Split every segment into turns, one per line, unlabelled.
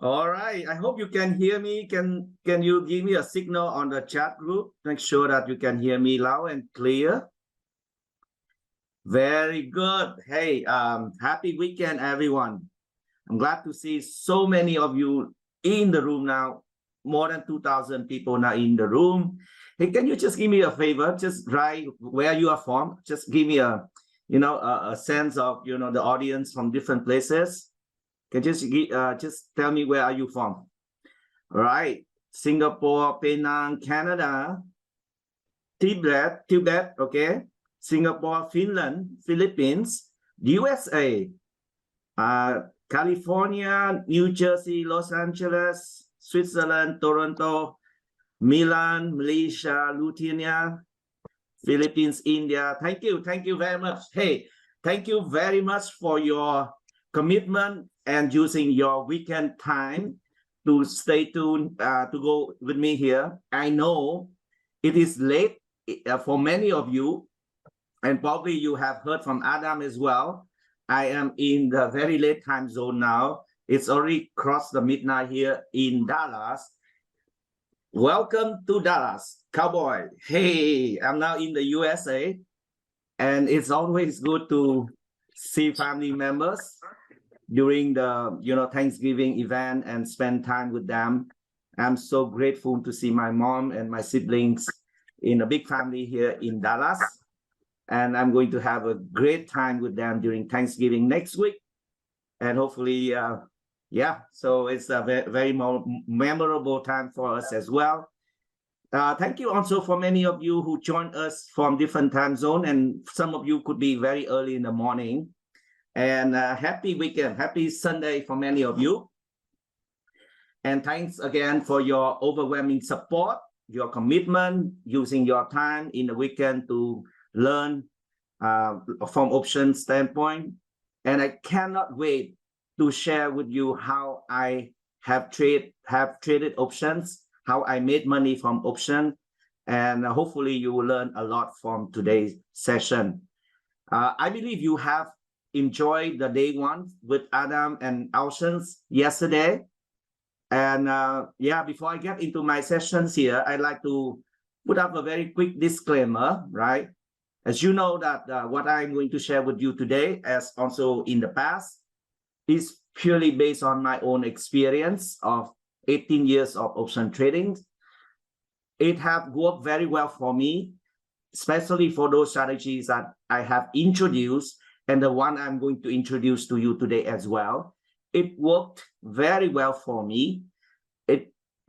All right. I hope you can hear me. Can you give me a signal on the chat group? Make sure that you can hear me loud and clear. Very good. Hey, happy weekend, everyone. I'm glad to see so many of you in the room now. More than 2,000 people now in the room. Hey, can you just give me a favor? Just write where you are from. Just give me a sense of, the audience from different places. Can just tell me where are you from? All right. Singapore, Penang, Canada, Tibet, okay. Singapore, Finland, Philippines, USA, California, New Jersey, Los Angeles, Switzerland, Toronto, Milan, Malaysia, Lithuania, Philippines, India. Thank you very much. Hey, thank you very much for your commitment and using your weekend time to stay tuned to go with me here. I know it is late for many of you, and probably you have heard from Adam as well. I am in the very late time zone now. It's already crossed the midnight here in Dallas. Welcome to Dallas, cowboy. Hey, I'm now in the USA, and it's always good to see family members during the Thanksgiving event and spend time with them. I'm so grateful to see my mom and my siblings in a big family here in Dallas, and I'm going to have a great time with them during Thanksgiving next week, and hopefully so it's a very memorable time for us as well. Thank you also for many of you who joined us from different time zone, and some of you could be very early in the morning. And happy weekend, happy Sunday for many of you. And thanks again for your overwhelming support, your commitment, using your time in the weekend to learn from option standpoint. And I cannot wait to share with you how I have traded options, how I made money from option, and hopefully you will learn a lot from today's session. I believe you have enjoyed the day one with Adam and Alshans yesterday. And before I get into my sessions here, I'd like to put up a very quick disclaimer, right? As you know that what I'm going to share with you today, as also in the past, is purely based on my own experience of 18 years of option trading. It has worked very well for me, especially for those strategies that I have introduced and the one I'm going to introduce to you today as well. It worked very well for me.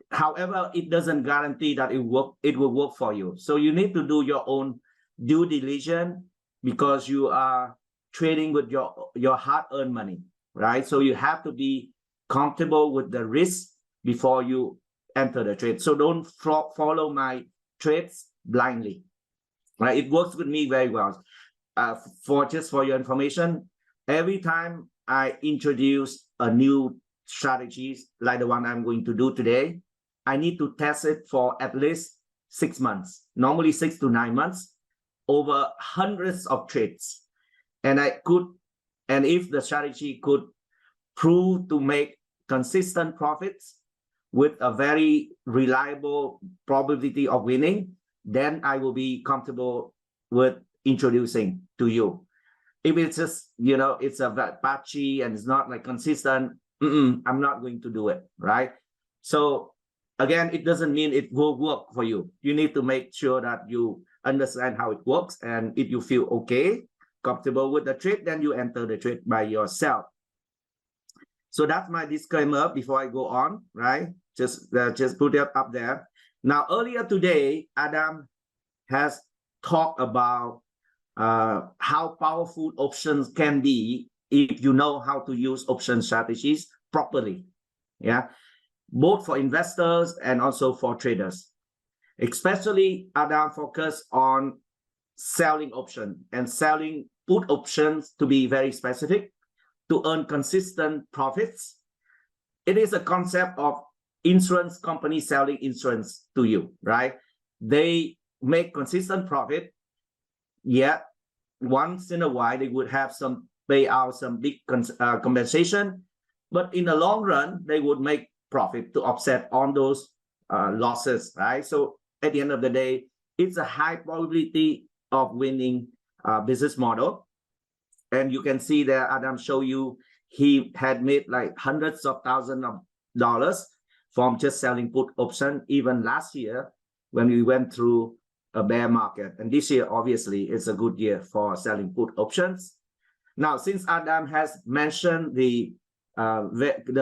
However, it doesn't guarantee that it will work for you. So you need to do your own due diligence because you are trading with your hard-earned money, right? So you have to be comfortable with the risk before you enter the trade. So don't follow my trades blindly, right? It works with me very well. For your information, every time I introduce a new strategy like the one I'm going to do today, I need to test it for at least 6 months, normally 6 to 9 months, over hundreds of trades. And if the strategy could prove to make consistent profits with a very reliable probability of winning, then I will be comfortable with introducing to you. If it's just, it's a patchy and it's not like consistent, I'm not going to do it, right? So again, it doesn't mean it will work for you. You need to make sure that you understand how it works. And if you feel okay, comfortable with the trade, then you enter the trade by yourself. So that's my disclaimer before I go on, right? Just put it up there. Now, earlier today, Adam has talked about how powerful options can be if you know how to use option strategies properly. Yeah, both for investors and also for traders. Especially Adam focused on selling options and selling put options, to be very specific, to earn consistent profits. It is a concept of insurance company selling insurance to you, right? They make consistent profit, yet once in a while they would have some payout, some big compensation but in the long run, they would make profit to offset on those losses, right? So at the end of the day, it's a high probability of winning business model. And you can see there, Adam show you, he had made like hundreds of thousands of dollars from just selling put option, even last year when we went through a bear market. And this year, obviously, it's a good year for selling put options. Now, since Adam has mentioned the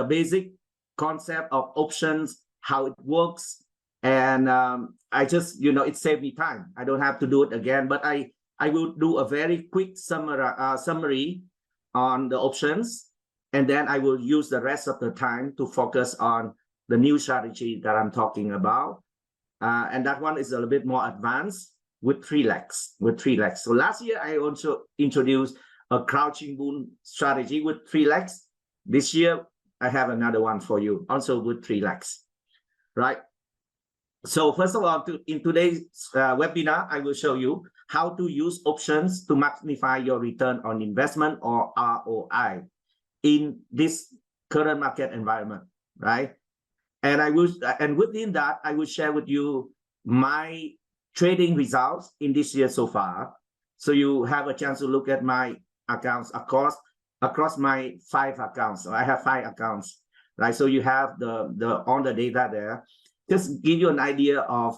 basic concept of options, how it works, and I just, it saved me time. I don't have to do it again, but I will do a very quick summary on the options, and then I will use the rest of the time to focus on the new strategy that I'm talking about. And that one is a little bit more advanced with 3 legs. So last year, I also introduced a crouching bull strategy with 3 legs. This year, I have another one for you, also with 3 legs, right? So first of all, in today's webinar, I will show you how to use options to magnify your return on investment, or ROI, in this current market environment, right? And within that, I will share with you my trading results in this year so far. So you have a chance to look at my accounts across my 5 accounts. So I have 5 accounts, right? So you have all the data there. Just give you an idea of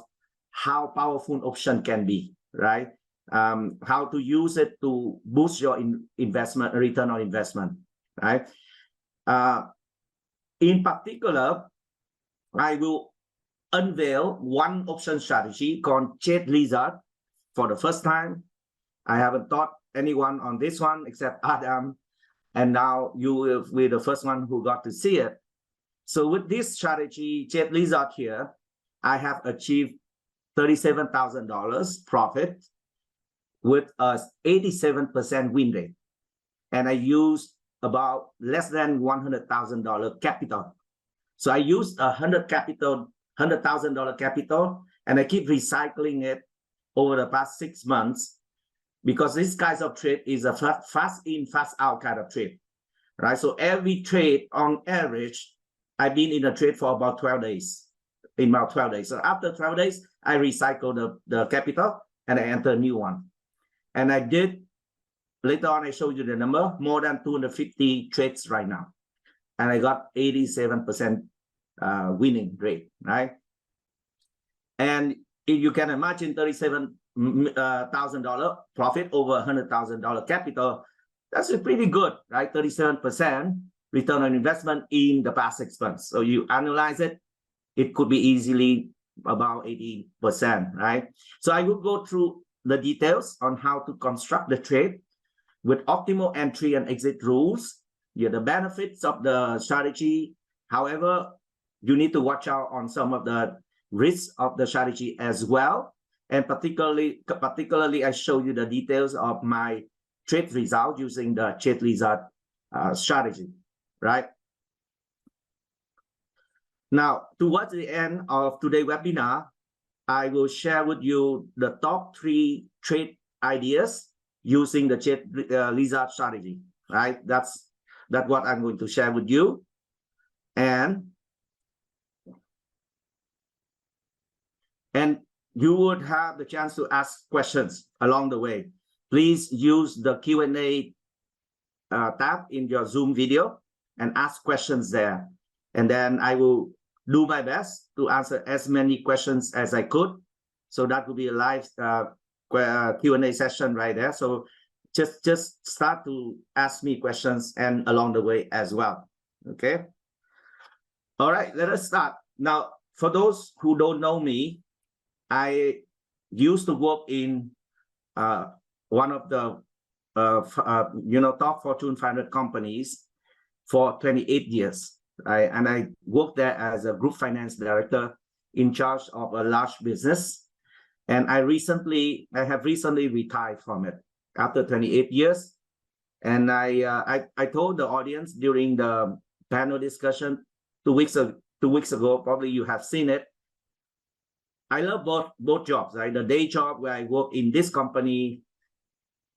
how powerful option can be, right? How to use it to boost your investment return on investment, right? In particular, I will unveil one option strategy called Jade Lizard for the first time. I haven't taught anyone on this one except Adam, and now you will be the first one who got to see it. So with this strategy, Jade Lizard here, I have achieved $37,000 profit with a 87% win rate. And I used about less than $100,000 capital. So I used $100,000 capital, and I keep recycling it over the past 6 months, because this kind of trade is a fast in, fast out kind of trade, right? So every trade, on average, I've been in a trade for about 12 days, So after 12 days, I recycle the capital and I enter a new one. And I did, later on, I showed you the number, more than 250 trades right now. And I got 87% winning rate, right? And if you can imagine $37,000 profit over $100,000 capital, that's pretty good, right? 37% return on investment in the past 6 months. So you analyze it, it could be easily about 80%, right? So I will go through the details on how to construct the trade with optimal entry and exit rules, the benefits of the strategy. However, you need to watch out on some of the risks of the strategy as well. And particularly, I show you the details of my trade result using the Jade Lizard strategy, right? Now, towards the end of today's webinar, I will share with you the top 3 trade ideas using the Jade Lizard strategy, right? That's what I'm going to share with you. And you would have the chance to ask questions along the way. Please use the Q&A tab in your Zoom video and ask questions there. And then I will do my best to answer as many questions as I could. So that will be a live Q&A session right there. So just start to ask me questions and along the way as well. Okay. All right, let us start. Now, for those who don't know me, I used to work in one of the top Fortune 500 companies for 28 years. And I worked there as a group finance director in charge of a large business. And I have recently retired from it after 28 years. And I told the audience during the panel discussion 2 weeks ago, probably you have seen it. I love both jobs, right? The day job where I work in this company,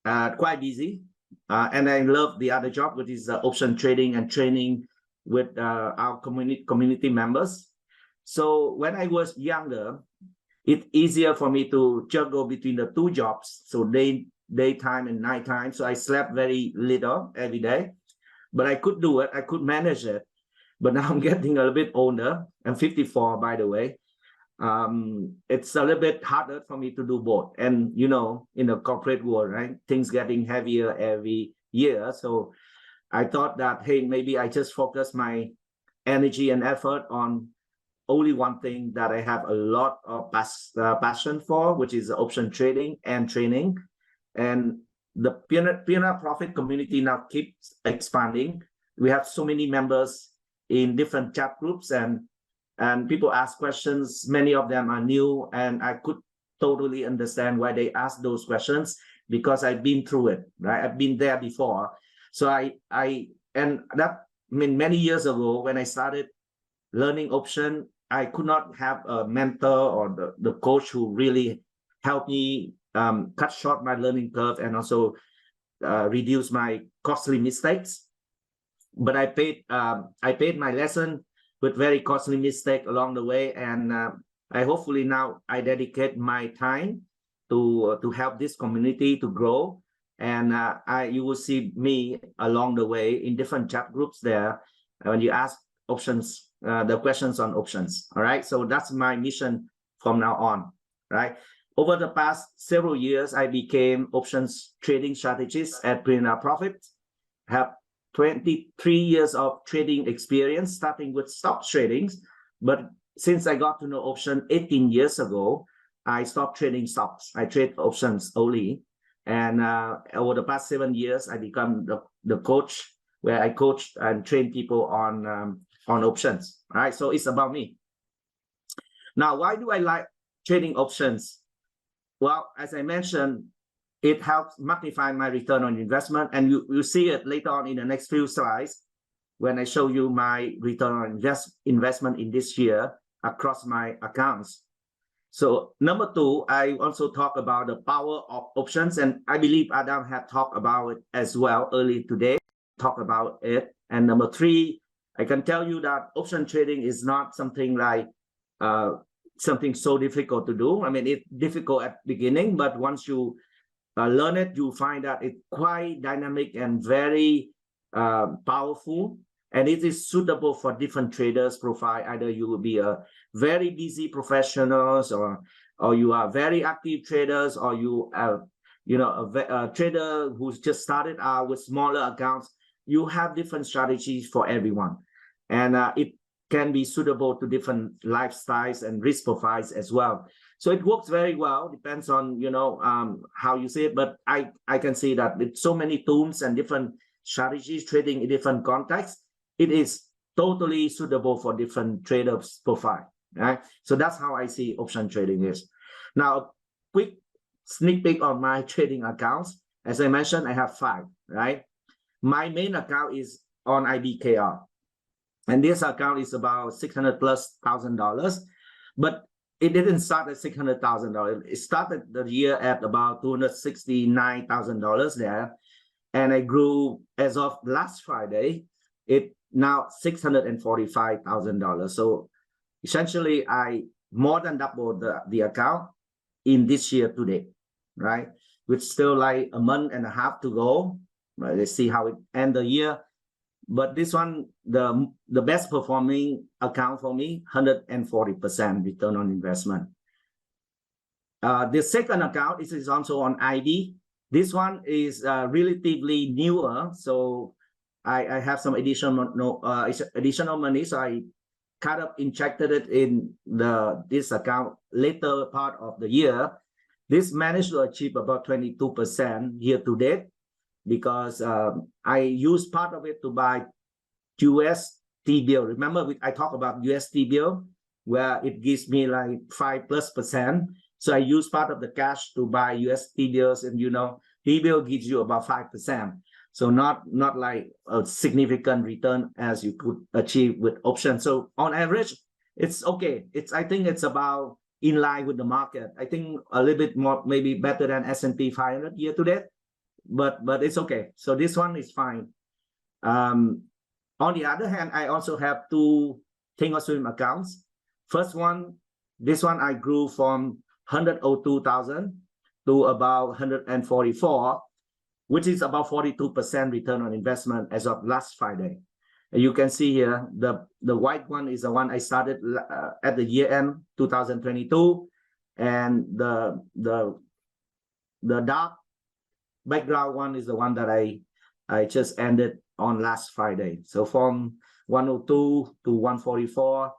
quite busy. And I love the other job, which is option trading and training with our community members. So when I was younger, it's easier for me to juggle between the two jobs, so daytime and nighttime. So I slept very little every day, but I could do it. I could manage it. But now I'm getting a little bit older. I'm 54, by the way. It's a little bit harder for me to do both. And, you know, in the corporate world, right, things getting heavier every year. So I thought that, hey, maybe I just focus my energy and effort on only one thing that I have a lot of passion for, which is option trading and training. And the Piranha Profit community now keeps expanding. We have so many members in different chat groups, and people ask questions. Many of them are new, and I could totally understand why they ask those questions, because I've been through it, right? I've been there before. So many years ago when I started learning option, I could not have a mentor or the coach who really helped me cut short my learning curve and also reduce my costly mistakes. But I paid my lesson with very costly mistake along the way, and I hopefully now I dedicate my time to help this community to grow. And you will see me along the way in different chat groups there when you ask options, the questions on options. All right, so that's my mission from now on. Right, over the past several years, I became options trading strategist at Piranha Profit. Have 23 years of trading experience, starting with stock trading. But since I got to know option 18 years ago, I stopped trading stocks. I trade options only. And over the past 7 years, I become the coach, where I coach and train people on options. All right, so it's about me. Now, why do I like trading options? Well, as I mentioned, it helps magnify my return on investment, and you see it later on in the next few slides when I show you my return on investment in this year across my accounts. So number two, I also talk about the power of options, and I believe Adam had talked about it as well early today. Talk about it. And number three, I can tell you that option trading is not something like something so difficult to do. I mean, it's difficult at the beginning, but once you learn it, you find that it's quite dynamic and very powerful, and it is suitable for different traders profile. Either you will be a very busy professionals, or you are very active traders, or you are, you know, a trader who's just started out with smaller accounts. You have different strategies for everyone, and it can be suitable to different lifestyles and risk profiles as well. So it works very well, depends on, you know, how you see it. But I can see that with so many tools and different strategies trading in different contexts, it is totally suitable for different traders profile. Right? So that's how I see option trading is. Now, quick sneak peek on my trading accounts. As I mentioned, I have 5, right? My main account is on IBKR. And this account is about $600,000+, but it didn't start at $600,000. It started the year at about $269,000 there, and I grew as of last Friday. It now $645,000. So essentially, I more than doubled the account in this year to date, right? With still like a month and a half to go. Right? Let's see how it ends the year. But this one, the best performing account for me, 140% return on investment. The second account is also on IB. This one is relatively newer, so I have some additional money, so I kind of injected it in this account later part of the year. This managed to achieve about 22% year to date, because I use part of it to buy US T-bill. Remember, I talked about US T-bill, where it gives me like 5+%. So I use part of the cash to buy US T-bills, and you know, T-bill gives you about 5%. So not like a significant return as you could achieve with options. So on average, it's okay. I think it's about in line with the market. I think a little bit more, maybe better than S&P 500 year to date. But it's okay. So this one is fine. On On the other hand, I also have two Thinkorswim accounts. First one, this one I grew from 102,000 to about 144, which is about 42% return on investment as of last Friday. And you can see here, the white one is the one I started at the year end 2022, and the dark background one is the one that I just ended on last Friday. So from 102 to 144,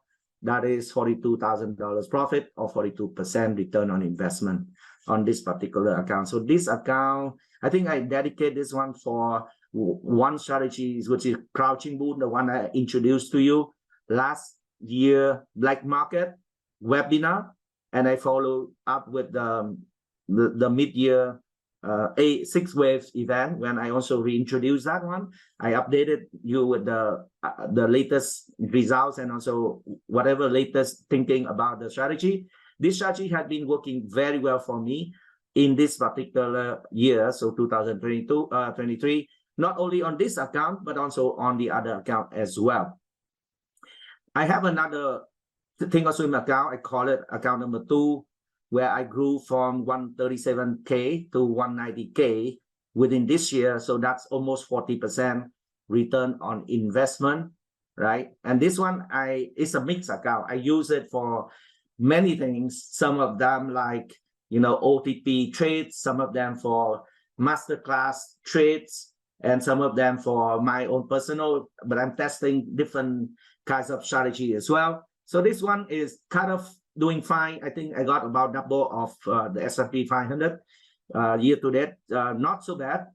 that is $42,000 profit or 42% return on investment on this particular account. So this account, I think I dedicate this one for one strategy, which is crouching bull, the one I introduced to you last year, black market webinar, and I follow up with the mid-year six waves event when I also reintroduced that one. I updated you with the latest results and also whatever latest thinking about the strategy. This strategy had been working very well for me in this particular year, so 2023, not only on this account, but also on the other account as well. I have another Thinkorswim account, I call it account number 2, where I grew from 137K to 190K within this year. So that's almost 40% return on investment, right? And this one, it's a mixed account. I use it for many things. Some of them like, OTP trades, some of them for masterclass trades, and some of them for my own personal, but I'm testing different kinds of strategy as well. So this one is kind of doing fine. I think I got about double of the S&P 500 year to date, not so bad.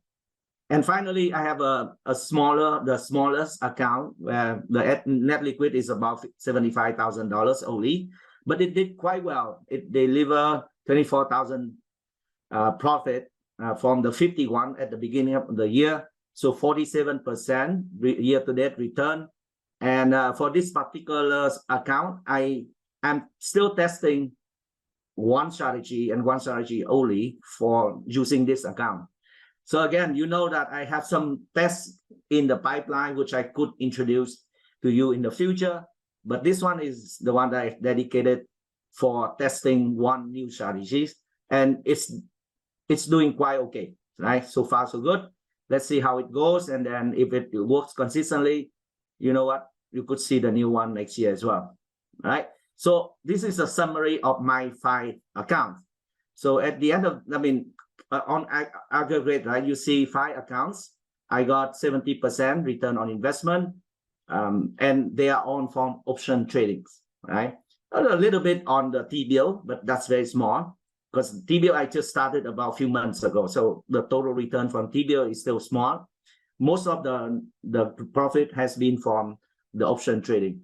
And finally, I have the smallest account where the net liquid is about $75,000 only, but it did quite well. It delivered 24,000 profit from the 51 at the beginning of the year. So 47% year to date return. And for this particular account, I'm still testing one strategy and one strategy only for using this account. So again, you know that I have some tests in the pipeline, which I could introduce to you in the future. But this one is the one that I've dedicated for testing one new strategies. And it's doing quite okay, right? So far, so good. Let's see how it goes. And then if it works consistently, you know what? You could see the new one next year as well, right? So this is a summary of my 5 accounts. So at the end of, on aggregate, right, you see 5 accounts. I got 70% return on investment, and they are on from option tradings, right? A little bit on the T-bill, but that's very small because T-bill I just started about a few months ago. So the total return from T-bill is still small. Most of the profit has been from the option trading.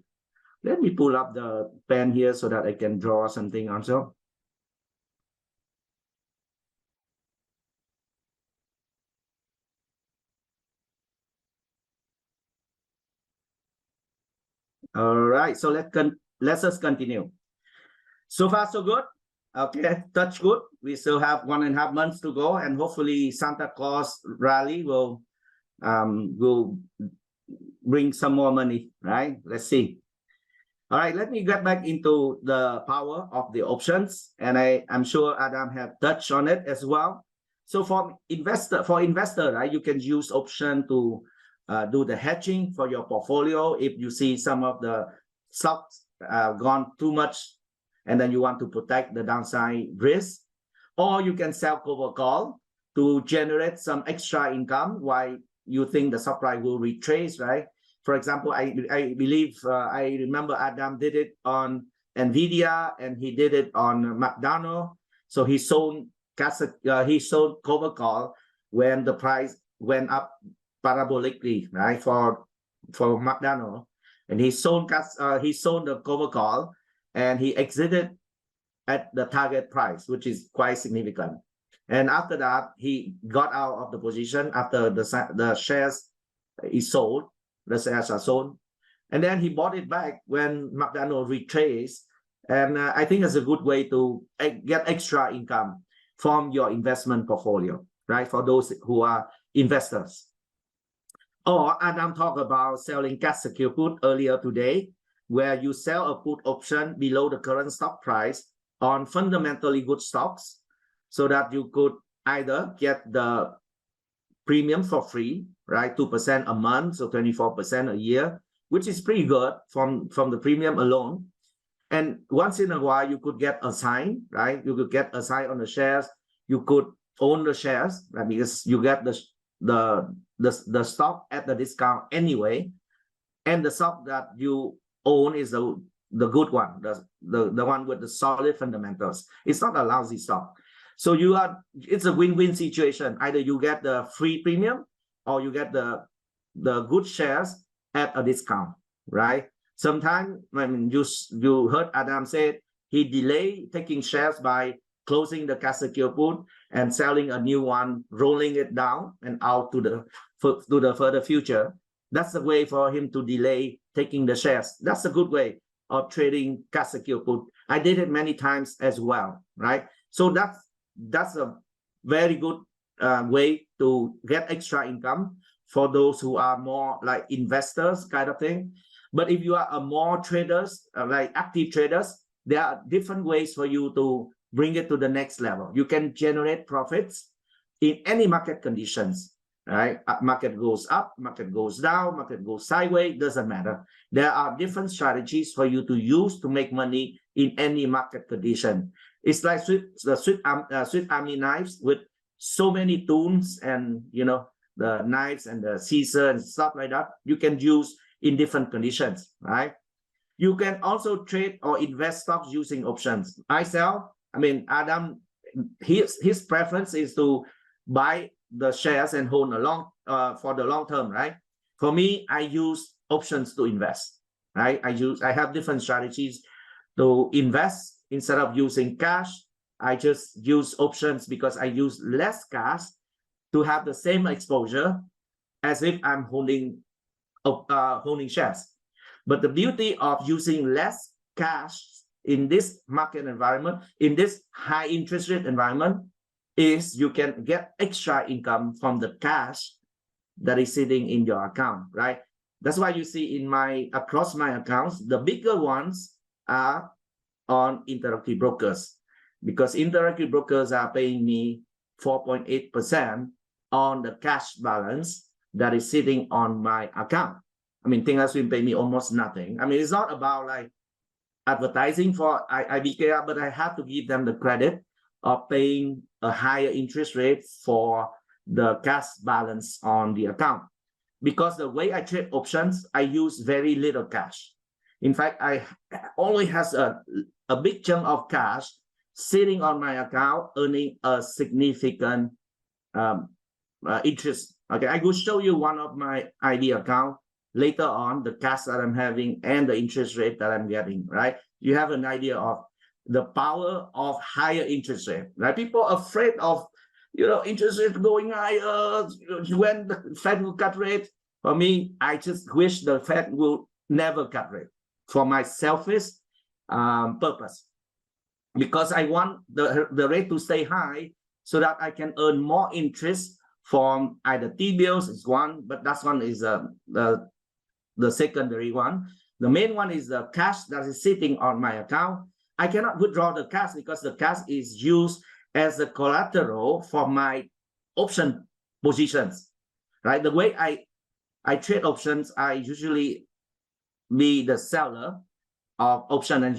Let me pull up the pen here so that I can draw something also. All right, so let's just continue. So far, so good. Okay, touch good. We still have 1.5 months to go, and hopefully Santa Claus rally will bring some more money, right? Let's see. All right, let me get back into the power of the options, and I'm sure Adam have touched on it as well. So for investor, right, you can use option to do the hedging for your portfolio if you see some of the stocks gone too much, and then you want to protect the downside risk, or you can sell cover call to generate some extra income while you think the supply will retrace, right? For example, I believe I remember Adam did it on NVIDIA and he did it on McDonald's. So he sold cover call when the price went up parabolically, right? For McDonald's, and he sold the cover call and he exited at the target price, which is quite significant. And after that, he got out of the position after the shares is sold. The shares are sold, and then he bought it back when McDonald's retraced. And I think it's a good way to get extra income from your investment portfolio, right? For those who are investors. Or Adam talked about selling cash secure put earlier today, where you sell a put option below the current stock price on fundamentally good stocks so that you could either get the premium for free, right? 2% a month, so 24% a year, which is pretty good from the premium alone. And once in a while, you could get a sign, right? You could get a sign on the shares. You could own the shares, right? Because you get the stock at the discount anyway. And the stock that you own is the good one, the one with the solid fundamentals. It's not a lousy stock. So it's a win-win situation. Either you get the free premium or you get the good shares at a discount, right? Sometimes, I mean, you heard Adam say he delayed taking shares by closing the cash secure put and selling a new one, rolling it down and out to the further future. That's the way for him to delay taking the shares. That's a good way of trading cash secure put. I did it many times as well, right? So that's a very good way to get extra income for those who are more like investors kind of thing. But if you are a more traders, like active traders, there are different ways for you to bring it to the next level. You can generate profits in any market conditions, right? Market goes up, market goes down, market goes sideways, doesn't matter. There are different strategies for you to use to make money in any market condition. It's like Swiss Army knives with so many tools and, the knives and the scissors and stuff like that. You can use in different conditions, right? You can also trade or invest stocks using options. Adam, his preference is to buy the shares and hold for the long term, right? For me, I use options to invest, right? I have different strategies to invest. Instead of using cash, I just use options because I use less cash to have the same exposure as if I'm holding shares. But the beauty of using less cash in this market environment, in this high interest rate environment, is you can get extra income from the cash that is sitting in your account, right? That's why you see across my accounts, the bigger ones are on Interactive Brokers, because Interactive Brokers are paying me 4.8% on the cash balance that is sitting on my account. I mean, Thingas will pay me almost nothing. I mean, it's not about like advertising for IBKR, but I have to give them the credit of paying a higher interest rate for the cash balance on the account. Because the way I trade options, I use very little cash. In fact, I only has a big chunk of cash sitting on my account, earning a significant interest. Okay, I will show you one of my IB account later on, the cash that I'm having and the interest rate that I'm getting, right? You have an idea of the power of higher interest rate, right? People are afraid of, interest rate going higher, when the Fed will cut rate. For me, I just wish the Fed will never cut rate for my selfish purpose, because I want the rate to stay high so that I can earn more interest from either T-bills is one, but that one is the secondary one. The main one is the cash that is sitting on my account. I cannot withdraw the cash because the cash is used as a collateral for my option positions, right? The way I trade options, I usually be the seller of option, and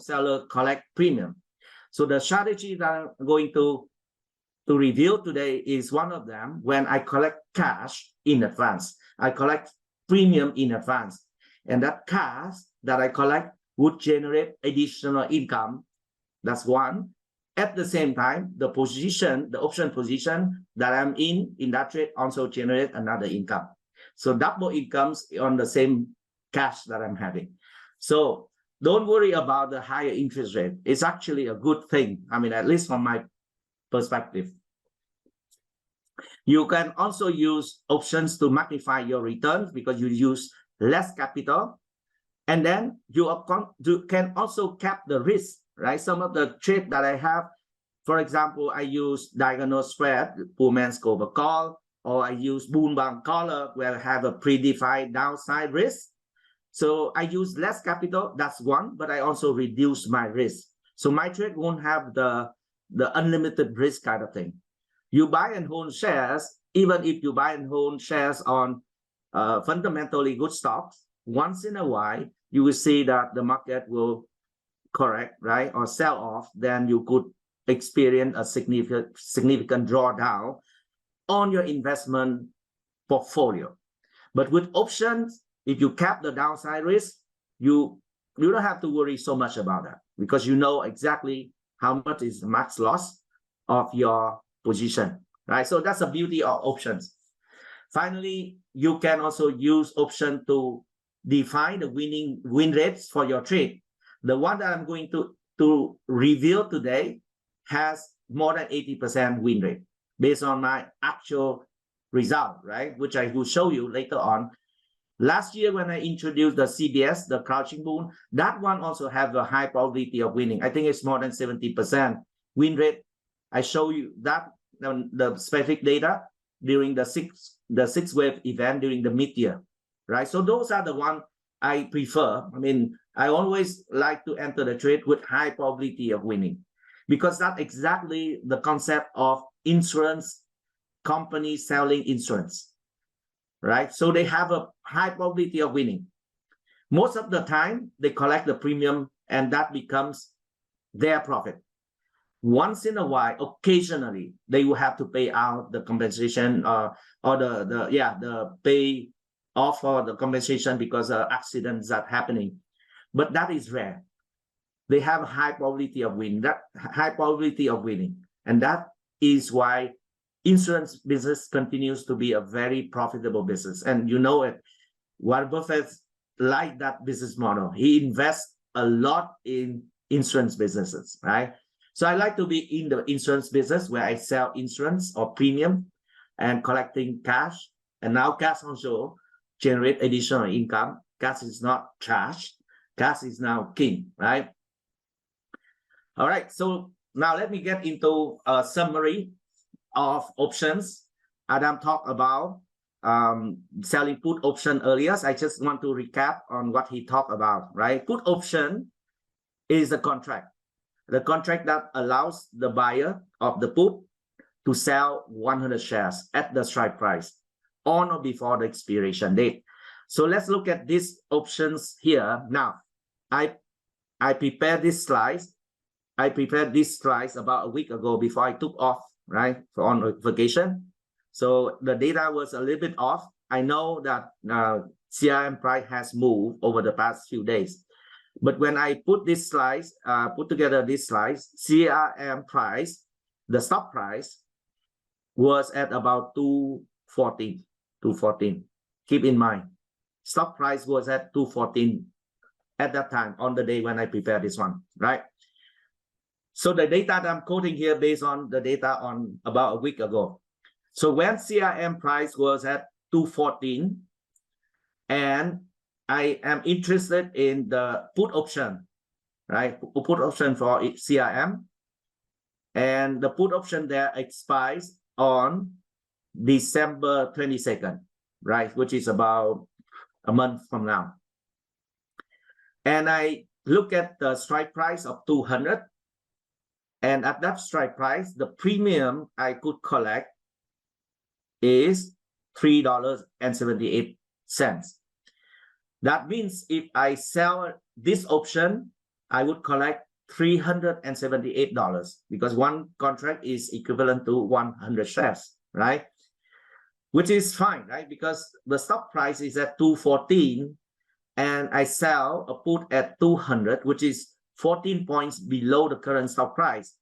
seller collect premium. So the strategy that I'm going to reveal today is one of them. When I collect cash in advance, I collect premium in advance, and that cash that I collect would generate additional income. That's one. At the same time, the option position that I'm in that trade also generate another income. So double incomes on the same cash that I'm having. So don't worry about the higher interest rate. It's actually a good thing. I mean, at least from my perspective. You can also use options to magnify your returns because you use less capital. And then you can also cap the risk, right? Some of the trade that I have, for example, I use diagonal spread, poor man's cover call, or I use bull-bound collar where I have a predefined downside risk. So I use less capital, that's one, but I also reduce my risk. So my trade won't have the unlimited risk kind of thing. You buy and hold shares, even if you buy and hold shares on fundamentally good stocks, once in a while, you will see that the market will correct, right, or sell off, then you could experience a significant drawdown on your investment portfolio. But with options, if you cap the downside risk, you don't have to worry so much about that because you know exactly how much is the max loss of your position, right? So that's the beauty of options. Finally, you can also use option to define the win rates for your trade. The one that I'm going to reveal today has more than 80% win rate based on my actual result, right? Which I will show you later on. Last year, when I introduced the CBS, the crouching bull, that one also have a high probability of winning. I think it's more than 70% win rate. I show you that the specific data during the sixth wave event during the mid-year, right? So those are the one I prefer. I mean, I always like to enter the trade with high probability of winning because that's exactly the concept of insurance companies selling insurance, right? So they have a high probability of winning. Most of the time, they collect the premium and that becomes their profit. Once in a while, occasionally, they will have to pay out the compensation or the pay off for the compensation because of accidents that happening. But that is rare. They have a high probability of winning. And that is why insurance business continues to be a very profitable business. And you know it. Warren Buffett liked that business model. He invests a lot in insurance businesses, right? So I like to be in the insurance business where I sell insurance or premium and collecting cash. And now cash also generate additional income. Cash is not trash. Cash is now king, right? All right. So now let me get into a summary of options. Adam talked about selling put option earlier. So I just want to recap on what he talked about, right? Put option is a contract. The contract that allows the buyer of the put to sell 100 shares at the strike price on or before the expiration date. So let's look at these options here. Now, I prepared this slides. I prepared these slides about a week ago before I took off, right, on vacation. So the data was a little bit off. I know that CRM price has moved over the past few days. But when I put these slides, put together these slides, CRM price, the stock price was at about 214. Keep in mind, stock price was at 214 at that time on the day when I prepared this one, right? So the data that I'm quoting here based on the data on about a week ago. So when CRM price was at 214 and I am interested in the put option, right? Put option for CRM. And the put option there expires on December 22nd, right? Which is about a month from now. And I look at the strike price of 200. And at that strike price, the premium I could collect is $3.78. That means if I sell this option, I would collect $378 because one contract is equivalent to 100 shares, right? Which is fine, right? Because the stock price is at 214 and I sell a put at 200, which is 14 points below the current stock price.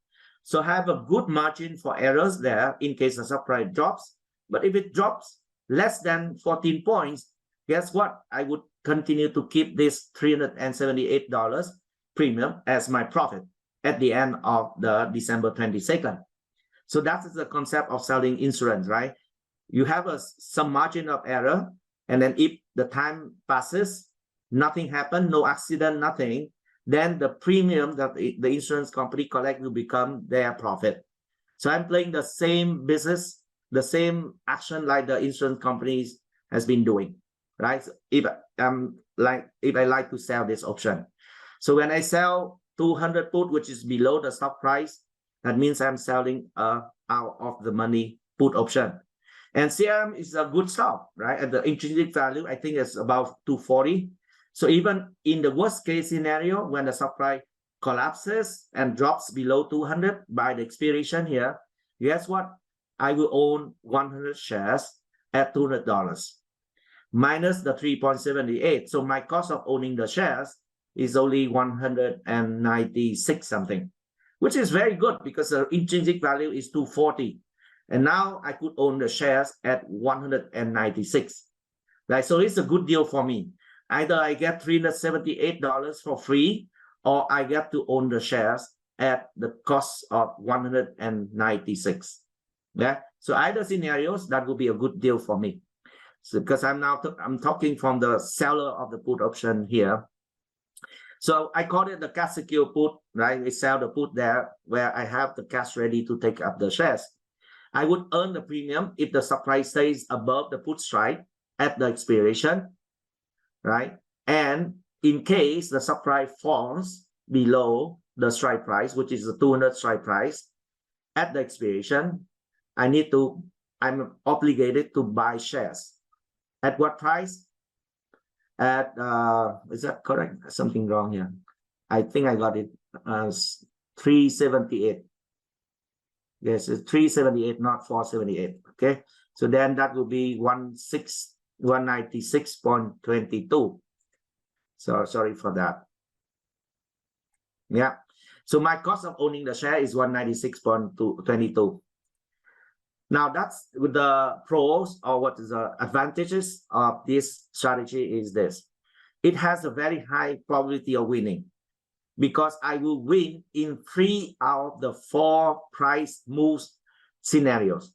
So I have a good margin for errors there in case the stock price drops. But if it drops less than 14 points, guess what? I would continue to keep this $378 premium as my profit at the end of the December 22nd. So that is the concept of selling insurance, right? You have some margin of error, and then if the time passes, nothing happened, no accident, nothing, then the premium that the insurance company collect will become their profit. So I'm playing the same business the same action like the insurance companies has been doing, right? So if I like to sell this option, so when I sell 200 put, which is below the stock price, that means I'm selling out of the money put option. And CRM is a good stock, right? At the intrinsic value, I think it's about 240. So even in the worst case scenario, when the stock price collapses and drops below 200 by the expiration here, guess what? I will own 100 shares at $200 minus the 3.78. So my cost of owning the shares is only 196 something, which is very good because the intrinsic value is 240. And now I could own the shares at 196. Right? So it's a good deal for me. Either I get $378 for free, or I get to own the shares at the cost of 196. Yeah. So either scenarios, that would be a good deal for me. So because I'm talking from the seller of the put option here. So I call it the cash secure put, right? We sell the put there where I have the cash ready to take up the shares. I would earn the premium if the stock price stays above the put strike at the expiration, right? And in case the stock price falls below the strike price, which is the 200 strike price at the expiration, I'm obligated to buy shares. At what price? At, is that correct? Something wrong here. I think I got it as 378. Yes, it's 378, not 478. Okay. So then that will be 196.22. So sorry for that. Yeah. So my cost of owning the share is 196.22. Now that's with the pros, or what is the advantages of this strategy is this. It has a very high probability of winning because I will win in 3 out of the 4 price moves scenarios.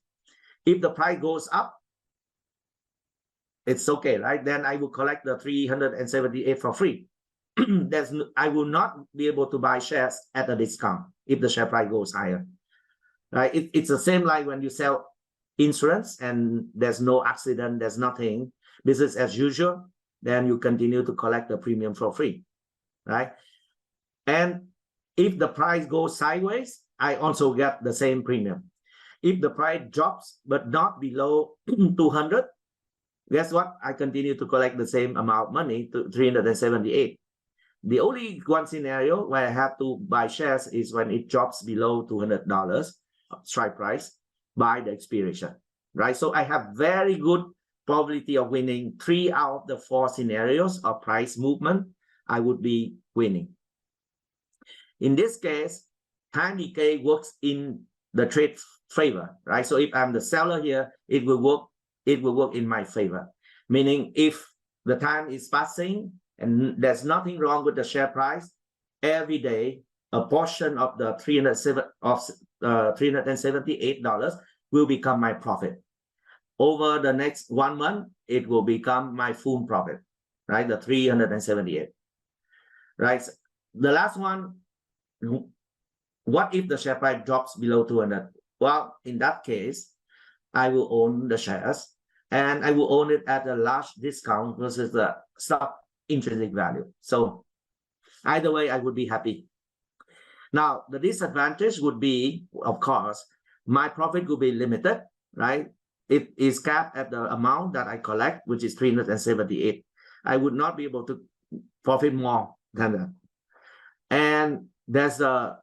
If the price goes up, it's okay, right? Then I will collect the 378 for free. I will not be able to buy shares at a discount if the share price goes higher. Right? It's the same like when you sell insurance and there's no accident, there's nothing, business as usual, then you continue to collect the premium for free, right? And if the price goes sideways, I also get the same premium. If the price drops but not below 200, guess what? I continue to collect the same amount of money, to 378. The only one scenario where I have to buy shares is when it drops below $200 strike price by the expiration, right? So I have very good probability of winning 3 out of the 4 scenarios of price movement. I would be winning. In this case, time decay works in the trade favor, right? So if I'm the seller here, it will work in my favor. Meaning if the time is passing and there's nothing wrong with the share price, every day a portion of the $378 will become my profit. Over the next 1 month, it will become my full profit, right? The 378, right? The last one, what if the share price drops below 200? Well, in that case, I will own the shares and I will own it at a large discount versus the stock intrinsic value. So either way, I would be happy. Now, the disadvantage would be, of course, my profit will be limited, right? It is capped at the amount that I collect, which is 378. I would not be able to profit more than that. And there's a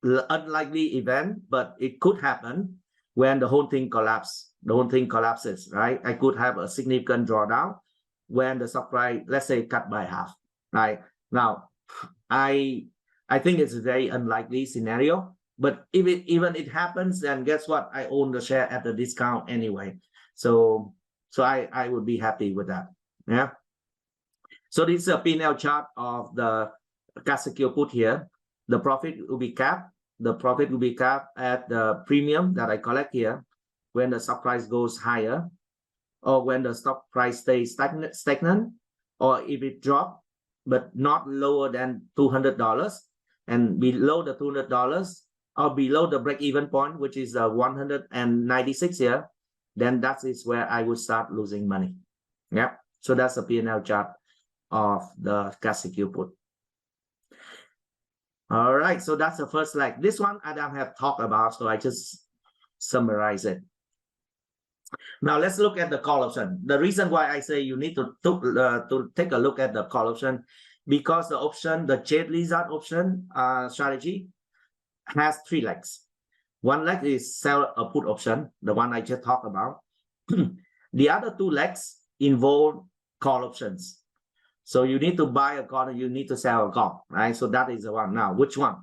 unlikely event, but it could happen when the whole thing collapses, right? I could have a significant drawdown when the stock price, let's say, cut by half, right? Now, I think it's a very unlikely scenario, but if even it happens, then guess what? I own the share at a discount anyway. So I would be happy with that. Yeah. So this is a P&L chart of the cash secure put here. The profit will be capped. The profit will be capped at the premium that I collect here when the stock price goes higher, or when the stock price stays stagnant, or if it drops, but not lower than $200, and below the $200 or below the break-even point, which is 196 here, then that is where I would start losing money. Yeah. So that's a P&L chart of the cash secure put. All right. So that's the first leg. This one I don't have talked about, so I just summarize it. Now let's look at the call option. The reason why I say you need to take a look at the call option, because the option, the Jade Lizard option strategy has 3 legs. One leg is sell a put option, the one I just talked about. The other 2 legs involve call options. So you need to buy a call and you need to sell a call, right? So that is the one. Now, which one?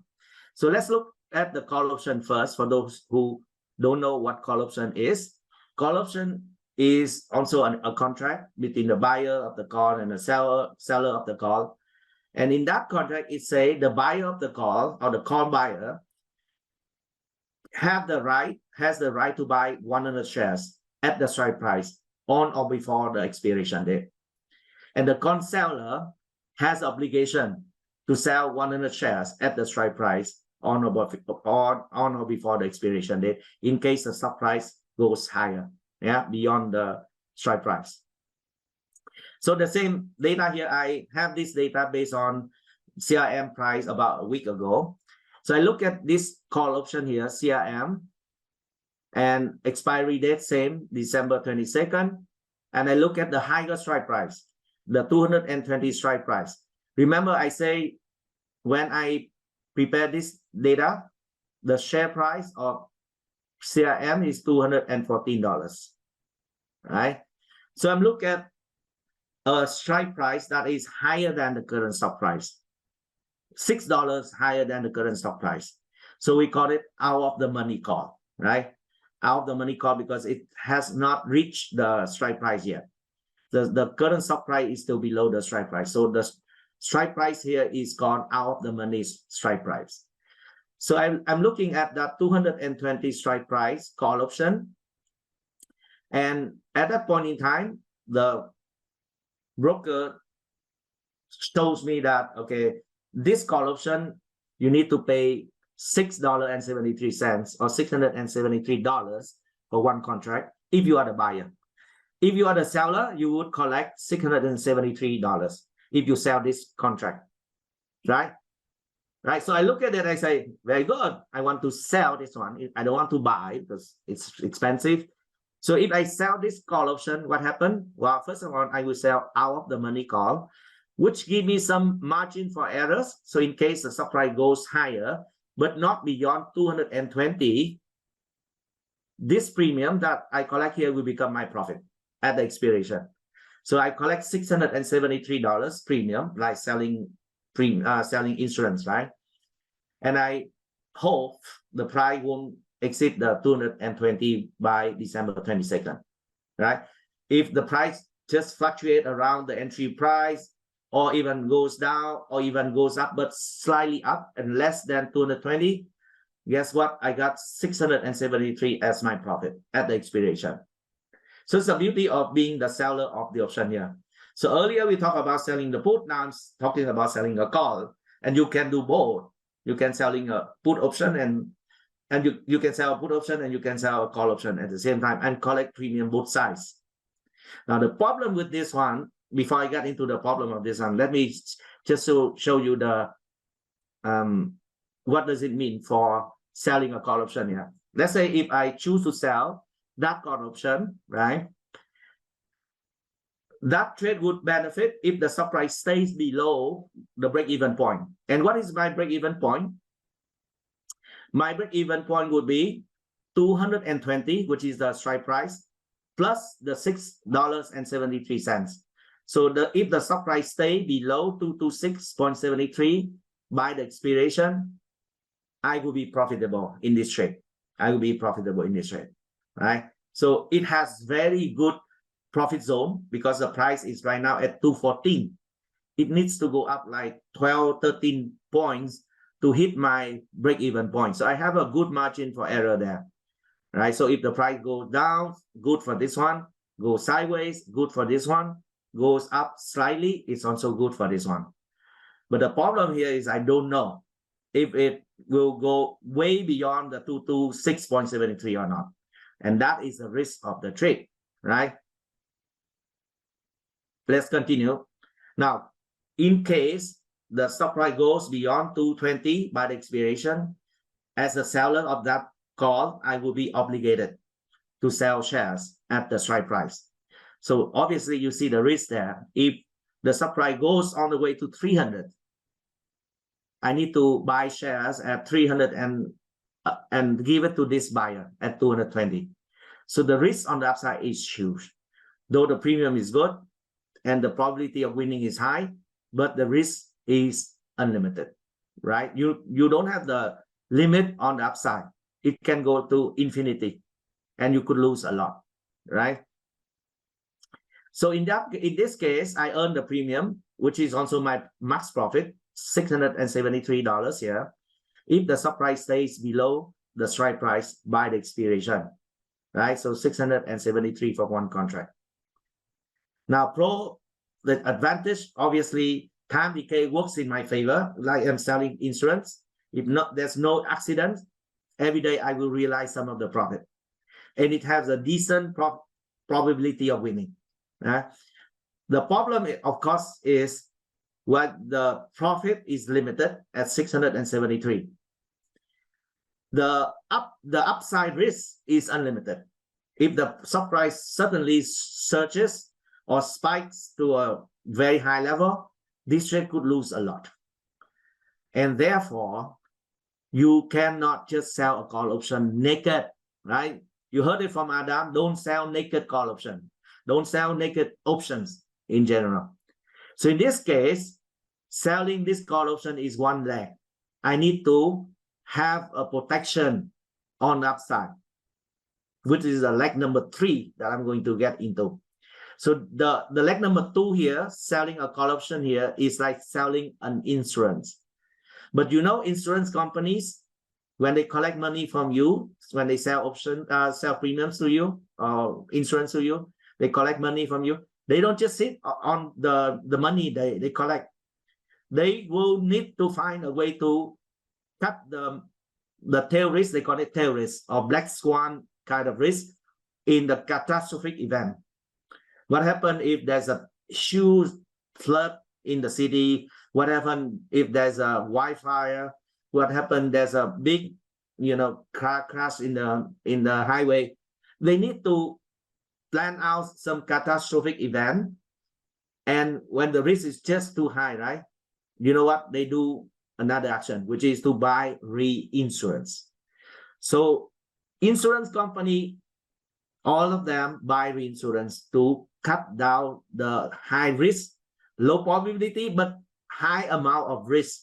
So let's look at the call option first. For those who don't know what call option is, call option is also a contract between the buyer of the call and the seller of the call. And in that contract, it says the buyer of the call, or the call buyer, has the right to buy 100 shares at the strike price on or before the expiration date. And the call seller has obligation to sell 100 shares at the strike price on or before the expiration date in case the stock price goes higher, beyond the strike price. So the same data here, I have this data based on CRM price about a week ago. So I look at this call option here, CRM, and expiry date same, December 22nd. And I look at the higher strike price, the 220 strike price. Remember, I say when I prepare this data, the share price of CRM is $214, right? So I'm looking at a strike price that is higher than the current stock price, $6 higher than the current stock price. So we call it out of the money call, right? Out of the money call because it has not reached the strike price yet. The current stock price is still below the strike price. So the strike price here is called out of the money strike price. So I'm looking at that 220 strike price call option. And at that point in time, the broker shows me that, okay, this call option, you need to pay $6.73 or $673 for one contract if you are the buyer. If you are the seller, you would collect $673 if you sell this contract, right? Right. So I look at it, I say, very good. I want to sell this one. I don't want to buy because it's expensive. So if I sell this call option, what happened? Well, first of all, I will sell out of the money call, which give me some margin for errors. So in case the stock price goes higher, but not beyond 220, this premium that I collect here will become my profit at the expiration. So I collect $673 premium, like selling insurance, right? And I hope the price won't exceed the 220 by December 22nd, right? If the price just fluctuate around the entry price, or even goes down, or even goes up, but slightly up and less than 220, guess what? I got 673 as my profit at the expiration. So it's the beauty of being the seller of the option here. So earlier we talked about selling the put, now I'm talking about selling a call. And you can do both. You can selling a put option and you can sell a put option and you can sell a call option at the same time and collect premium both sides. Now the problem with this one, before I get into the problem of this one, let me just show you the what does it mean for selling a call option here. Let's say if I choose to sell that call option, right? That trade would benefit if the stock price stays below the break-even point. And what is my break-even point? My break-even point would be 220, which is the strike price, plus the $6.73. So if the stock price stay below 226.73 by the expiration, I will be profitable in this trade. I will be profitable in this trade, right? So it has very good profit zone because the price is right now at 214. It needs to go up like 12, 13 points to hit my break-even point. So I have a good margin for error there, right? So if the price goes down, good for this one. Goes sideways, good for this one. Goes up slightly, it's also good for this one. But the problem here is I don't know if it will go way beyond the 226.73 or not. And that is the risk of the trade, right? Let's continue. Now, in case the stock price goes beyond 220 by the expiration, as a seller of that call, I will be obligated to sell shares at the strike price. So obviously you see the risk there. If the stock price goes on the way to 300, I need to buy shares at 300 and give it to this buyer at 220. So the risk on the upside is huge. Though the premium is good and the probability of winning is high, but the risk is unlimited, right? You don't have the limit on the upside. It can go to infinity and you could lose a lot, right? So in this case, I earn the premium, which is also my max profit, $673 here, if the stock price stays below the strike price by the expiration, right? So 673 for one contract. Now, the advantage, obviously, time decay works in my favor, like I'm selling insurance. If not, there's no accident, every day I will realize some of the profit. And it has a decent probability of winning. The problem, of course, is what the profit is limited at 673. The upside risk is unlimited. If the stock price suddenly surges or spikes to a very high level, this trade could lose a lot. And therefore, you cannot just sell a call option naked, right? You heard it from Adam, don't sell naked call option. Don't sell naked options in general. So in this case, selling this call option is one leg. I need to have a protection on the upside, which is the leg number 3 that I'm going to get into. So the leg number 2 here, selling a call option here, is like selling an insurance. But you know, insurance companies, when they collect money from you, when they sell sell premiums to you or insurance to you, they collect money from you. They don't just sit on the money they collect. They will need to find a way to cut the tail risk. They call it tail risk or black swan kind of risk in the catastrophic event. What happens if there's a huge flood in the city? What happens if there's a wildfire? What happens there's a big, car crash in the highway? They need to plan out some catastrophic event. And when the risk is just too high, right? You know what? They do another action, which is to buy reinsurance. So insurance company, all of them buy reinsurance to cut down the high risk, low probability, but high amount of risk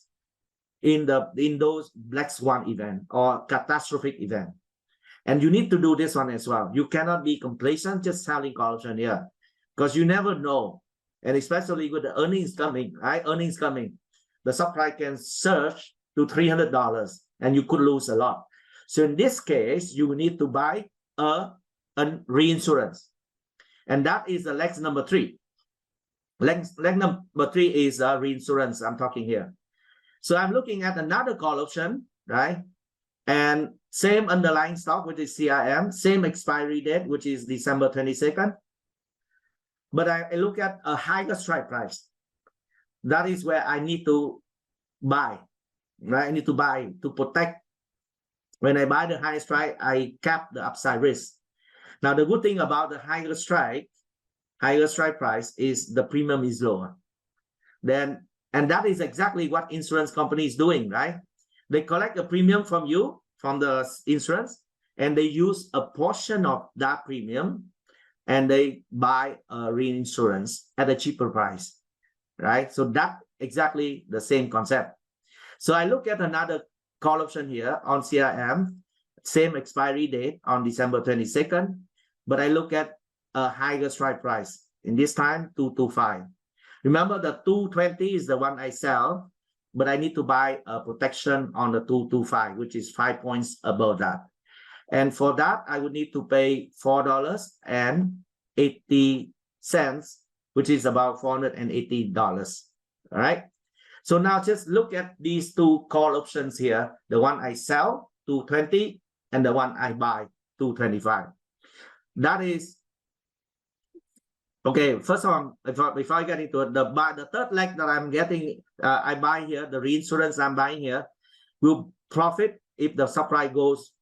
in those black swan event or catastrophic event. And you need to do this one as well. You cannot be complacent just selling call option here, because you never know. And especially with the earnings coming, right? Earnings coming, the stock price can surge to $300 and you could lose a lot. So in this case, you need to buy a reinsurance. And that is the leg number 3. Leg number 3 is reinsurance I'm talking here. So I'm looking at another call option, right? And same underlying stock, which is CRM, same expiry date, which is December 22nd. But I look at a higher strike price. That is where I need to buy, right? I need to buy to protect. When I buy the high strike, I cap the upside risk. Now, the good thing about the higher strike price is the premium is lower. And that is exactly what insurance company is doing, right? They collect a premium from you, from the insurance, and they use a portion of that premium and they buy a reinsurance at a cheaper price, right? So that exactly the same concept. So I look at another call option here on CRM, same expiry date on December 22nd, but I look at a higher strike price. In this time, 225. Remember, the 220 is the one I sell, but I need to buy a protection on the 225, which is 5 points above that. And for that, I would need to pay $4.80, which is about $480. All right. So now just look at these two call options here. The one I sell, 220, and the one I buy, 225. That is, okay, first of all, before I get into it, the third leg that I'm getting, I buy here, the reinsurance I'm buying here, will profit if the supply goes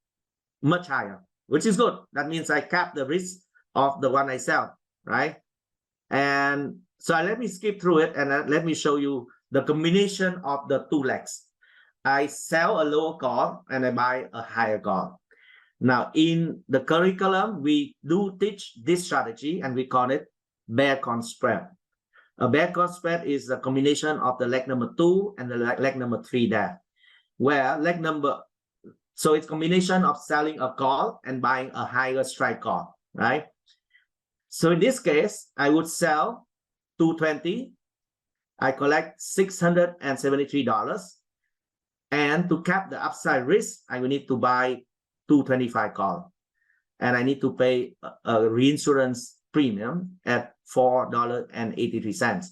much higher, which is good. That means I cap the risk of the one I sell, right? And so let me skip through it and let me show you the combination of the two legs. I sell a lower call and I buy a higher call. Now, in the curriculum, we do teach this strategy and we call it bear con spread. A bear con spread is a combination of the leg number 2 and the leg number 3 there, where leg number, so it's combination of selling a call and buying a higher strike call, right? So in this case, I would sell 220. I collect $673. And to cap the upside risk, I will need to buy 225 call. And I need to pay a reinsurance premium at $4.83.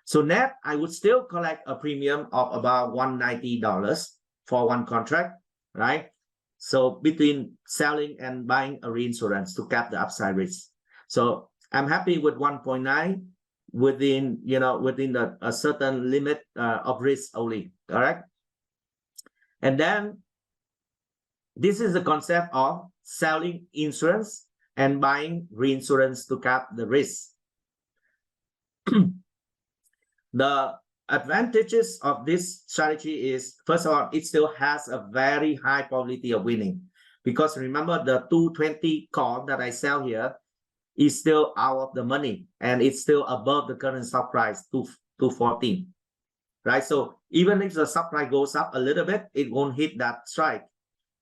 So net, I would still collect a premium of about $190 for one contract, right? So between selling and buying a reinsurance to cap the upside risk. So I'm happy with 1.9 within, within a certain limit of risk only, all right? And then this is the concept of selling insurance and buying reinsurance to cap the risk. The advantages of this strategy is, first of all, it still has a very high probability of winning, because remember the 220 call that I sell here is still out of the money and it's still above the current stock price, 214, right? So even if the stock price goes up a little bit, it won't hit that strike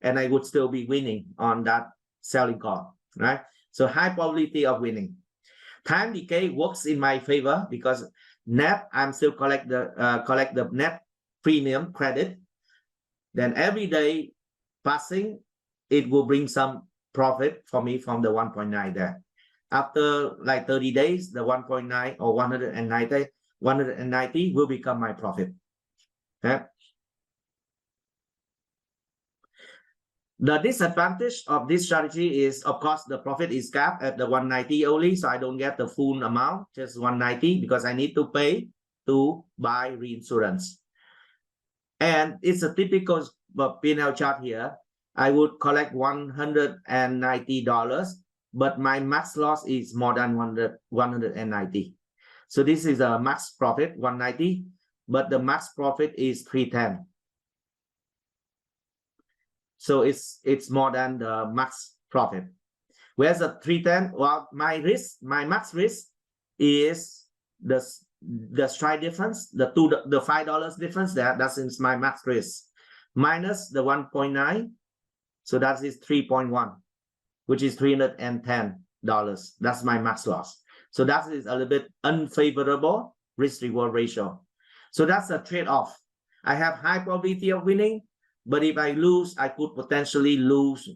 and I would still be winning on that selling call, right? So high probability of winning. Time decay works in my favor because net, I'm still collect the net premium credit. Then every day passing, it will bring some profit for me from the 1.9 there. After like 30 days, the 1.9 or 190 will become my profit. Okay. The disadvantage of this strategy is, of course, the profit is capped at the 190 only, so I don't get the full amount, just 190, because I need to pay to buy reinsurance. And it's a typical P&L chart here. I would collect $190, but my max loss is more than 190. So this is a max profit, 190, but the max profit is 310. So it's more than the max profit. Whereas the 310, well, my max risk is the strike difference, the $5 difference there. That is my max risk minus the 1.9. So that is 3.1, which is $310. That's my max loss. So that is a little bit unfavorable risk-reward ratio. So that's a trade-off. I have high probability of winning, but if I lose, I could potentially lose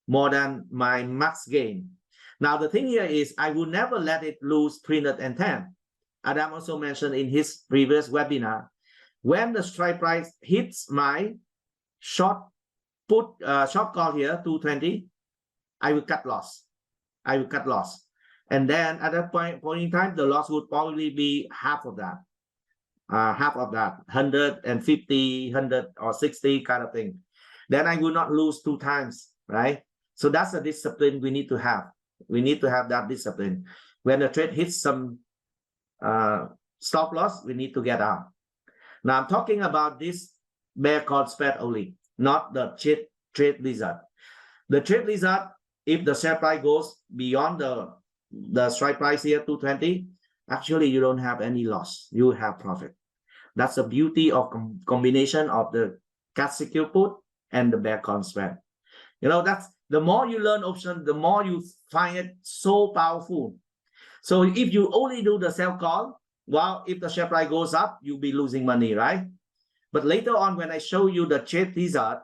more than my max gain. Now, the thing here is I will never let it lose 310. Adam also mentioned in his previous webinar, when the strike price hits my short call here, 220, I will cut loss. I will cut loss. And then at that point in time, the loss would probably be half of that. 150, 100 or 60 kind of thing. Then I will not lose 2 times, right? So that's the discipline we need to have. We need to have that discipline. When the trade hits some stop loss, we need to get out. Now I'm talking about this bear call spread only, not the trade lizard. The trade lizard, if the share price goes beyond the strike price here, 220, actually you don't have any loss. You have profit. That's the beauty of combination of the cat secure put and the bear call spread. That's the more you learn option, the more you find it so powerful. So if you only do the sell call, well, if the share price goes up, you'll be losing money, right? But later on, when I show you the trade lizard,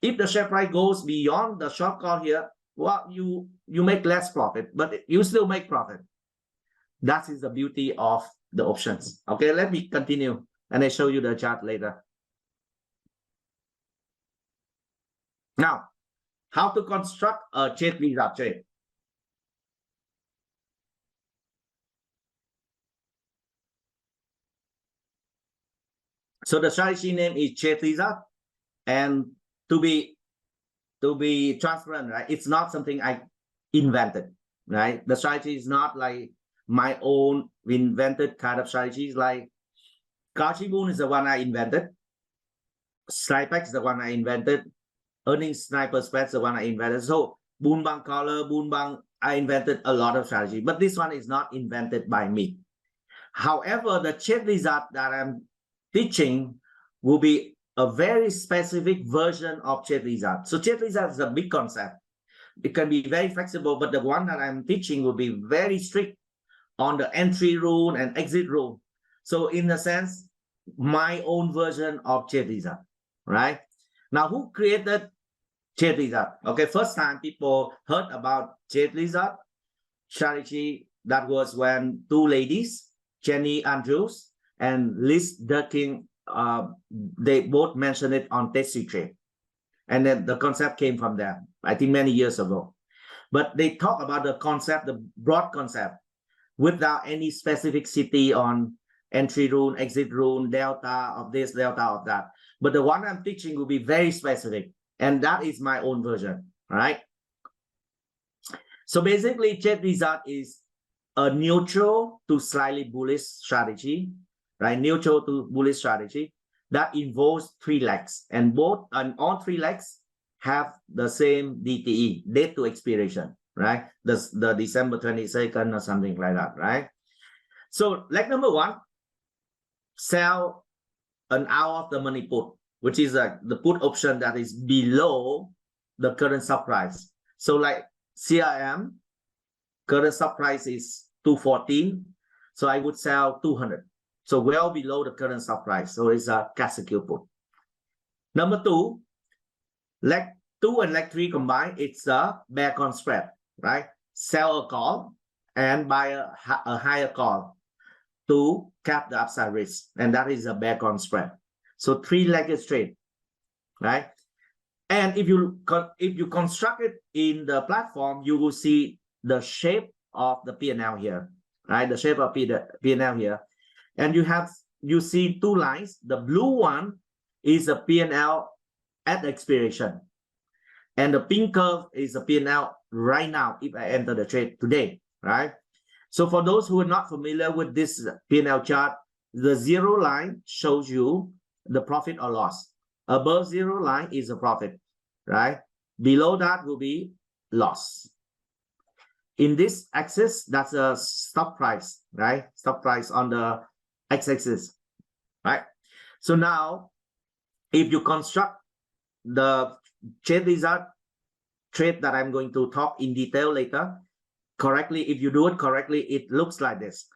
if the share price goes beyond the short call here, well, you make less profit, but you still make profit. That is the beauty of the options. Okay, let me continue and I show you the chart later. Now, how to construct a trade wizard trade? So the strategy name is trade wizard, and to be transparent, right? It's not something I invented, right? The strategy is not like my own invented kind of strategies. Like Kachi Moon is the one I invented. Snipex is the one I invented. Earnings Sniper Spread is the one I invented. So Boon Bang Collar, Boon Bang, I invented a lot of strategy, but this one is not invented by me. However, the trade wizard that I'm teaching will be a very specific version of trade wizard. So trade wizard is a big concept. It can be very flexible, but the one that I'm teaching will be very strict on the entry rule and exit rule. So in a sense, my own version of trade wizard, right? Now, who created trade wizard? Okay, first time people heard about trade wizard strategy, that was when two ladies, Jenny Andrews and Liz Durkin, they both mentioned it on Tasty Trade. And then the concept came from there, I think many years ago. But they talk about the concept, the broad concept, without any specificity on entry rule, exit rule, delta of this, delta of that. But the one I'm teaching will be very specific. And that is my own version, right? So basically, trade wizard is a neutral to slightly bullish strategy, right? Neutral to bullish strategy that involves three legs, and all three legs have the same DTE, date to expiration, right? The December 22nd or something like that, right? So leg number one, sell an out of the money put, which is the put option that is below the current sub price. So like CRM, current sub price is 214, so I would sell 200. So well below the current sub price. So it's a cash secure put. Number two, leg 2 and leg 3 combined, it's a bear con spread, right? Sell a call and buy a higher call to cap the upside risk, and that is a bear con spread. So three-legged trade, right? And if you construct it in the platform, you will see the shape of the P&L here, right? The shape of P&L here. And you see two lines. The blue one is a P&L at the expiration. And the pink curve is a P&L right now if I enter the trade today, right? So for those who are not familiar with this P&L chart, the zero line shows you the profit or loss. Above zero line is a profit, right? Below that will be loss. In this axis, that's a stop price, right? Stop price on the x-axis, right? So now, if you construct the trade wizard trade that I'm going to talk in detail later, correctly, if you do it correctly, it looks like this.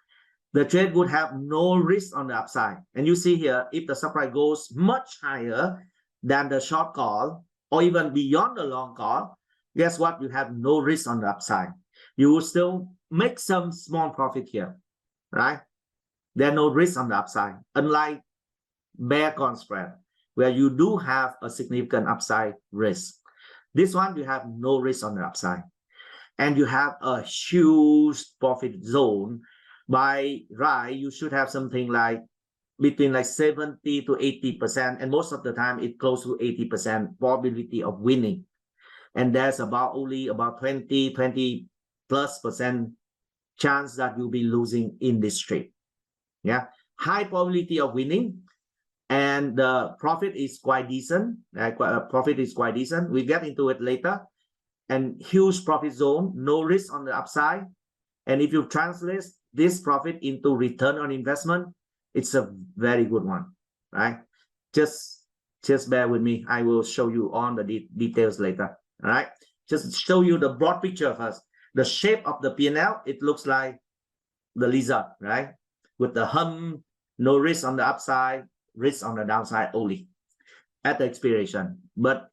The trade would have no risk on the upside. And you see here, if the supply goes much higher than the short call, or even beyond the long call, guess what? You have no risk on the upside. You will still make some small profit here, right? There's no risk on the upside, unlike bear con spread, where you do have a significant upside risk. This one, you have no risk on the upside. And you have a huge profit zone. By right, you should have something like between like 70 to 80%. And most of the time, it's close to 80% probability of winning. And there's only about 20+ percent chance that you'll be losing in this trade. Yeah, high probability of winning, and the profit is quite decent. Profit is quite decent. We get into it later. And huge profit zone, no risk on the upside. And if you translate this profit into return on investment, it's a very good one, right? Just bear with me. I will show you on the details later. All right, just show you the broad picture first. The shape of the P&L, it looks like the lizard, right? With the hum, no risk on the upside, risk on the downside only at the expiration. But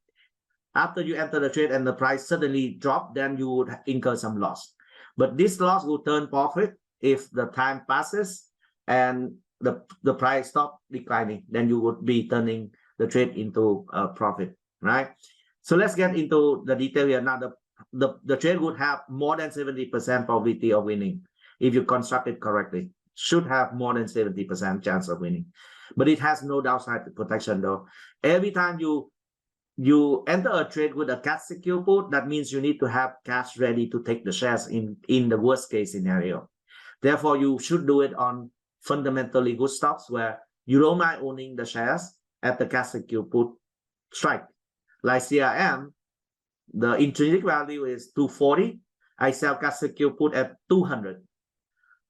after you enter the trade and the price suddenly drop, then you would incur some loss. But this loss will turn profit if the time passes and the price stop declining, then you would be turning the trade into a profit, right? So let's get into the detail here. Now, the trade would have more than 70% probability of winning if you construct it correctly. Should have more than 70% chance of winning, but it has no downside protection though. Every time you enter a trade with a cash secure put, that means you need to have cash ready to take the shares in the worst case scenario. Therefore, you should do it on fundamentally good stocks where you don't mind owning the shares at the cash secure put strike. Like CRM, the intrinsic value is 240. I sell cash secure put at 200.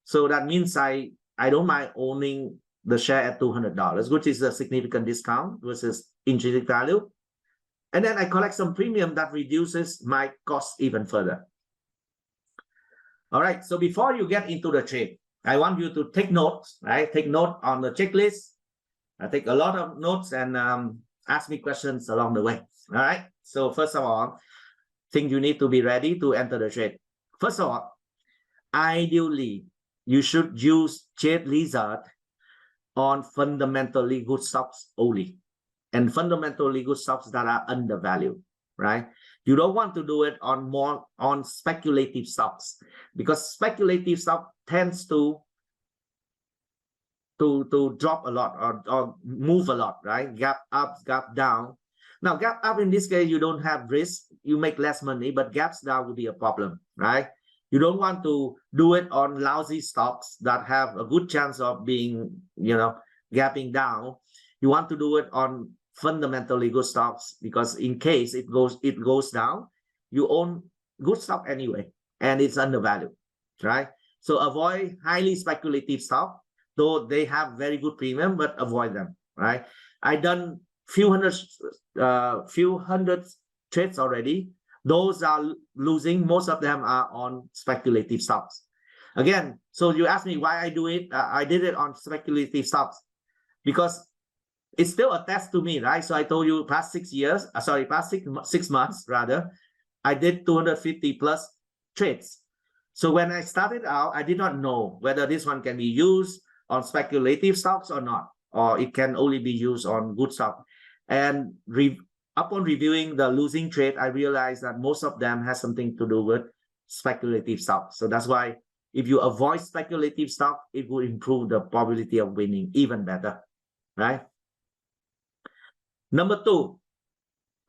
So that means I don't mind owning the share at $200, which is a significant discount versus intrinsic value. And then I collect some premium that reduces my cost even further. All right, so before you get into the trade, I want you to take notes, right? Take note on the checklist. I take a lot of notes and ask me questions along the way. All right, so first of all, think you need to be ready to enter the trade. First of all, ideally, you should use Trade Lizard on fundamentally good stocks only, and fundamentally good stocks that are undervalued, right? You don't want to do it on speculative stocks, because speculative stock tends to drop a lot or move a lot, right? Gap up, gap down. Now, gap up in this case, you don't have risk, you make less money, but gaps down will be a problem, right? You don't want to do it on lousy stocks that have a good chance of being, gapping down. You want to do it on fundamentally good stocks, because in case it goes down, you own good stock anyway, and it's undervalued, right? So avoid highly speculative stock, though they have very good premium, but avoid them, right? I done few hundred trades already. Those are losing. Most of them are on speculative stocks. Again, so you asked me why I do it. I did it on speculative stocks because it's still a test to me, right? So I told you past 6 months rather, I did 250 plus trades. So when I started out, I did not know whether this one can be used on speculative stocks or not, or it can only be used on good stock. And upon reviewing the losing trade, I realized that most of them has something to do with speculative stock. So that's why if you avoid speculative stock, it will improve the probability of winning even better, right? Number two,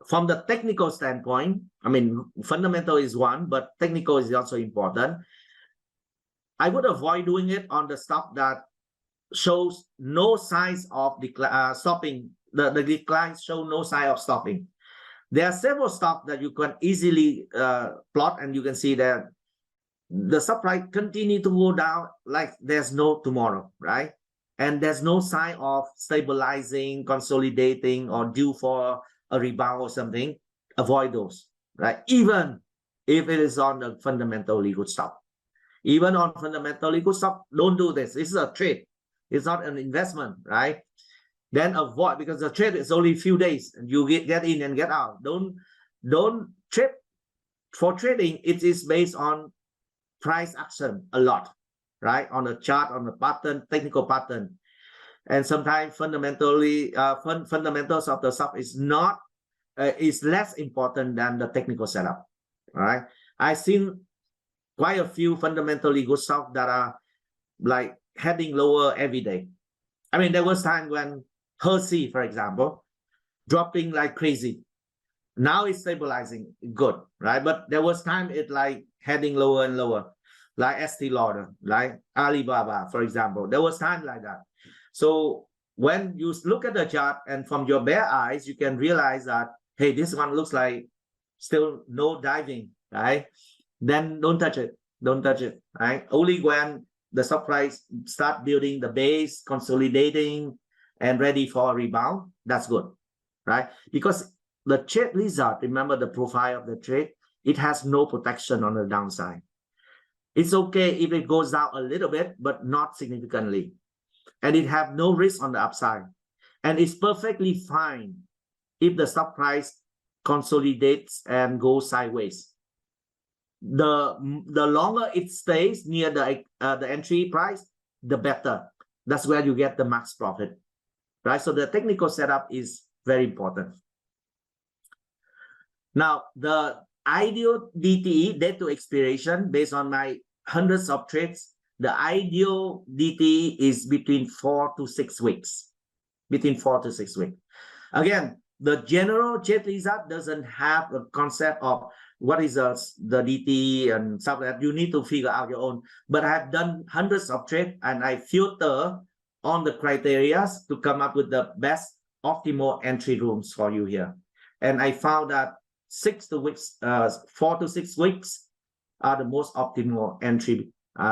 from the technical standpoint, I mean, fundamental is one, but technical is also important. I would avoid doing it on the stock that shows no signs of stopping. The declines show no sign of stopping. There are several stocks that you can easily plot, and you can see that the stock price continue to go down like there's no tomorrow, right? And there's no sign of stabilizing, consolidating, or due for a rebound or something. Avoid those, right? Even if it is on a fundamentally good stock. Even on fundamentally good stock, don't do this. This is a trade. It's not an investment, right? Then avoid, because the trade is only a few days and you get in and get out. Don't trade. For trading, it is based on price action a lot, right? On a chart, on a pattern, technical pattern. And sometimes fundamentally, fundamentals of the stock is not, is less important than the technical setup, right? I've seen quite a few fundamentally good stocks that are like heading lower every day. I mean, there was time when Hershey, for example, dropping like crazy. Now it's stabilizing good, right? But there was time it like heading lower and lower, like Estee Lauder, like Alibaba, for example. There was time like that. So when you look at the chart and from your bare eyes, you can realize that, hey, this one looks like still no diving, right? Then don't touch it. Don't touch it, right? Only when the stock price start building the base, consolidating, and ready for a rebound, that's good, right? Because the Trade Lizard, remember the profile of the trade, it has no protection on the downside. It's okay if it goes down a little bit, but not significantly. And it have no risk on the upside. And it's perfectly fine if the stock price consolidates and goes sideways. The longer it stays near the entry price, the better. That's where you get the max profit, right? So the technical setup is very important. Now, the ideal DTE, date to expiration, based on my hundreds of trades, the ideal DTE is between 4 to 6 weeks. Between 4 to 6 weeks. Again, the general jet lizard doesn't have a concept of what is the DTE and stuff like that. You need to figure out your own. But I have done hundreds of trades and I filter on the criteria to come up with the best optimal entry rooms for you here. And I found that 4 to 6 weeks are the most optimal entry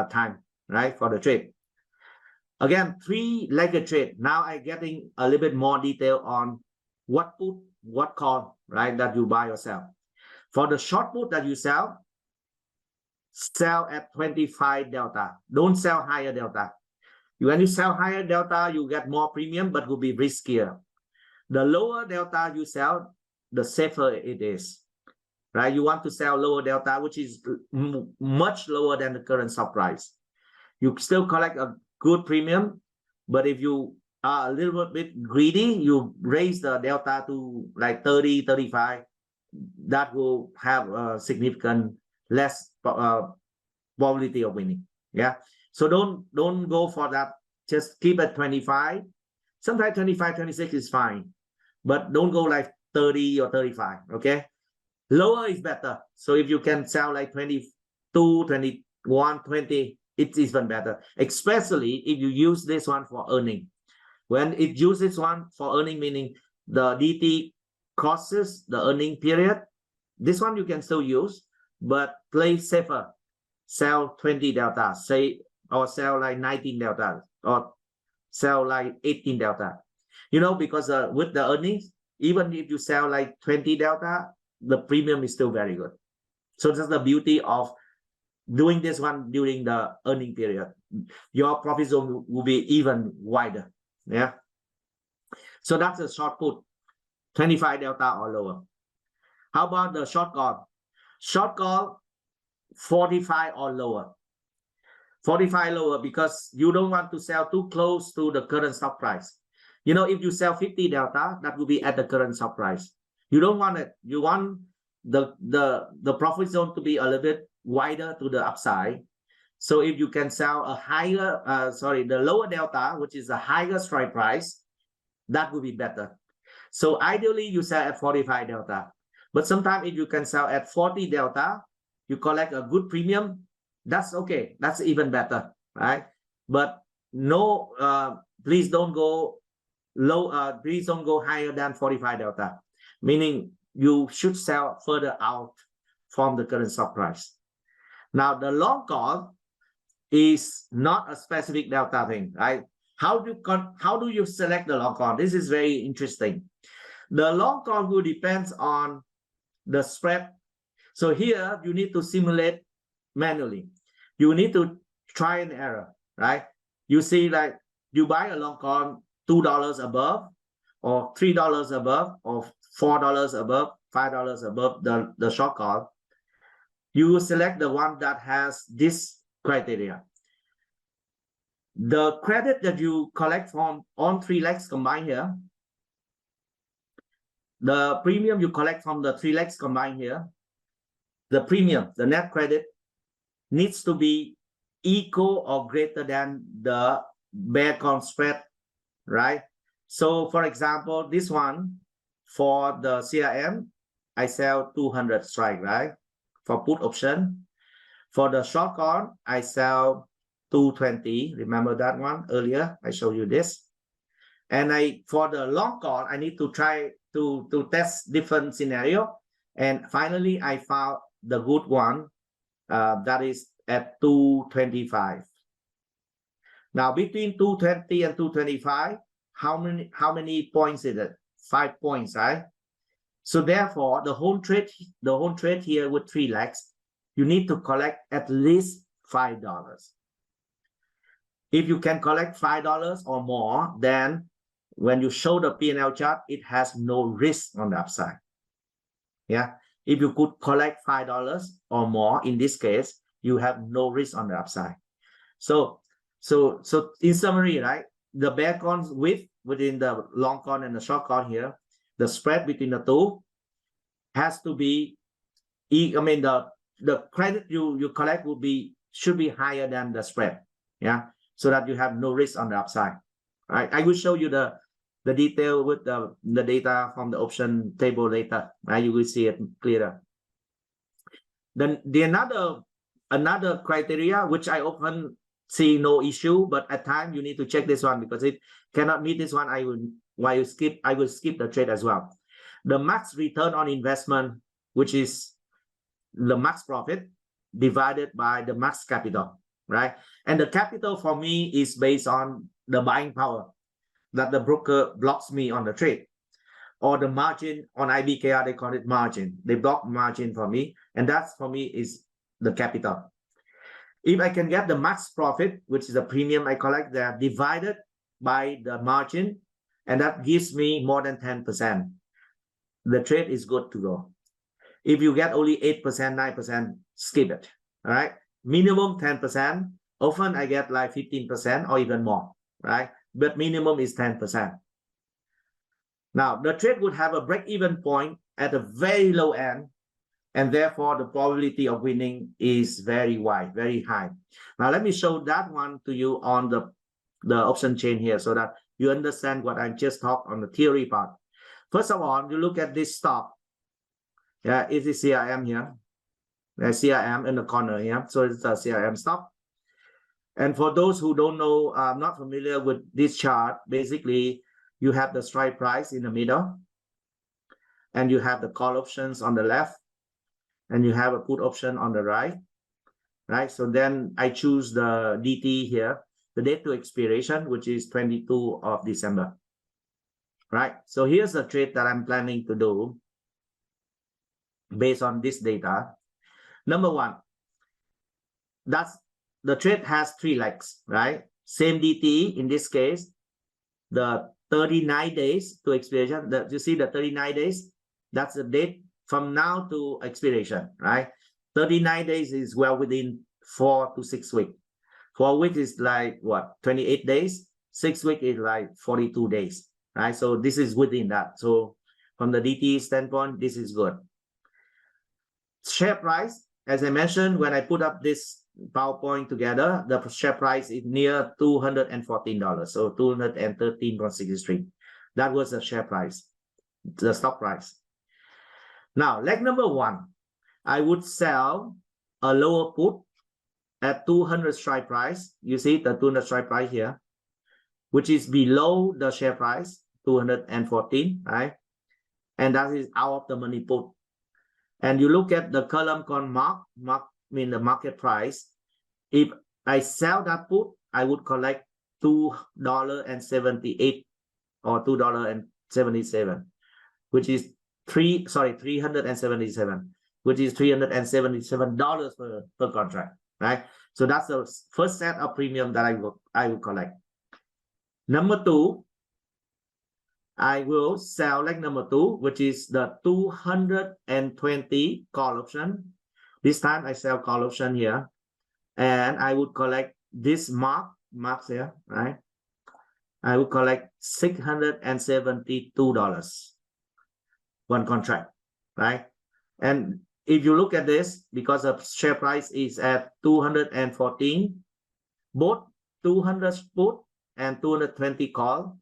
time, right, for the trade. Again, three-legged trade. Now I'm getting a little bit more detail on what put, what call, right, that you buy or sell. For the short put that you sell at 25 delta. Don't sell higher delta. When you sell higher delta, you get more premium, but will be riskier. The lower delta you sell, the safer it is, right? You want to sell lower delta, which is much lower than the current stock price. You still collect a good premium, but if you are a little bit greedy, you raise the delta to like 30, 35, that will have a significant less probability of winning. Yeah. So don't go for that. Just keep at 25. Sometimes 25, 26 is fine, but don't go like 30 or 35. Okay. Lower is better. So if you can sell like 22, 21, 20, it's even better, especially if you use this one for earning. When it uses one for earning, meaning the DT crosses the earning period, this one you can still use, but play safer. Sell 20 delta, say, or sell like 19 delta, or sell like 18 delta. You know, because with the earnings, even if you sell like 20 delta, the premium is still very good. So that's the beauty of doing this one during the earning period. Your profit zone will be even wider. Yeah. So that's a short put, 25 delta or lower. How about the short call? Short call, 45 or lower. 45 lower, because you don't want to sell too close to the current stock price. You know, if you sell 50 delta, that will be at the current stock price. You don't want it. You want the profit zone to be a little bit wider to the upside. So if you can sell a higher, the lower delta, which is a higher strike price, that would be better. So ideally you sell at 45 delta, but sometimes if you can sell at 40 delta, you collect a good premium. That's okay. That's even better, right? But no, please don't go low. Please don't go higher than 45 delta, meaning you should sell further out from the current stock price. Now the long call is not a specific delta thing, right? How do you select the long call? This is very interesting. The long call will depend on the spread. So here you need to simulate manually. You need to try and error, right? You see, like you buy a long call $2 above, or $3 above, or $4 above, $5 above the short call. You will select the one that has this criteria. The credit that you collect from on 3 legs combined here, the premium you collect from the 3 legs combined here, the premium, the net credit, needs to be equal or greater than the bear call spread, right? So for example, this one, for the CRM, I sell 200 strike, right? For put option. For the short call, I sell 220. Remember that one earlier? I showed you this. And for the long call, I need to try to test different scenario. And finally, I found the good one that is at 225. Now between 220 and 225, how many points is it? 5 points, right? So therefore, the whole trade here with 3 legs, you need to collect at least $5. If you can collect $5 or more, then when you show the P&L chart, it has no risk on the upside. Yeah. If you could collect $5 or more, in this case, you have no risk on the upside. So So in summary, right, the bear cons width within the long con and the short con here, the spread between the two has to be, I mean, the credit you collect should be higher than the spread, yeah, so that you have no risk on the upside. Right, I will show you the detail with the data from the option table later. Right, you will see it clearer. Then another criteria which I often see no issue, but at times you need to check this one, because if cannot meet this one, I will skip the trade as well. The max return on investment, which is the max profit divided by the max capital, right? And the capital for me is based on the buying power that the broker blocks me on the trade, or the margin on IBKR, they call it margin. They block margin for me, and that's for me is the capital. If I can get the max profit, which is the premium I collect there, divided by the margin, and that gives me more than 10%, the trade is good to go. If you get only 8%, 9%, skip it. All right. Minimum 10%. Often I get like 15% or even more, right? But minimum is 10%. Now, the trade would have a break-even point at a very low end, and therefore the probability of winning is very wide, very high. Now, let me show that one to you on the option chain here, so that you understand what I just talked on the theory part. First of all, you look at this stop. Yeah, it is CRM here. There's CRM in the corner here. So it's a CRM stop. And for those who don't know, not familiar with this chart, basically you have the strike price in the middle, and you have the call options on the left, and you have a put option on the right. Right. So then I choose the DT here, the date to expiration, which is 22 of December. Right. So here's the trade that I'm planning to do based on this data. Number one, that's the trade has 3 legs, right? Same DT in this case, the 39 days to expiration. You see the 39 days, that's the date from now to expiration, right? 39 days is well within 4 to 6 weeks. 4 weeks is like what, 28 days. 6 weeks is like 42 days, right? So this is within that. So from the DT standpoint, this is good. Share price, as I mentioned, when I put up this PowerPoint together, the share price is near $214, so 213.63. That was the share price, the stock price. Now, leg number one, I would sell a lower put at 200 strike price. You see the 200 strike price here, which is below the share price, 214, right? And that is out of the money put. And you look at the column called mark mean the market price. If I sell that put, I would collect $2.78 or $2.77, which is 377, which is $377 per contract, right? So that's the first set of premium that I will collect. Number two, I will sell leg number two, which is the 220 call option. This time I sell call option here, and I would collect this marks here, right? I would collect $672 one contract, right? And if you look at this, because the share price is at 214, both 200 put and 220 call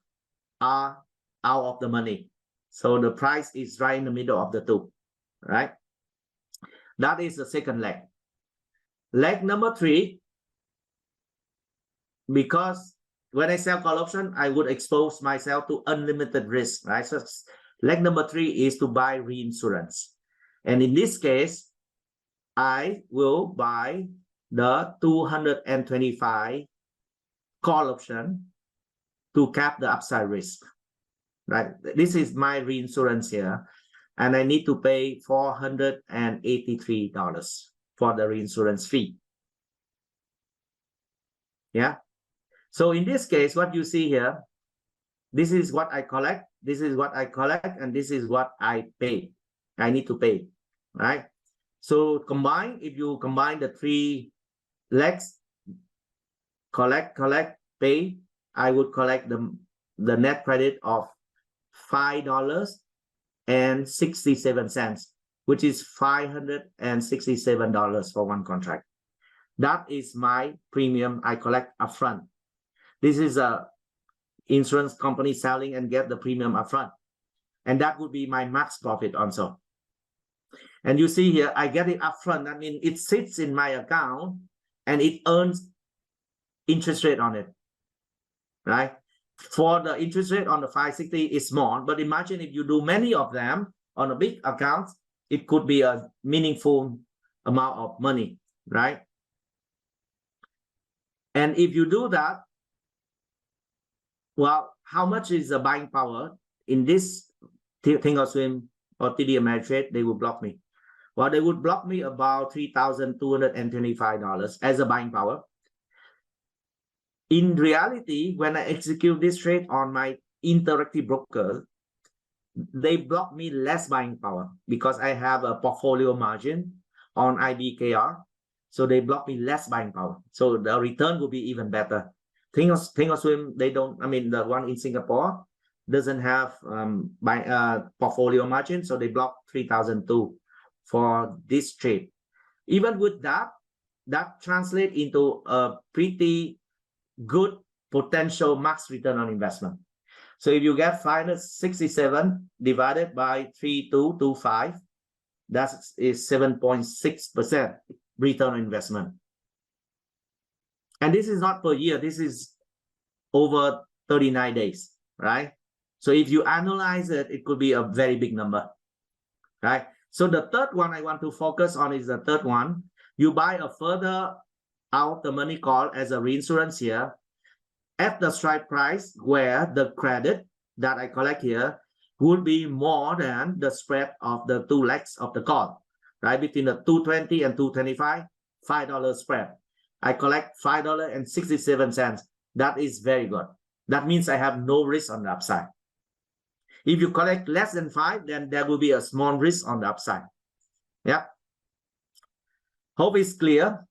are out of the money. So the price is right in the middle of the two, right? That is the second leg. Leg number three, because when I sell call option, I would expose myself to unlimited risk, right? So leg number three is to buy reinsurance. And in this case, I will buy the 225 call option to cap the upside risk, right? This is my reinsurance here, and I need to pay $483 for the reinsurance fee. Yeah. So in this case, what you see here, this is what I collect, this is what I collect, and this is what I pay. I need to pay, right? So if you combine the 3 legs, collect, pay, I would collect the net credit of $5.67, which is $567 for one contract. That is my premium I collect upfront. This is a insurance company selling and get the premium upfront. And that would be my max profit also. And you see here, I get it upfront. I mean, it sits in my account and it earns interest rate on it, right? For the interest rate on the 560 is small, but imagine if you do many of them on a big account, it could be a meaningful amount of money, right? And if you do that, well, how much is the buying power in this Thinkorswim or TD Ameritrade? They will block me. Well, they would block me about $3,225 as a buying power. In reality, when I execute this trade on my interactive broker, they block me less buying power because I have a portfolio margin on IBKR. So they block me less buying power. So the return will be even better. Thinkorswim, they don't, I mean, the one in Singapore doesn't have portfolio margin. So they block 3,002 for this trade. Even with that, that translates into a pretty good potential max return on investment. So if you get 567 divided by 3,225, that is 7.6% return on investment. And this is not per year. This is over 39 days, right? So if you analyze it, it could be a very big number, right? So the third one I want to focus on is the third one. You buy a further out the money call as a reinsurance here at the strike price where the credit that I collect here would be more than the spread of the two legs of the call, right? Between the 220 and 225, $5 spread. I collect $5.67. That is very good. That means I have no risk on the upside. If you collect less than 5, then there will be a small risk on the upside. Yeah. Hope it's clear.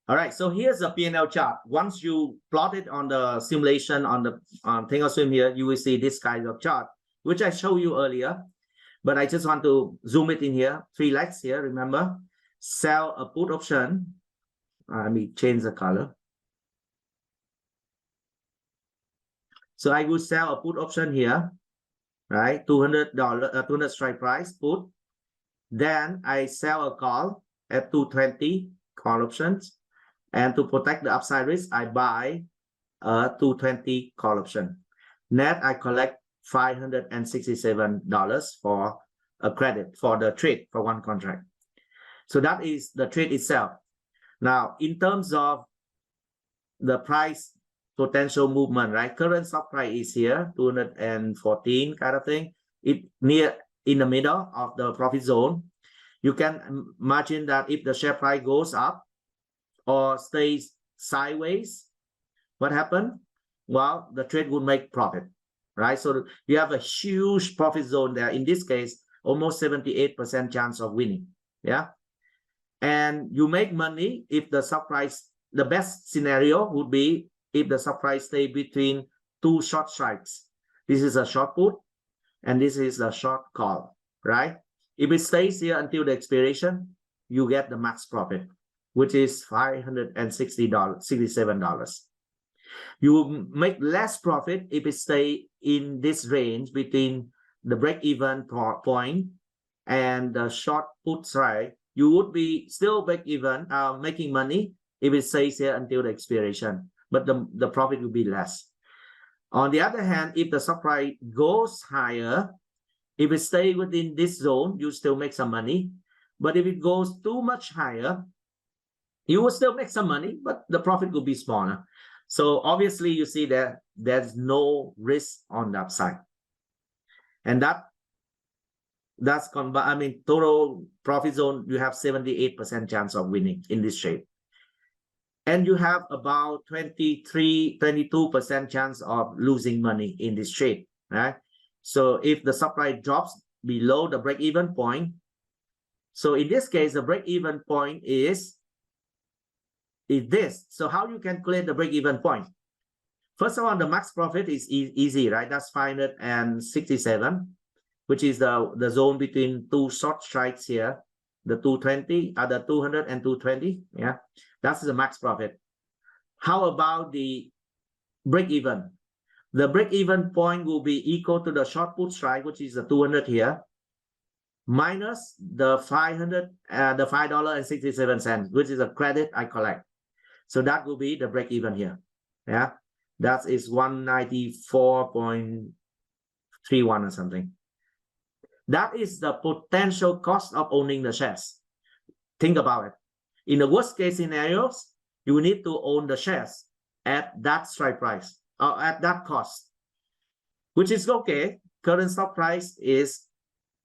All right, so here's a P&L chart. Once you plot it on the simulation on the Thinkorswim here, you will see this kind of chart, which I showed you earlier. But I just want to zoom it in here. 3 legs here, remember? Sell a put option. Let me change the color. So I will sell a put option here, right? $200, 200 strike price put. Then I sell a call at 220 call options. And to protect the upside risk, I buy a 220 call option. Net, I collect $567 for a credit for the trade for one contract. So that is the trade itself. Now, in terms of the price potential movement, right? Current stock price is here, 214 kind of thing. It near in the middle of the profit zone. You can imagine that if the share price goes up or stays sideways, what happened? Well, the trade would make profit, right? So you have a huge profit zone there. In this case, almost 78% chance of winning. Yeah. And you make money if the stock price, the best scenario would be if the stock price stay between 2 short strikes. This is a short put and this is a short call, right? If it stays here until the expiration, you get the max profit, which is $567. You make less profit if it stay in this range between the break-even point and the short put strike. You would be still break-even, making money if it stays here until the expiration, but the profit will be less. On the other hand, if the stock price goes higher, if it stays within this zone, you still make some money. But if it goes too much higher, you will still make some money, but the profit will be smaller. So obviously, you see that there's no risk on the upside. And that's total profit zone, you have 78% chance of winning in this trade. And you have about 22% chance of losing money in this trade, right? So if the stock price drops below the break-even point, So in this case, the break-even point is this. So how you calculate the break-even point? First of all, the max profit is easy, right? That's 567, which is the zone between two short strikes here, the 220, the 200 and 220. Yeah, that's the max profit. How about the break-even? The break-even point will be equal to the short put strike, which is the 200 here, minus the $5.67, which is a credit I collect. So that will be the break-even here. Yeah, that is 194.31 or something. That is the potential cost of owning the shares. Think about it. In the worst case scenarios, you need to own the shares at that strike price or at that cost, which is okay. Current stock price is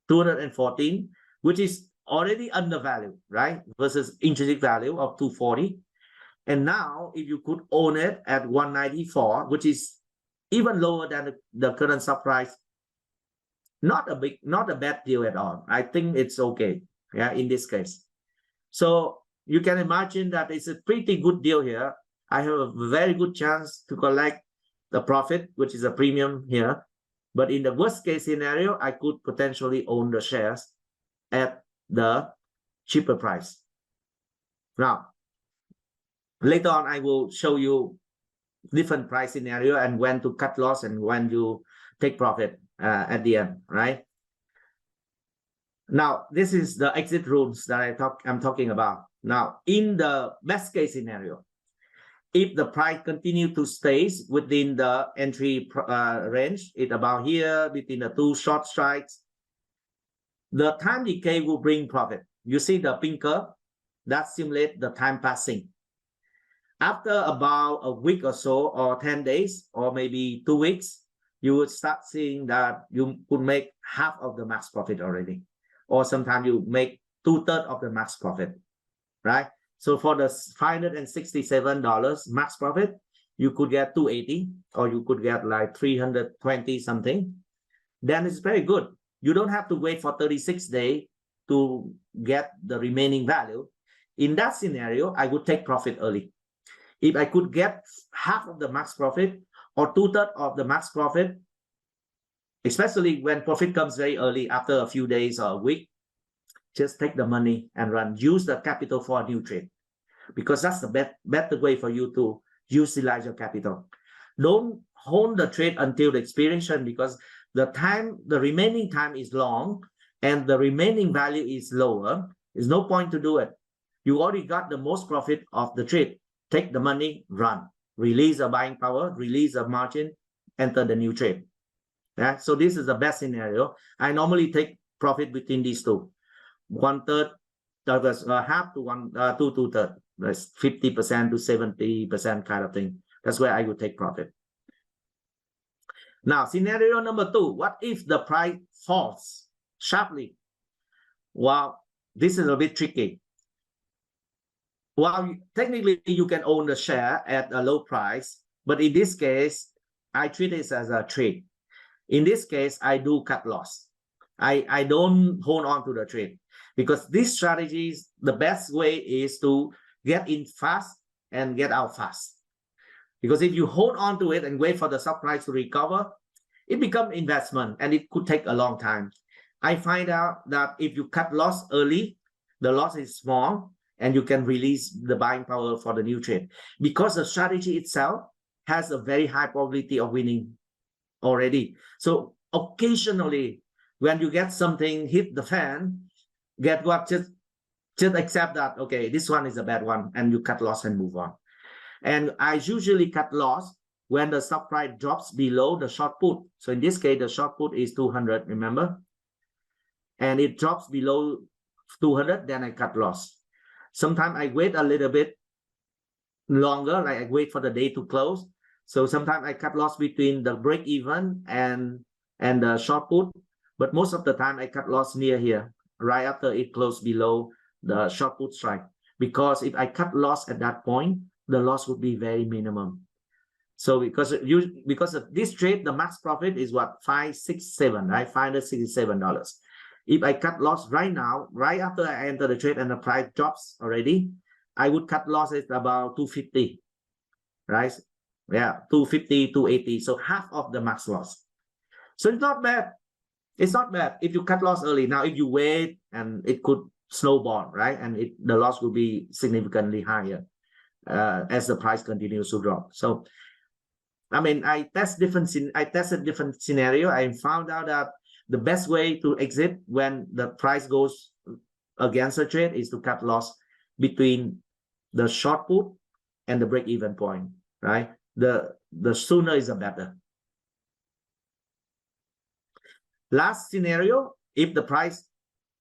214, which is already undervalued, right? Versus intrinsic value of 240. And now, if you could own it at 194, which is even lower than the current stock price, not a bad deal at all. I think it's okay. Yeah, in this case. So you can imagine that it's a pretty good deal here. I have a very good chance to collect the profit, which is a premium here. But in the worst case scenario, I could potentially own the shares at the cheaper price. Now, later on, I will show you different price scenario and when to cut loss and when you take profit at the end, right? Now, this is the exit rules that I'm talking about. Now, in the best case scenario, if the price continue to stay within the entry range, it's about here between the two short strikes, the time decay will bring profit. You see the pink curve? That simulates the time passing. After about a week or so, or 10 days, or maybe 2 weeks, you would start seeing that you could make half of the max profit already. Or sometimes you make 2/3 of the max profit, right? So for the $567 max profit, you could get 280, or you could get like 320 something. Then it's very good. You don't have to wait for 36 days to get the remaining value. In that scenario, I would take profit early. If I could get half of the max profit or 2/3 of the max profit, especially when profit comes very early after a few days or a week, just take the money and run. Use the capital for a new trade, because that's the better way for you to utilize your capital. Don't hold the trade until the expiration, because the remaining time is long and the remaining value is lower. There's no point to do it. You already got the most profit of the trade. Take the money, run. Release the buying power, release the margin, enter the new trade. Yeah, so this is the best scenario. I normally take profit between these two. 1/3, half to 2/3. That's 50% to 70% kind of thing. That's where I would take profit. Now, scenario number 2. What if the price falls sharply? Well, this is a bit tricky. Well, technically, you can own the share at a low price, but in this case, I treat this as a trade. In this case, I do cut loss. I don't hold on to the trade, because this strategy, the best way is to get in fast and get out fast. Because if you hold on to it and wait for the stock price to recover, it becomes investment and it could take a long time. I find out that if you cut loss early, the loss is small and you can release the buying power for the new trade, because the strategy itself has a very high probability of winning already. So occasionally, when you get something hit the fan, get what? Just accept that, okay, this one is a bad one, and you cut loss and move on. And I usually cut loss when the stock price drops below the short put. So in this case, the short put is 200, remember? And it drops below 200, then I cut loss. Sometimes I wait a little bit longer, like I wait for the day to close. So sometimes I cut loss between the break even and the short put, but most of the time I cut loss near here, right after it closed below the short put strike. Because if I cut loss at that point, the loss would be very minimum. So because of this trade, the max profit is what? $567, right? $567. If I cut loss right now, right after I enter the trade and the price drops already, I would cut losses about 250, right? Yeah, 250, 280. So half of the max loss. So it's not bad. It's not bad if you cut loss early. Now, if you wait, and it could snowball, right? And the loss will be significantly higher as the price continues to drop. So, I mean, I tested different scenario. I found out that the best way to exit when the price goes against the trade is to cut loss between the short put and the break-even point, right? The sooner is the better. Last scenario, if the price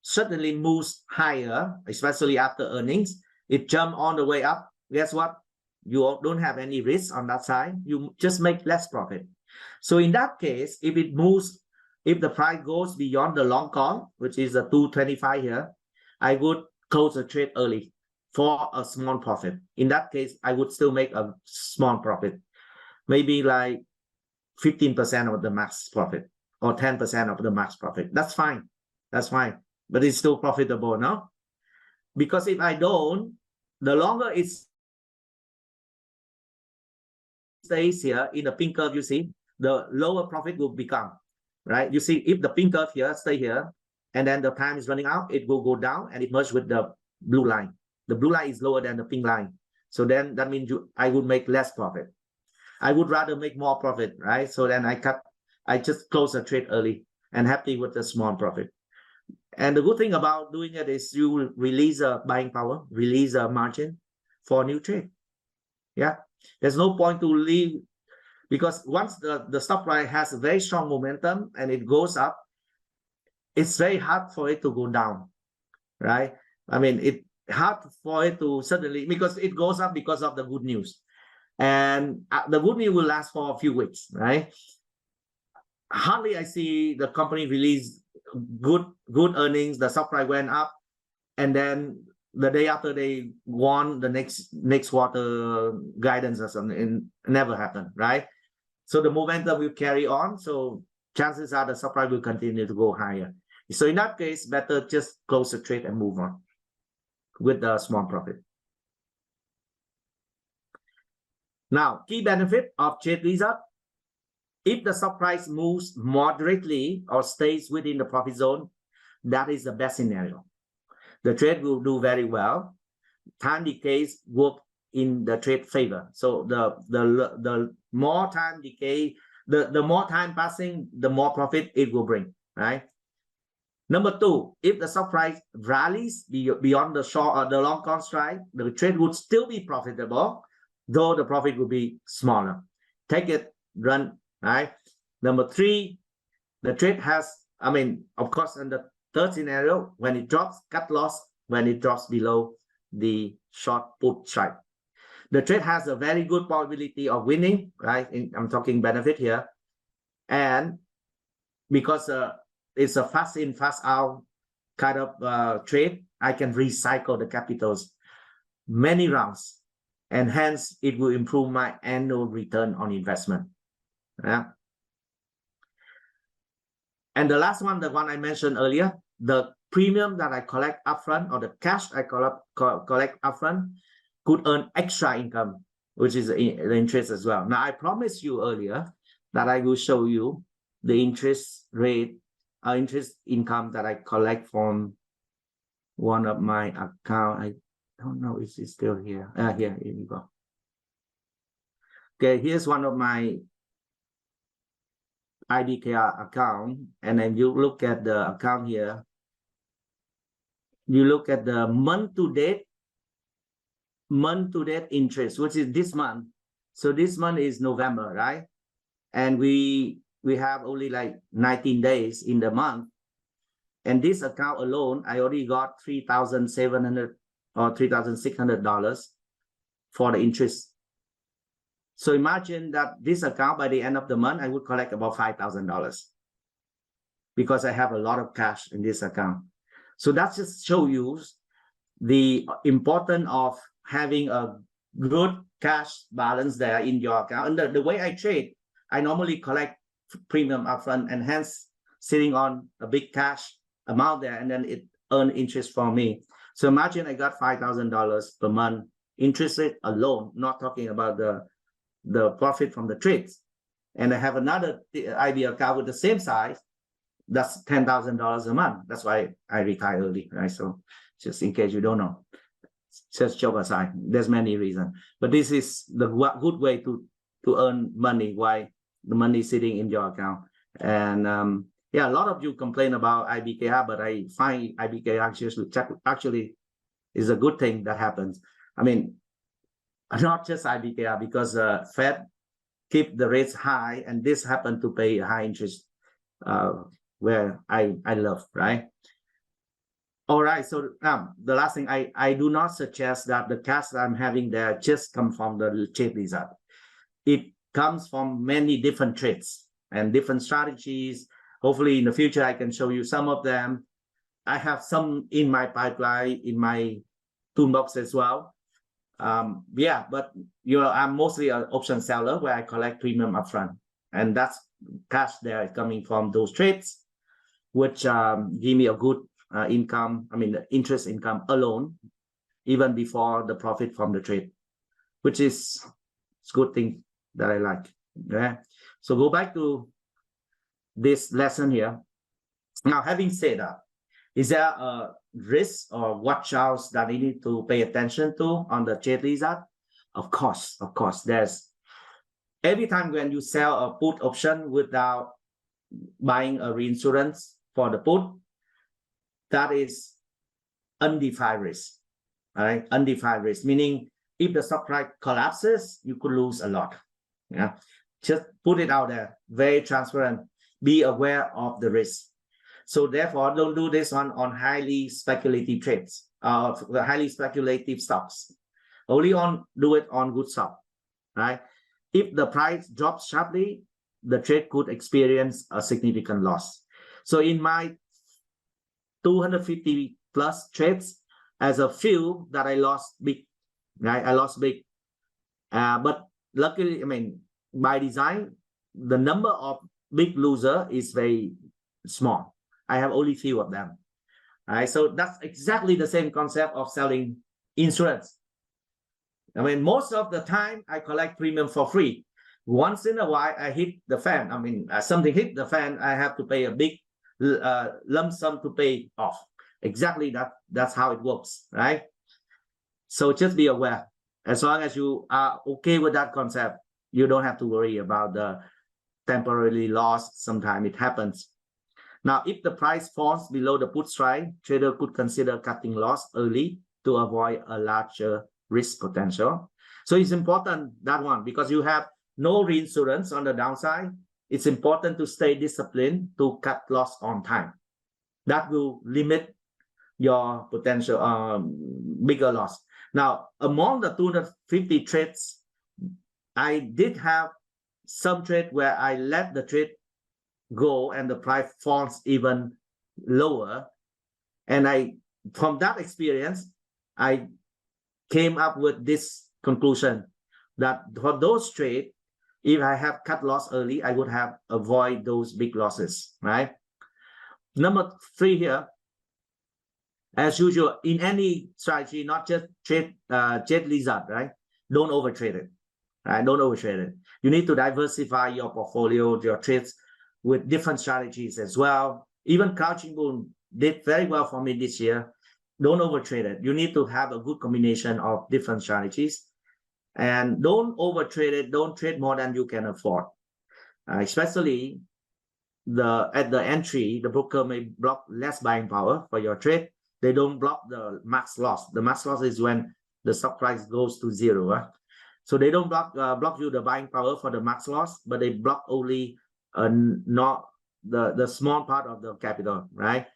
suddenly moves higher, especially after earnings, it jump on the way up, guess what? You don't have any risk on that side. You just make less profit. So in that case, if the price goes beyond the long call, which is the 225 here, I would close the trade early for a small profit. In that case, I would still make a small profit, maybe like 15% of the max profit or 10% of the max profit. That's fine. That's fine. But it's still profitable, no? Because if I don't, the longer it stays here in the pink curve, you see, the lower profit will become, right? You see, if the pink curve here stay here, and then the time is running out, it will go down and it merge with the blue line. The blue line is lower than the pink line. So then that means I would make less profit. I would rather make more profit, right? So then I just close the trade early and happy with the small profit. And the good thing about doing it is you release a buying power, release a margin for a new trade. Yeah, there's no point to leave, because once the stock price has a very strong momentum and it goes up, it's very hard for it to go down, right? I mean, it's hard for it to suddenly, because it goes up because of the good news. And the good news will last for a few weeks, right? Hardly I see the company release good earnings, the stock price went up, and then the day after they won the next quarter guidance or something. It never happened, right? So the momentum will carry on. So chances are the stock price will continue to go higher. So in that case, better just close the trade and move on with the small profit. Now, key benefit of trade lease-up. If the stock price moves moderately or stays within the profit zone, that is the best scenario. The trade will do very well. Time decays work in the trade favor. So the more time decay, the more time passing, the more profit it will bring, right? Number two, if the stock price rallies beyond the short or the long call strike, the trade would still be profitable, though the profit will be smaller. Take it, run, right? Number three, the trade has, I mean, of course, in the third scenario, when it drops, cut loss when it drops below the short put strike. The trade has a very good probability of winning, right? I'm talking benefit here. And because it's a fast in, fast out kind of trade, I can recycle the capitals many rounds, and hence it will improve my annual return on investment. Yeah. And the last one, the one I mentioned earlier, the premium that I collect upfront, or the cash I collect upfront, could earn extra income, which is the interest as well. Now, I promised you earlier that I will show you the interest rate, interest income that I collect from one of my account. I don't know if it's still here. Here you go. Okay, here's one of my IDKR account, and then you look at the account here. You look at the month to date interest, which is this month. So this month is November, right? And we have only like 19 days in the month. And this account alone, I already got $3,700 or $3,600 for the interest. So imagine that this account, by the end of the month, I would collect about $5,000 because I have a lot of cash in this account. So that just shows you the importance of having a good cash balance there in your account. And the way I trade, I normally collect premium upfront, and hence sitting on a big cash, amount there, and then it earned interest for me. So imagine I got $5,000 per month interest rate alone, not talking about the profit from the trades. And I have another IB account with the same size. That's $10,000 a month. That's why I retire early, right? So just in case you don't know, just joke aside, there's many reasons. But this is the good way to earn money while the money is sitting in your account. And yeah, a lot of you complain about IBKR, but I find IBKR actually is a good thing that happens. I mean, not just IBKR, because Fed keep the rates high, and this happened to pay a high interest, where I love, right? All right, so the last thing, I do not suggest that the cash that I'm having there just come from the trade lizard. It comes from many different trades and different strategies. Hopefully in the future, I can show you some of them. I have some in my pipeline, in my toolbox as well. Yeah, but I'm mostly an option seller where I collect premium upfront, and that's cash there coming from those trades, which give me a good income. I mean, the interest income alone, even before the profit from the trade, which is a good thing that I like. Yeah. So go back to this lesson here. Now, having said that, is there a risk or watch outs that you need to pay attention to on the trade lizard? Of course, there's every time when you sell a put option without buying a reinsurance for the put, that is undefined risk. All right, undefined risk, meaning if the stock price collapses, you could lose a lot. Yeah, just put it out there, very transparent. Be aware of the risk. So therefore, don't do this on highly speculative trades, the highly speculative stocks. Only do it on good stock, right? If the price drops sharply, the trade could experience a significant loss. So in my 250 plus trades, as a few that I lost big, right? I lost big, but luckily, I mean, by design, the number of big loser is very small. I have only few of them. All right, so that's exactly the same concept of selling insurance. I mean, most of the time I collect premium for free. Once in a while, I hit the fan. I mean, something hit the fan, I have to pay a big lump sum to pay off. Exactly that's how it works, right? So just be aware. As long as you are okay with that concept, you don't have to worry about the temporarily lost. Sometimes it happens. Now, if the price falls below the put strike, trader could consider cutting loss early to avoid a larger risk potential. So it's important, that one, because you have no reinsurance on the downside. It's important to stay disciplined to cut loss on time. That will limit your potential bigger loss. Now, among the 250 trades, I did have some trade where I let the trade go and the price falls even lower. And from that experience, I came up with this conclusion that for those trades, if I have cut loss early, I would have avoid those big losses, right? Number 3 here, as usual, in any strategy, not just trade lizard, right? Don't overtrade it, right? Don't overtrade it. You need to diversify your portfolio, your trades with different strategies as well. Even Crouching Bull did very well for me this year. Don't overtrade it. You need to have a good combination of different strategies. And don't overtrade it. Don't trade more than you can afford. Especially at the entry, the broker may block less buying power for your trade. They don't block the max loss. The max loss is when the stock price goes to 0. So they don't block you the buying power for the max loss, but they block only not the small part of the capital, right?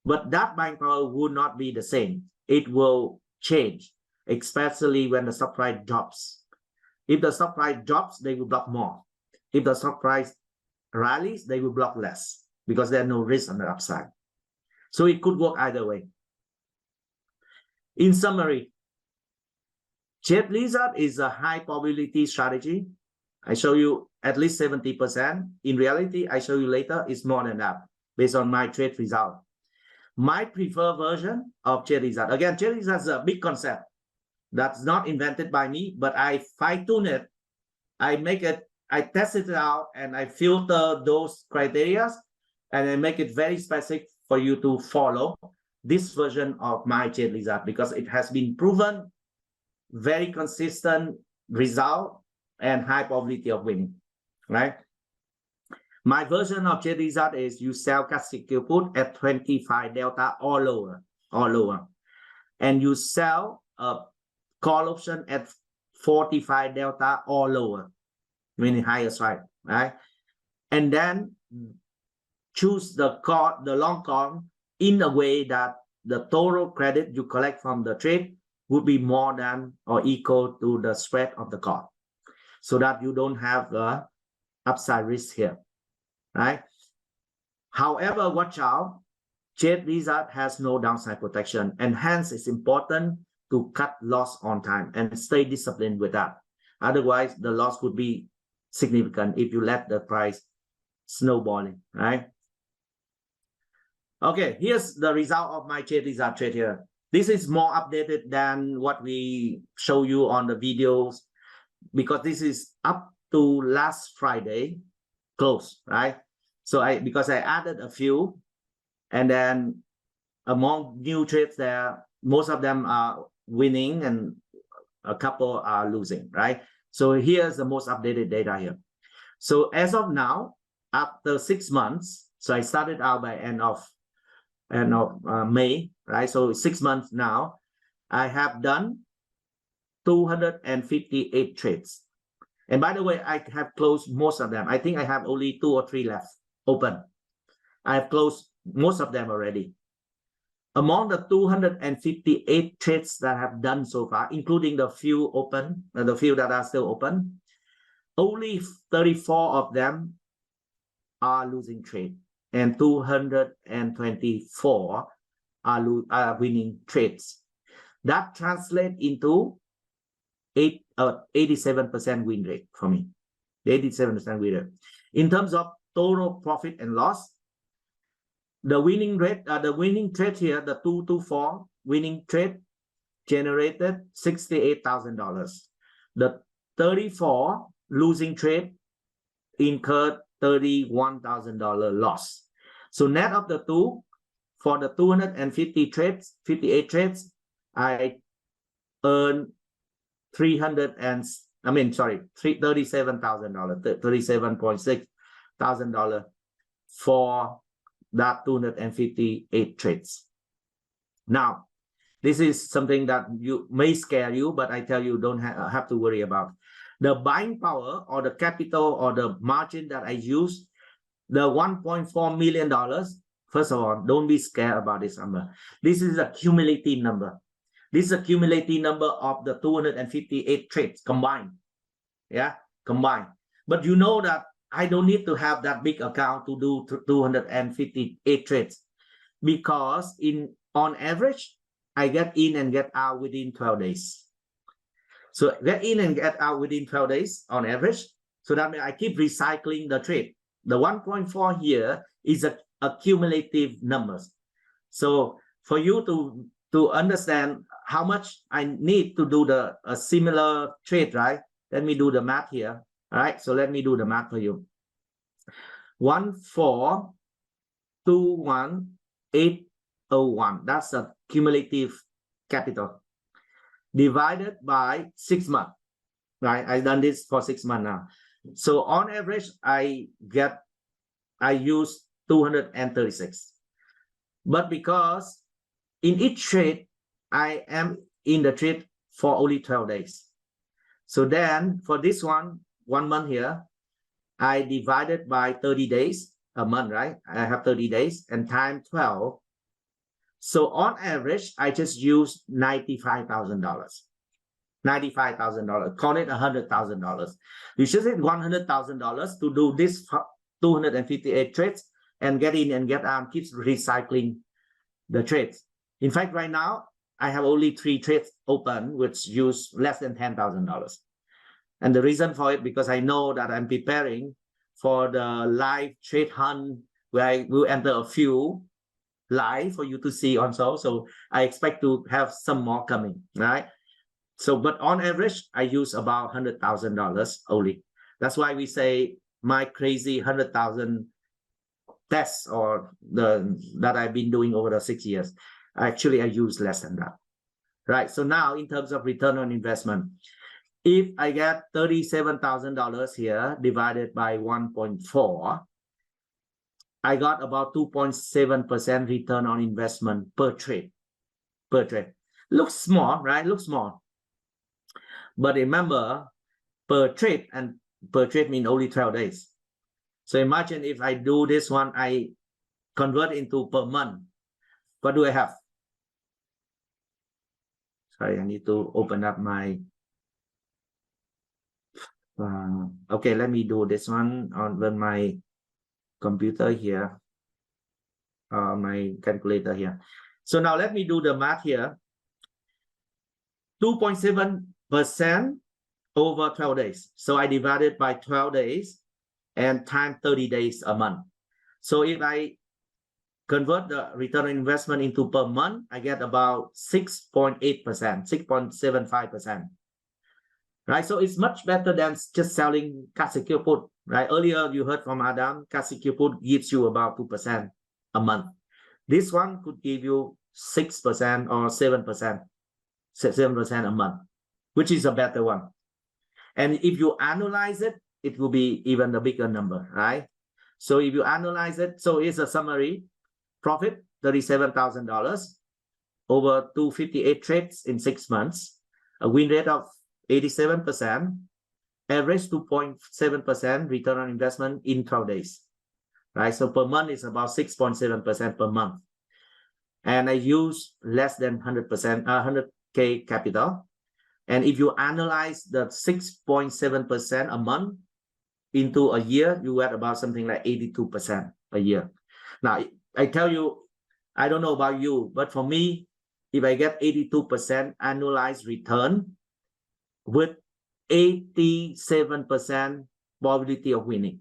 But that buying power would not be the same. It will change, especially when the stock price drops. If the stock price drops, they will block more. If the stock price rallies, they will block less because there's no risk on the upside. So it could work either way. In summary, trade lizard is a high probability strategy. I show you at least 70%. In reality, I show you later, it's more than that based on my trade result. My preferred version of trade result. Again, trade result is a big concept that's not invented by me, but I fine-tune it. I make it, I test it out, and I filter those criteria, and I make it very specific for you to follow this version of my trade result, because it has been proven very consistent result and high probability of winning, right? My version of trade result is you sell classic put at 25 delta or lower, and you sell a call option at 45 delta or lower, meaning higher strike, right? And then choose the long call in a way that the total credit you collect from the trade would be more than or equal to the spread of the call, so that you don't have the upside risk here, right? However, watch out, trade result has no downside protection, and hence it's important to cut loss on time and stay disciplined with that. Otherwise, the loss could be significant if you let the price snowballing, right? Okay, here's the result of my trade result trade here. This is more updated than what we show you on the videos, because this is up to last Friday close, right? So because I added a few, and then among new trades there, most of them are winning and a couple are losing, right? So here's the most updated data here. So as of now, after 6 months, so I started out by end of May, right? So 6 months now, I have done 258 trades. And by the way, I have closed most of them. I think I have only 2 or 3 left open. I have closed most of them already. Among the 258 trades that I have done so far, including the few open, the few that are still open, only 34 of them are losing trade, and 224 are winning trades. That translates into 87% win rate for me. 87% win rate. In terms of total profit and loss, the winning rate, the winning trade here, the 224 winning trade generated $68,000. The 34 losing trade incurred $31,000 loss. So net of the two, for the 258 trades, I earned $37,600 for that 258 trades. Now, this is something that you may scare you, but I tell you, don't have to worry about. The buying power or the capital or the margin that I use, the $1.4 million, first of all, don't be scared about this number. This is a cumulative number. This is a cumulative number of the 258 trades combined. Yeah, combined. But you know that I don't need to have that big account to do 258 trades, because on average, I get in and get out within 12 days. So get in and get out within 12 days on average. So that means I keep recycling the trade. The 1.4 here is a cumulative numbers. So for you to understand how much I need to do a similar trade, right? Let me do the math here. All right, so let me do the math for you. 1,421,801. That's a cumulative capital divided by 6 months. Right, I've done this for 6 months now. So on average, I use 236. But because in each trade, I am in the trade for only 12 days. So then for this one month here, I divided by 30 days, a month, right? I have 30 days and time 12. So on average, I just use $95,000. $95,000, call it $100,000. You should say $100,000 to do this 258 trades and get in and get out, keeps recycling the trades. In fact, right now, I have only 3 trades open, which use less than $10,000. And the reason for it, because I know that I'm preparing for the live trade hunt where I will enter a few live for you to see also. So I expect to have some more coming, right? So, but on average, I use about $100,000 only. That's why we say my crazy 100,000 tests or that I've been doing over the 6 years. Actually, I use less than that, right? So now in terms of return on investment, if I get $37,000 here divided by 1.4, I got about 2.7% return on investment per trade. Looks small, right? Looks small. But remember, per trade, and per trade means only 12 days. So imagine if I do this one, I convert into per month. What do I have? Sorry, I need to open up my... okay, let me do this one on my computer here, my calculator here. So now let me do the math here. 2.7% over 12 days. So I divided by 12 days and time 30 days a month. So if I convert the return on investment into per month, I get about 6.8%, 6.75%. Right? So it's much better than just selling cash secure put. Right? Earlier you heard from Adam, cash secure put gives you about 2% a month. This one could give you 6% or 7%, 7% a month, which is a better one. And if you analyze it, it will be even a bigger number, right? So if you analyze it, so here's a summary. Profit, $37,000 over 258 trades in 6 months, a win rate of 87%, average 2.7% return on investment in 12 days, right? So per month is about 6.7% per month. And I use less than 100%, 100K capital. And if you analyze the 6.7% a month into a year, you get about something like 82% a year. Now, I tell you, I don't know about you, but for me, if I get 82% annualized return with 87% probability of winning.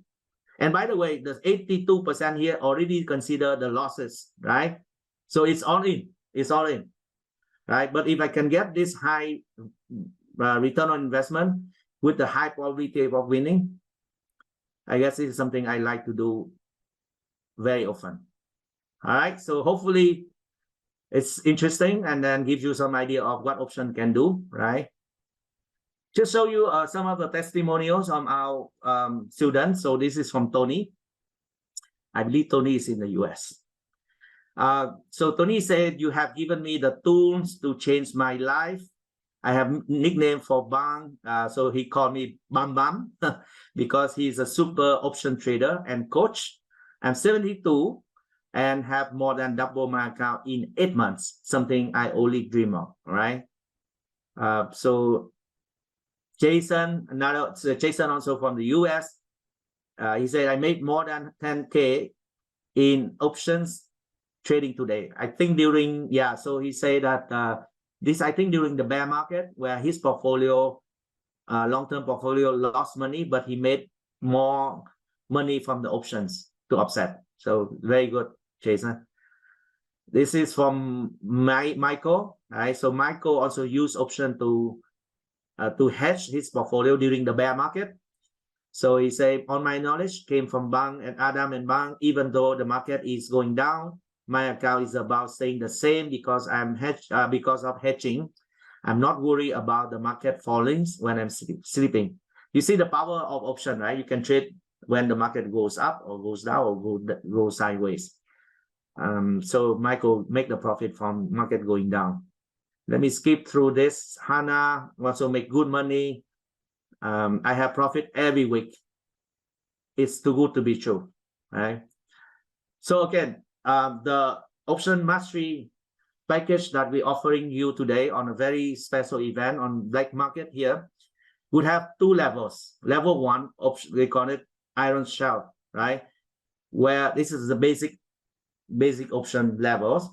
And by the way, the 82% here already consider the losses, right? So it's all in, right? But if I can get this high return on investment with the high probability of winning, I guess this is something I like to do very often. All right, so hopefully it's interesting and then gives you some idea of what option can do, right? Just show you some of the testimonials on our students. So this is from Tony. I believe Tony is in the US. So Tony said, you have given me the tools to change my life. I have nickname for Bang. So he called me Bam Bam because he's a super option trader and coach. I'm 72 and have more than double my account in 8 months, something I only dream of, right? So Jason, Jason also from the US, he said, I made more than 10K in options trading today. I think during, yeah, so he said that this, I think during the bear market where his portfolio, long-term portfolio lost money, but he made more money from the options to offset. So very good, Jason. This is from Michael, right? So Michael also used option to hedge his portfolio during the bear market. So he said, on my knowledge came from Bang and Adam and Bang, even though the market is going down, my account is about staying the same because I'm hedged, because of hedging. I'm not worried about the market falling when I'm sleeping. You see the power of option, right? You can trade when the market goes up or goes down or go sideways. So Michael make the profit from market going down. Let me skip through this. Hannah also make good money. I have profit every week. It's too good to be true, right? So again, the option mastery package that we're offering you today on a very special event on Black Market here would have 2 levels. Level 1, they call it Iron Shell, right? Where this is the basic option levels.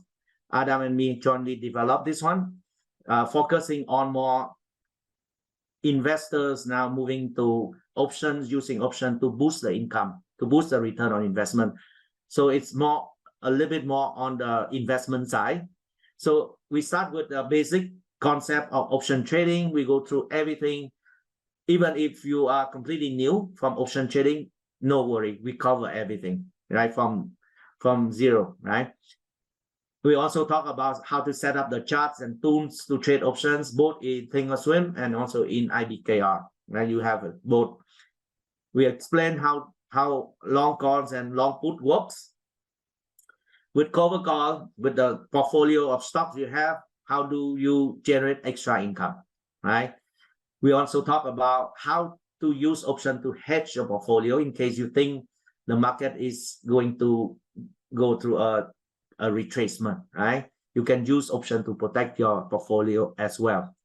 Adam and me jointly developed this one, focusing on more investors now moving to options, using option to boost the income, to boost the return on investment. So it's more a little bit more on the investment side. So we start with the basic concept of option trading. We go through everything. Even if you are completely new from option trading, no worry, we cover everything, right? From zero, right? We also talk about how to set up the charts and tools to trade options, both in Thinkorswim and also in IBKR, right? You have both. We explain how long calls and long put works. With cover call, with the portfolio of stocks you have, how do you generate extra income, right? We also talk about how to use option to hedge your portfolio in case you think the market is going to go through a retracement, right? You can use option to protect your portfolio as well.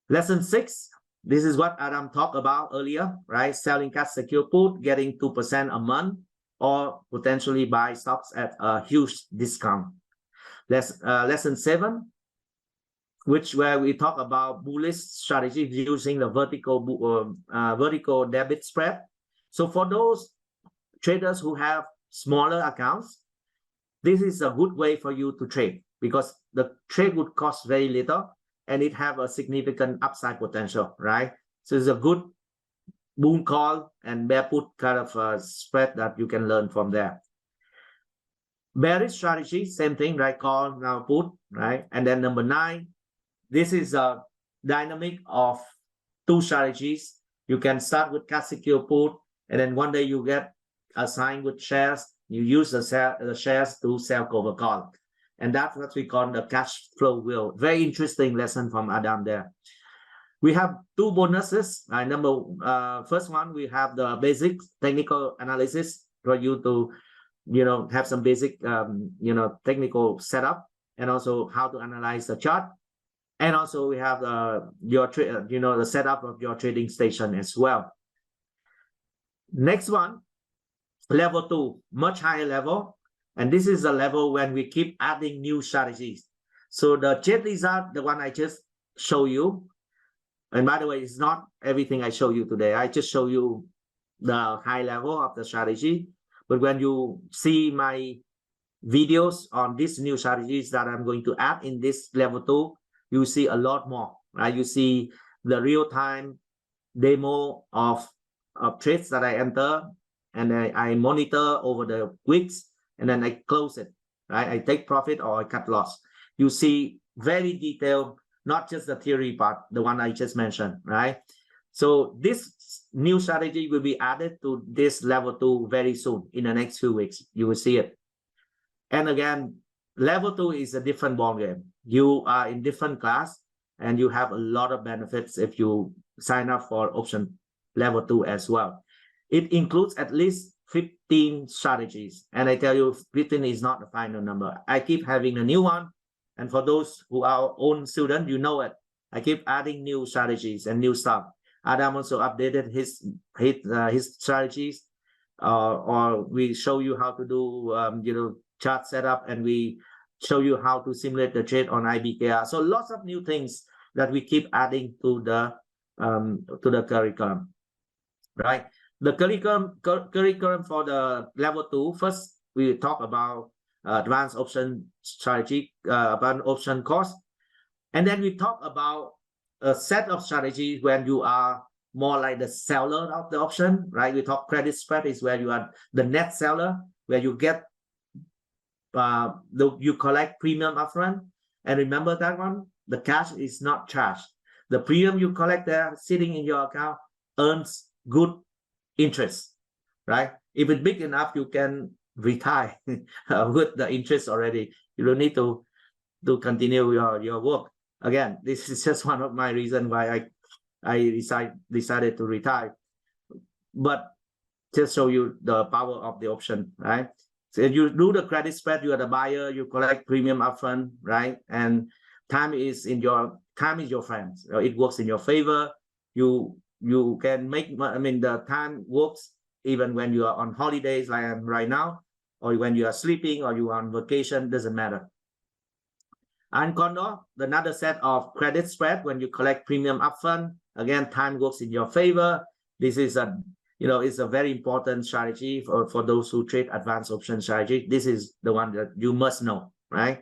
Lesson 6, this is what Adam talked about earlier, right? Selling cash secure put, getting 2% a month, or potentially buy stocks at a huge discount. Lesson 7, where we talk about bullish strategy using the vertical debit spread. So for those traders who have smaller accounts, this is a good way for you to trade because the trade would cost very little and it have a significant upside potential, right? So it's a good bull call and bear put kind of spread that you can learn from there. Bearish strategy, same thing, right? Call, now put, right? And then number 9, this is a dynamic of 2 strategies. You can start with cash secure put, and then one day you get assigned with shares. You use the shares to sell cover call. And that's what we call the cash flow wheel. Very interesting lesson from Adam there. We have 2 bonuses. First one, we have the basic technical analysis for you to, have some basic, technical setup, and also how to analyze the chart. And also we have the setup of your trading station as well. Next one, level 2, much higher level. And this is the level when we keep adding new strategies. So the jet lizard, the one I just show you, and by the way, it's not everything I show you today. I just show you the high level of the strategy. But when you see my videos on these new strategies that I'm going to add in this level 2, you see a lot more, right? You see the real-time demo of trades that I enter, and I monitor over the weeks, and then I close it, right? I take profit or I cut loss. You see very detailed, not just the theory part, the one I just mentioned, right? So this new strategy will be added to this level 2 very soon. In the next few weeks, you will see it. And again, level 2 is a different ballgame. You are in different class, and you have a lot of benefits if you sign up for option level 2 as well. It includes at least 15 strategies. And I tell you, 15 is not the final number. I keep having a new one. And for those who are own students, you know it. I keep adding new strategies and new stuff. Adam also updated his strategies, or we show you how to do chart setup, and we show you how to simulate the trade on IBKR. So lots of new things that we keep adding to the curriculum, right? The curriculum for the level 2. First, we talk about advanced option strategy, advanced option course, and then we talk about a set of strategies when you are more like the seller of the option, right? We talk credit spread is where you are the net seller, where you get you collect premium upfront. And remember that one, the cash is not charged. The premium you collect there sitting in your account earns good interest, right? If it's big enough, you can retire with the interest already. You don't need to continue your work. Again, this is just one of my reasons why I decided to retire. But just show you the power of the option, right? So if you do the credit spread, you are the buyer, you collect premium upfront, right? And time is your friend. It works in your favor. You can make, the time works even when you are on holidays like I'm right now, or when you are sleeping, or you are on vacation, doesn't matter. And Condor, another set of credit spread when you collect premium upfront. Again, time works in your favor. This is it's a very important strategy for those who trade advanced option strategy. This is the one that you must know, right?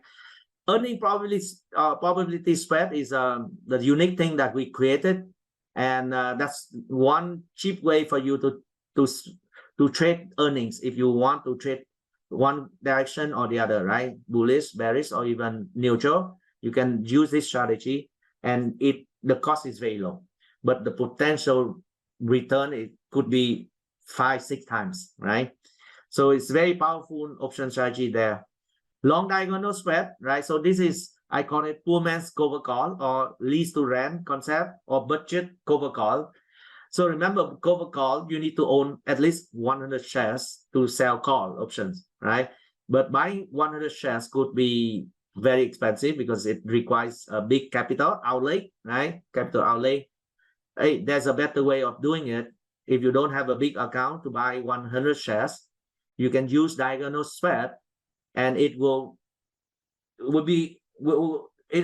Earning probability spread is the unique thing that we created, and that's one cheap way for you to trade earnings if you want to trade one direction or the other, right? Bullish, bearish, or even neutral. You can use this strategy, and the cost is very low, but the potential return, it could be 5-6 times, right? So it's very powerful option strategy there. Long diagonal spread, right? So this is, I call it poor man's cover call, or lease to rent concept, or budget cover call. So remember, cover call, you need to own at least 100 shares to sell call options, right? But buying 100 shares could be very expensive because it requires a big capital outlay, right? Capital outlay. Hey, there's a better way of doing it. If you don't have a big account to buy 100 shares, you can use diagonal spread, and it's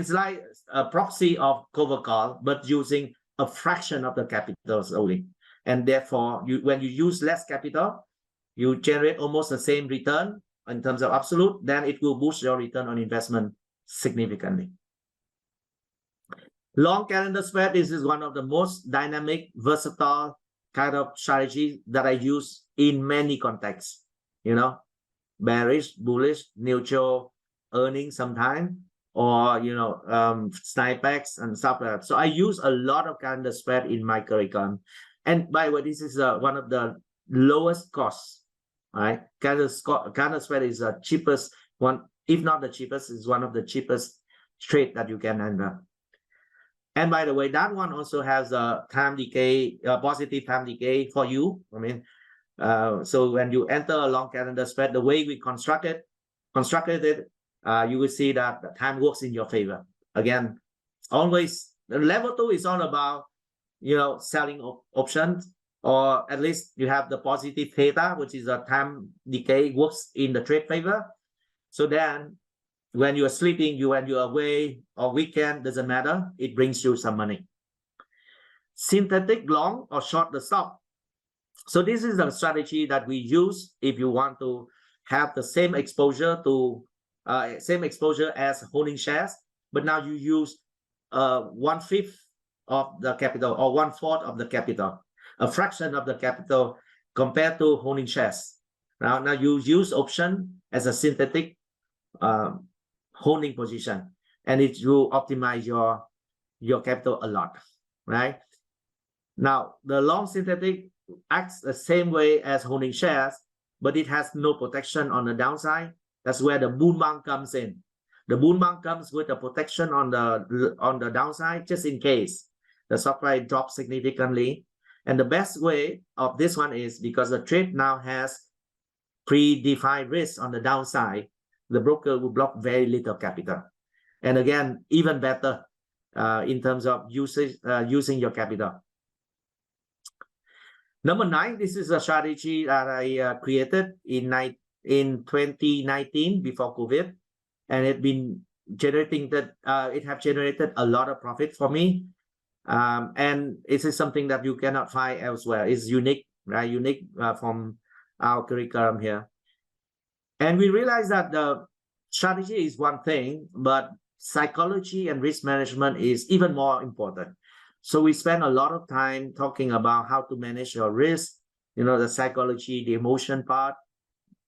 like a proxy of cover call, but using a fraction of the capitals only. And therefore, when you use less capital, you generate almost the same return in terms of absolute, then it will boost your return on investment significantly. Long calendar spread, this is one of the most dynamic, versatile kind of strategy that I use in many contexts, bearish, bullish, neutral, earnings sometime, or snipebacks and stuff like that. So I use a lot of calendar spread in my curriculum. And by the way, this is one of the lowest costs, right? Calendar spread is the cheapest one, if not the cheapest, is one of the cheapest trade that you can enter. And by the way, that one also has a time decay, positive time decay for you. So when you enter a long calendar spread, the way we constructed it, you will see that the time works in your favor. Again, always the level 2 is all about, selling options, or at least you have the positive theta, which is a time decay, works in the trade favor. So then when you are sleeping, when you are away or weekend, doesn't matter, it brings you some money. Synthetic long or short the stock. So this is the strategy that we use if you want to have the same exposure as holding shares, but now you use 1/5 of the capital, or 1/4 of the capital, a fraction of the capital compared to holding shares. Now you use option as a synthetic holding position, and it will optimize your capital a lot, right? Now the long synthetic acts the same way as holding shares, but it has no protection on the downside. That's where the bull market comes in. The bull market comes with a protection on the downside, just in case the stock price drops significantly. And the best way of this one is because the trade now has predefined risk on the downside, the broker will block very little capital. And again, even better in terms of using your capital. Number 9, this is a strategy that I created in 2019 before COVID, and it have generated a lot of profit for me. And it is something that you cannot find elsewhere. It's unique, right? Unique from our curriculum here. And we realize that the strategy is one thing, but psychology and risk management is even more important. So we spend a lot of time talking about how to manage your risk, the psychology, the emotion part,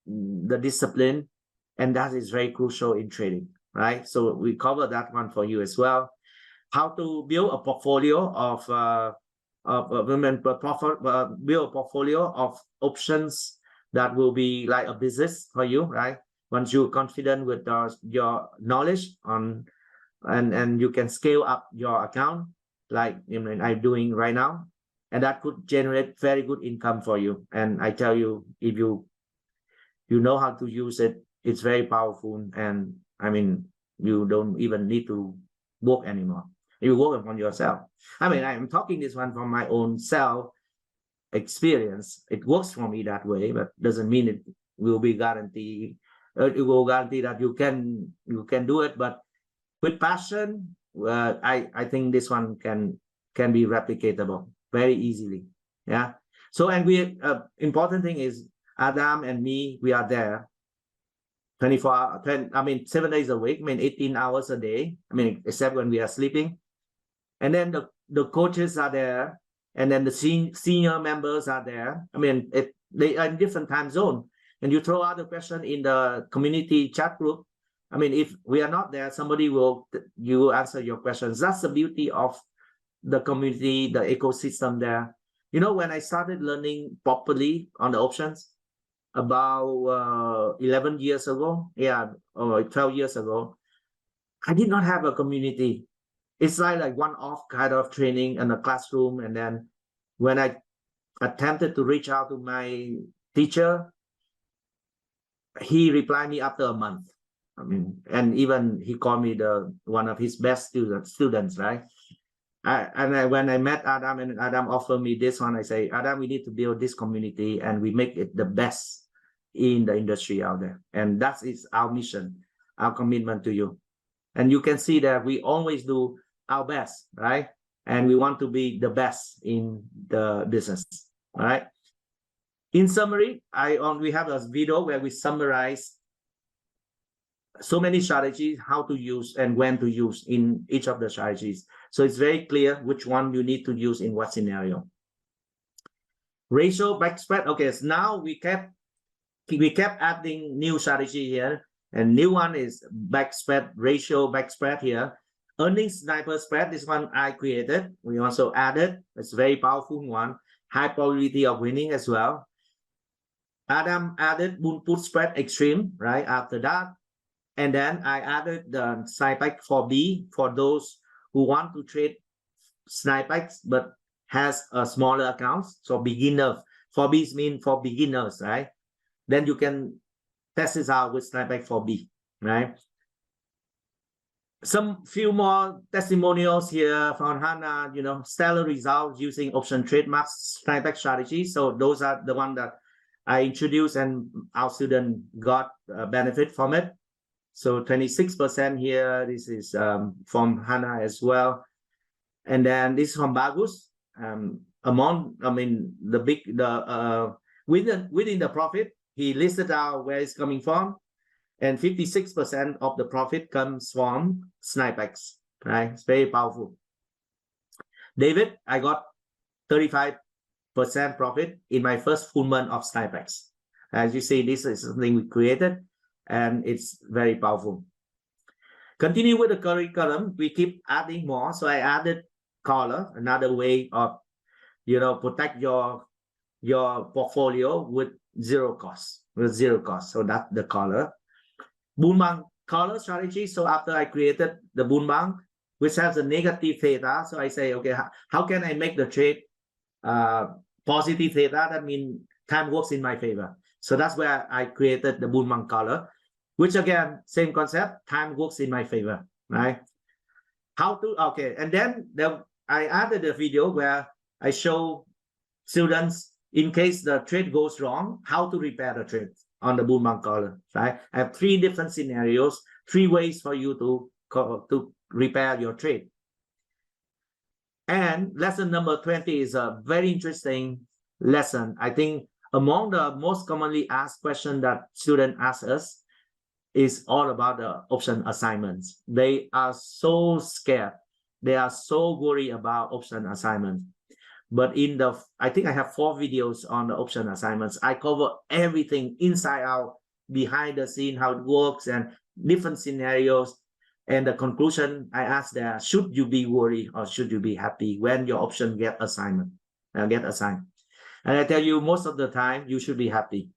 the discipline, and that is very crucial in trading, right? So we cover that one for you as well. How to build a portfolio build a portfolio of options that will be like a business for you, right? Once you're confident with your knowledge on, and you can scale up your account, like I'm doing right now, and that could generate very good income for you. And I tell you, if you know how to use it, it's very powerful. And you don't even need to work anymore. You work upon yourself. I'm talking this one from my own self experience. It works for me that way, but doesn't mean it will be guaranteed. It will guarantee that you can do it, but with passion, I think this one can be replicatable very easily. Yeah. So, and we, important thing is Adam and me, we are there 24 hours, 7 days a week, 18 hours a day, except when we are sleeping. And then the coaches are there, and then the senior members are there. They are in different time zone. And you throw out the question in the community chat group. If we are not there, somebody will answer your questions. That's the beauty of the community, the ecosystem there. When I started learning properly on the options about 11 years ago, or 12 years ago, I did not have a community. It's like one-off kind of training in the classroom. And then when I attempted to reach out to my teacher, he replied me after a month. And even he called me one of his best students, right? When I met Adam, and Adam offered me this one, I say, Adam, we need to build this community and we make it the best in the industry out there. And that is our mission, our commitment to you. And you can see that we always do our best, right? And we want to be the best in the business, all right? In summary, we have a video where we summarize so many strategies, how to use and when to use in each of the strategies. So it's very clear which one you need to use in what scenario. Ratio backspread. Okay, so now we kept adding new strategy here, and new one is backspread, ratio backspread here. Earnings sniper spread, this one I created. We also added, it's a very powerful one, high probability of winning as well. Adam added bull put spread extreme right after that. And then I added the SnipeX 4B for those who want to trade SnipeX but has a smaller accounts. So beginner, 4Bs mean for beginners, right? Then you can test this out with SnipeX 4B, right? Some few more testimonials here from Hannah, stellar results using option trademarks SnipeX strategy. So those are the one that I introduced and our student got benefit from it. So 26% here, this is from Hannah as well. And then this is from Bagus. Within the profit, he listed out where it's coming from. And 56% of the profit comes from SnipeX, right? It's very powerful. David, I got 35% profit in my first full month of SnipeX. As you see, this is something we created, and it's very powerful. Continue with the curriculum. We keep adding more. So I added collar, another way of, protect your portfolio with zero cost. So that's the collar. Boombank collar strategy. So after I created the Boombank, which has a negative theta, so I say, okay, how can I make the trade positive theta? That means time works in my favor. So that's where I created the Boombank collar, which again, same concept, time works in my favor, right? And then I added a video where I show students, in case the trade goes wrong, how to repair the trade on the Boombank collar, right? I have 3 different scenarios, 3 ways for you to repair your trade. And lesson number 20 is a very interesting lesson. I think among the most commonly asked questions that students ask us is all about the option assignments. They are so scared. They are so worried about option assignments. But I think I have 4 videos on the option assignments. I cover everything inside out, behind the scene, how it works, and different scenarios. And the conclusion I asked there, should you be worried or should you be happy when your option get assigned? And I tell you, most of the time, you should be happy.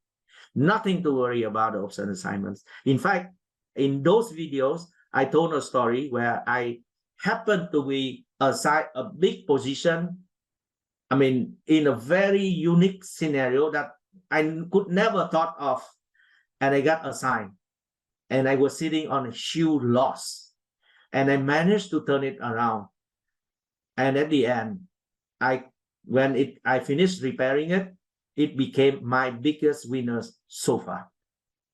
Nothing to worry about the option assignments. In fact, in those videos, I told a story where I happened to be assigned a big position, in a very unique scenario that I could never thought of, and I got assigned. And I was sitting on a huge loss, and I managed to turn it around. And at the end, when I finished repairing it, it became my biggest winners so far.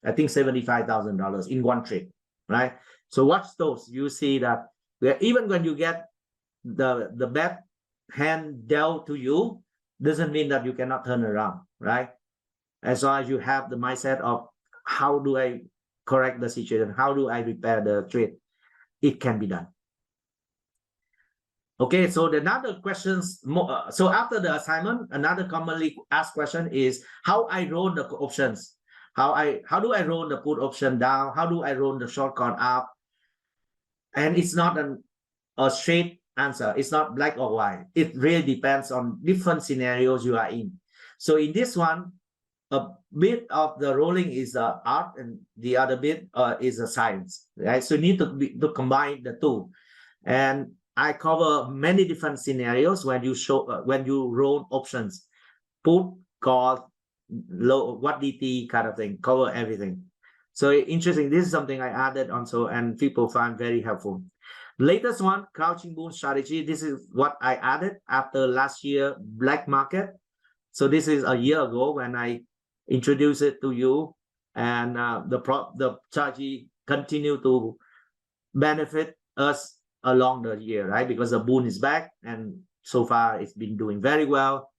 I think $75,000 in one trade, right? So watch those. You see that even when you get the bad hand dealt to you, doesn't mean that you cannot turn around, right? As long as you have the mindset of how do I correct the situation, how do I repair the trade, it can be done. Okay, so another questions. So after the assignment, another commonly asked question is how I roll the options. How do I roll the put option down? How do I roll the short call up? And it's not a straight answer. It's not black or white. It really depends on different scenarios you are in. So in this one, a bit of the rolling is art and the other bit is a science, right? So you need to combine the two. And I cover many different scenarios when you roll options, put, call, low, what DT kind of thing, cover everything. So interesting. This is something I added also, and people find very helpful. Latest one, crouching bull strategy. This is what I added after last year black market. So this is a year ago when I introduced it to you, and the strategy continue to benefit us along the year, right? Because the boon is back, and so far it's been doing very well.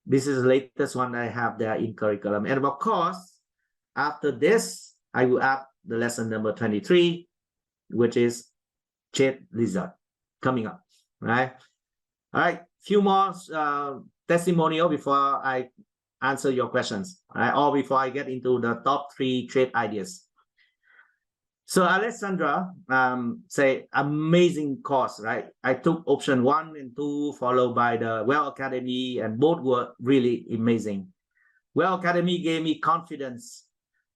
This is the latest one I have there in curriculum. And of course, after this, I will add the lesson number 23, which is Chat Lizard coming up, right? All right, few more testimonial before I answer your questions, right? Or before I get into the top 3 trade ideas. So Alessandra say amazing course, right? I took option 1 and 2, followed by the Well Academy, and both were really amazing. Well Academy gave me confidence,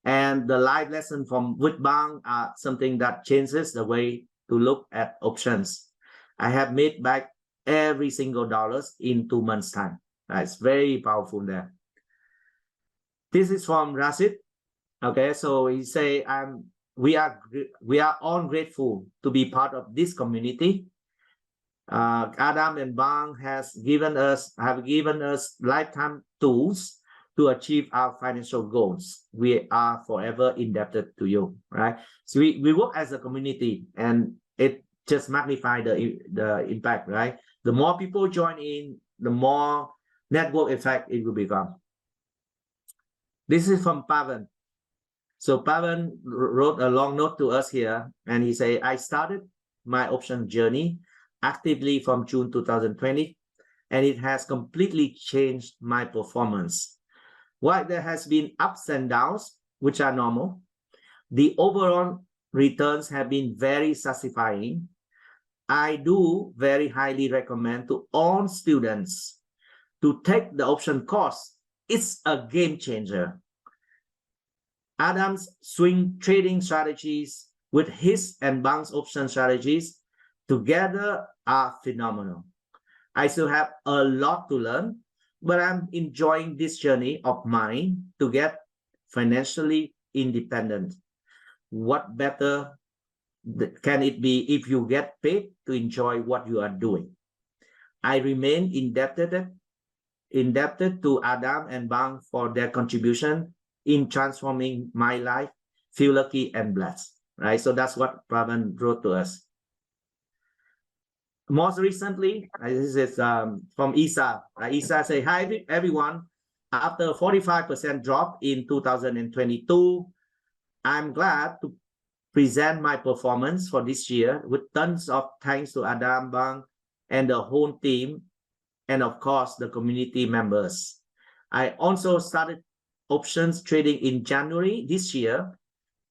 and the live lesson from Woodbang are something that changes the way to look at options. I have made back every single dollars in 2 months' time. It's very powerful there. This is from Rashid. Okay, so he say we are all grateful to be part of this community. Adam and Bang have given us lifetime tools to achieve our financial goals. We are forever indebted to you, right? So we work as a community, and it just magnifies the impact, right? The more people join in, the more network effect it will become. This is from Pavan. So Pavan wrote a long note to us here, and he say, I started my option journey actively from June 2020, and it has completely changed my performance. While there has been ups and downs, which are normal, the overall returns have been very satisfying. I do very highly recommend to all students to take the option course. It's a game changer. Adam's swing trading strategies with his and Bang's option strategies together are phenomenal. I still have a lot to learn, but I'm enjoying this journey of mine to get financially independent. What better can it be if you get paid to enjoy what you are doing? I remain indebted to Adam and Bang for their contribution in transforming my life. Feel lucky and blessed, right? So that's what Pavan wrote to us. Most recently, this is from Isa. Isa say, hi everyone. After a 45% drop in 2022, I'm glad to present my performance for this year with tons of thanks to Adam, Bang, and the whole team, and of course the community members. I also started options trading in January this year,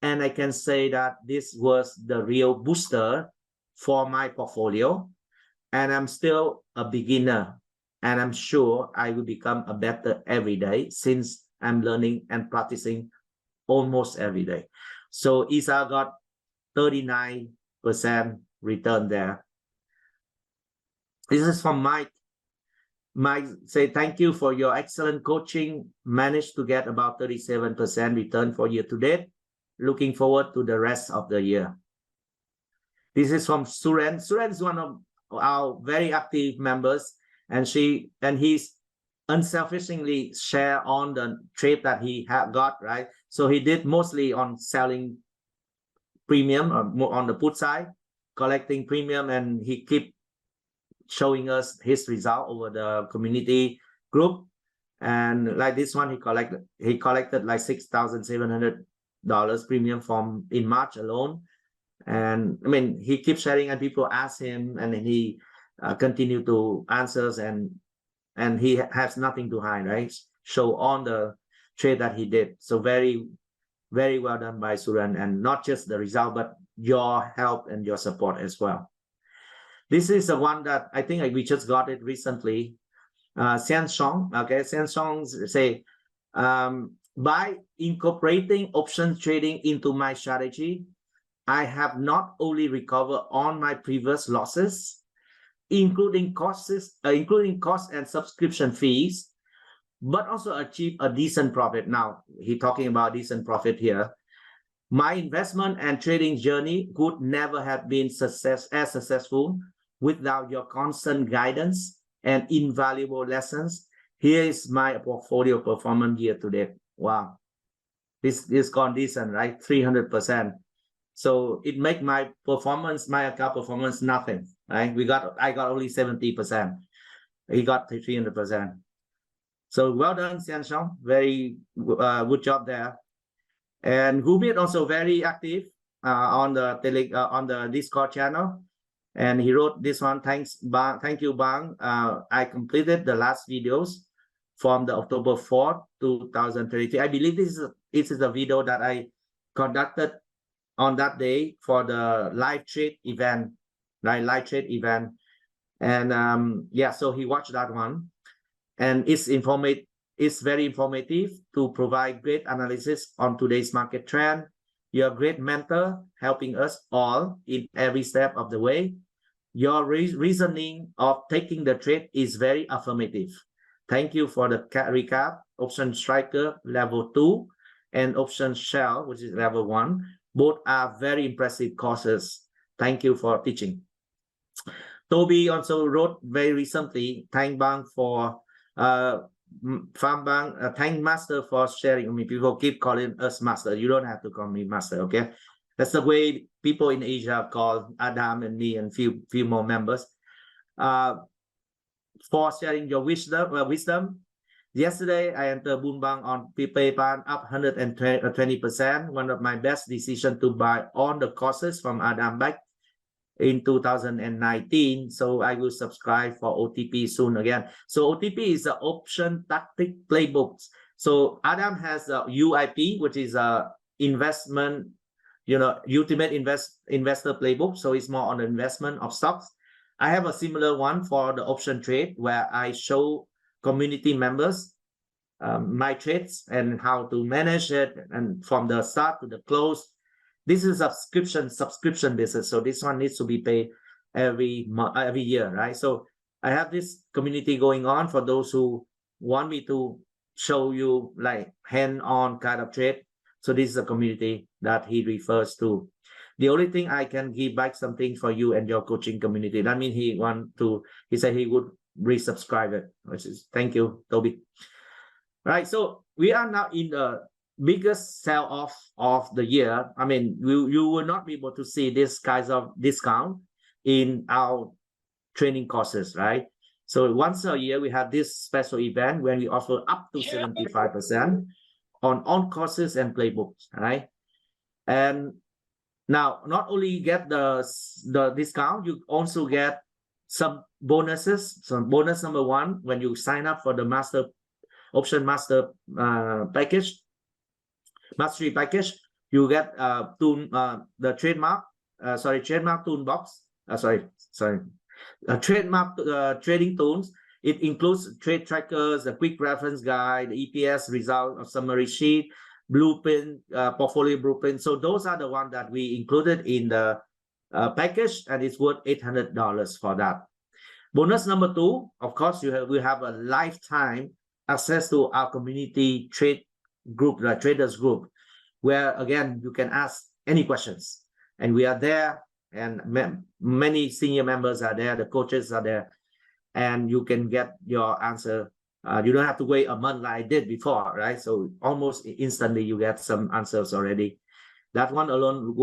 and I can say that this was the real booster for my portfolio. And I'm still a beginner, and I'm sure I will become a better every day since I'm learning and practicing almost every day. So Isa got 39% return there. This is from Mike. Mike say, thank you for your excellent coaching. Managed to get about 37% return for year to date. Looking forward to the rest of the year. This is from Suren. Suren is one of our very active members, and he's unselfishly share on the trade that he got, right? So he did mostly on selling premium, or more on the put side, collecting premium, and he keep showing us his result over the community group. And like this one, he collected like $6,700 premium from in March alone. And I mean, he keeps sharing, and people ask him, and then he continue to answers, and he has nothing to hide, right? Show on the trade that he did. So very, very well done by Suran, and not just the result, but your help and your support as well. This is the one that I think we just got it recently. Sian Song, okay, Sian Song say, by incorporating option trading into my strategy, I have not only recovered on my previous losses, including costs and subscription fees, but also achieve a decent profit. Now, he's talking about decent profit here. My investment and trading journey could never have been as successful without your constant guidance and invaluable lessons. Here is my portfolio performance year to date. Wow. This is gone decent, right? 300%. So it make my performance, my account performance, nothing, right? I got only 70%. He got 300%. So well done, Sian Shong. Very good job there. And Gubit also very active on the Discord channel. And he wrote this one, thank you, Bang. I completed the last videos from the October 4th, 2023. I believe this is a video that I conducted on that day for the live trade event, live trade event. And yeah, so he watched that one, and it's very informative to provide great analysis on today's market trend. You're a great mentor, helping us all in every step of the way. Your reasoning of taking the trade is very affirmative. Thank you for the recap. Option Striker level 2 and Option Shell, which is level 1. Both are very impressive courses. Thank you for teaching. Toby also wrote very recently, thank Bang for Farm Bang, thank Master for sharing. I mean, people keep calling us Master. You don't have to call me Master, okay? That's the way people in Asia call Adam and me and few more members. For sharing your wisdom. Yesterday, I entered Boonbang on PayPal up 120%. One of my best decisions to buy all the courses from Adam back in 2019. So I will subscribe for OTP soon again. So OTP is the Option Tactic Playbooks. So Adam has a UIP, which is a investment, ultimate investor playbook. So it's more on the investment of stocks. I have a similar one for the option trade where I show community members my trades and how to manage it, and from the start to the close. This is a subscription business, so this one needs to be paid every year, right? So I have this community going on for those who want me to show you like hand-on kind of trade. So this is a community that he refers to. The only thing I can give back something for you and your coaching community. That means he said he would resubscribe it, which is thank you, Toby. Right, so we are now in the biggest sell-off of the year. I mean, you will not be able to see this kinds of discount in our training courses, right? So once a year, we have this special event when we offer up to 75% on courses and playbooks, right? And now, not only you get the discount, you also get some bonuses. So bonus number 1, when you sign up for the option master package, mastery package, you get the trademark toolbox. Trademark trading tools. It includes trade trackers, the quick reference guide, the EPS result of summary sheet, blueprint, portfolio blueprint. So those are the ones that we included in the package, and it's worth $800 for that. Bonus number 2, of course, we have a lifetime access to our community trade group, the traders group, where again you can ask any questions, and we are there, and many senior members are there, the coaches are there, and you can get your answer. You don't have to wait a month like I did before, right? So almost instantly you get some answers already. That one alone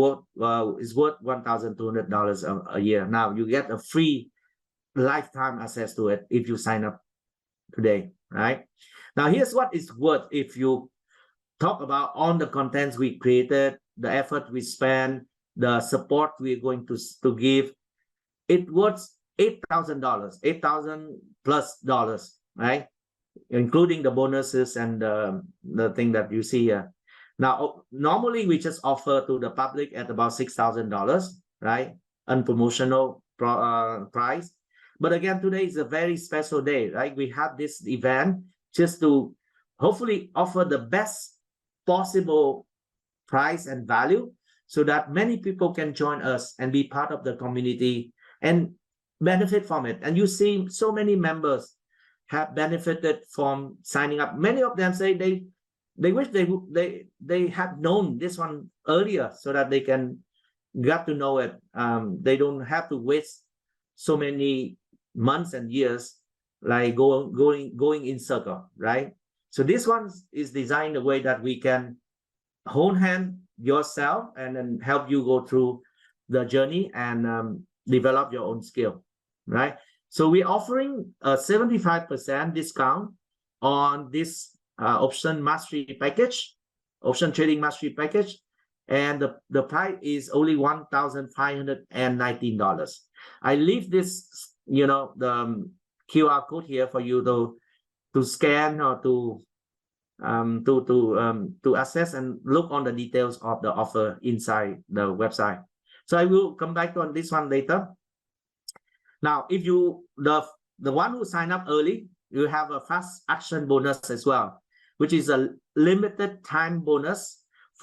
is worth $1,200 a year. Now you get a free lifetime access to it if you sign up today. right? Now, here's what it's worth if you talk about all the contents we created, the effort we spent, the support we're going to give. It worth $8,000, 8,000 plus dollars, right? Including the bonuses and the thing that you see here. Now, normally we just offer to the public at about $6,000, right? Unpromotional price. But again, today is a very special day, right? We have this event just to hopefully offer the best possible price and value so that many people can join us and be part of the community and benefit from it. And you see so many members have benefited from signing up. Many of them say they wish they had known this one earlier so that they can get to know it. They don't have to waste so many months and years like going in circle, right? So this one is designed a way that we can hold hand yourself and then help you go through the journey and develop your own skill, right? So we're offering a 75% discount on this option mastery package, option trading mastery package. And the price is only $1,519. I leave this, the QR code here for you to scan or to assess and look on the details of the offer inside the website. So I will come back on this one later. Now, if you the one who sign up early, you have a fast action bonus as well, which is a limited time bonus.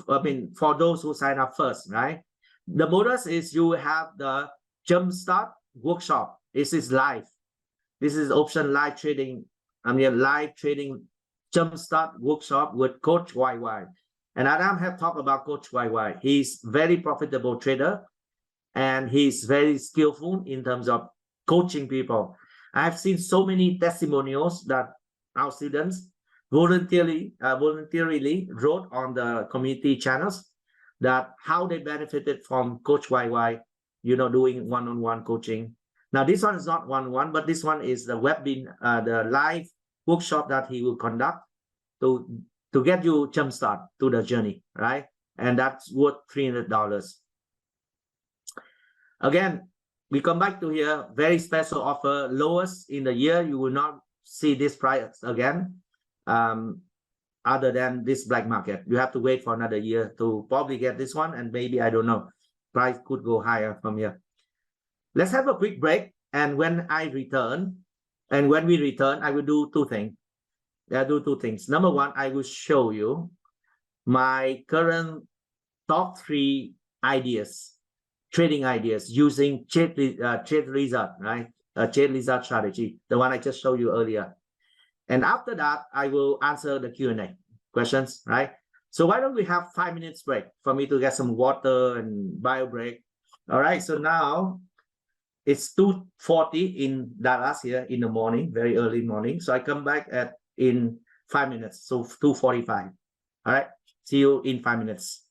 For those who sign up first, right? The bonus is you have the Jumpstart workshop. This is live. This is option live trading. Live trading Jumpstart workshop with Coach YY. And Adam have talked about Coach YY. He's very profitable trader and he's very skillful in terms of coaching people. I've seen so many testimonials that our students voluntarily wrote on the community channels that how they benefited from Coach YY, doing one-on-one coaching. Now, this one is not one-on-one, but this one is the the live workshop that he will conduct to get you jumpstart to the journey, right? And that's worth $300. Again, we come back to here, very special offer, lowest in the year. You will not see this price again, other than this black market. You have to wait for another year to probably get this one, and maybe, I don't know, price could go higher from here. Let's have a quick break, and when we return, I will do two things. I'll do two things. Number one, I will show you my current top 3 ideas, trading ideas using trade result, right? Trade result strategy, the one I just showed you earlier. And after that, I will answer the Q&A questions, right? So why don't we have 5 minutes break for me to get some water and bio break? All right, so now it's 2:40 in Dallas here in the morning, very early morning. So I come back in 5 minutes, so 2:45. All right, see you in 5 minutes.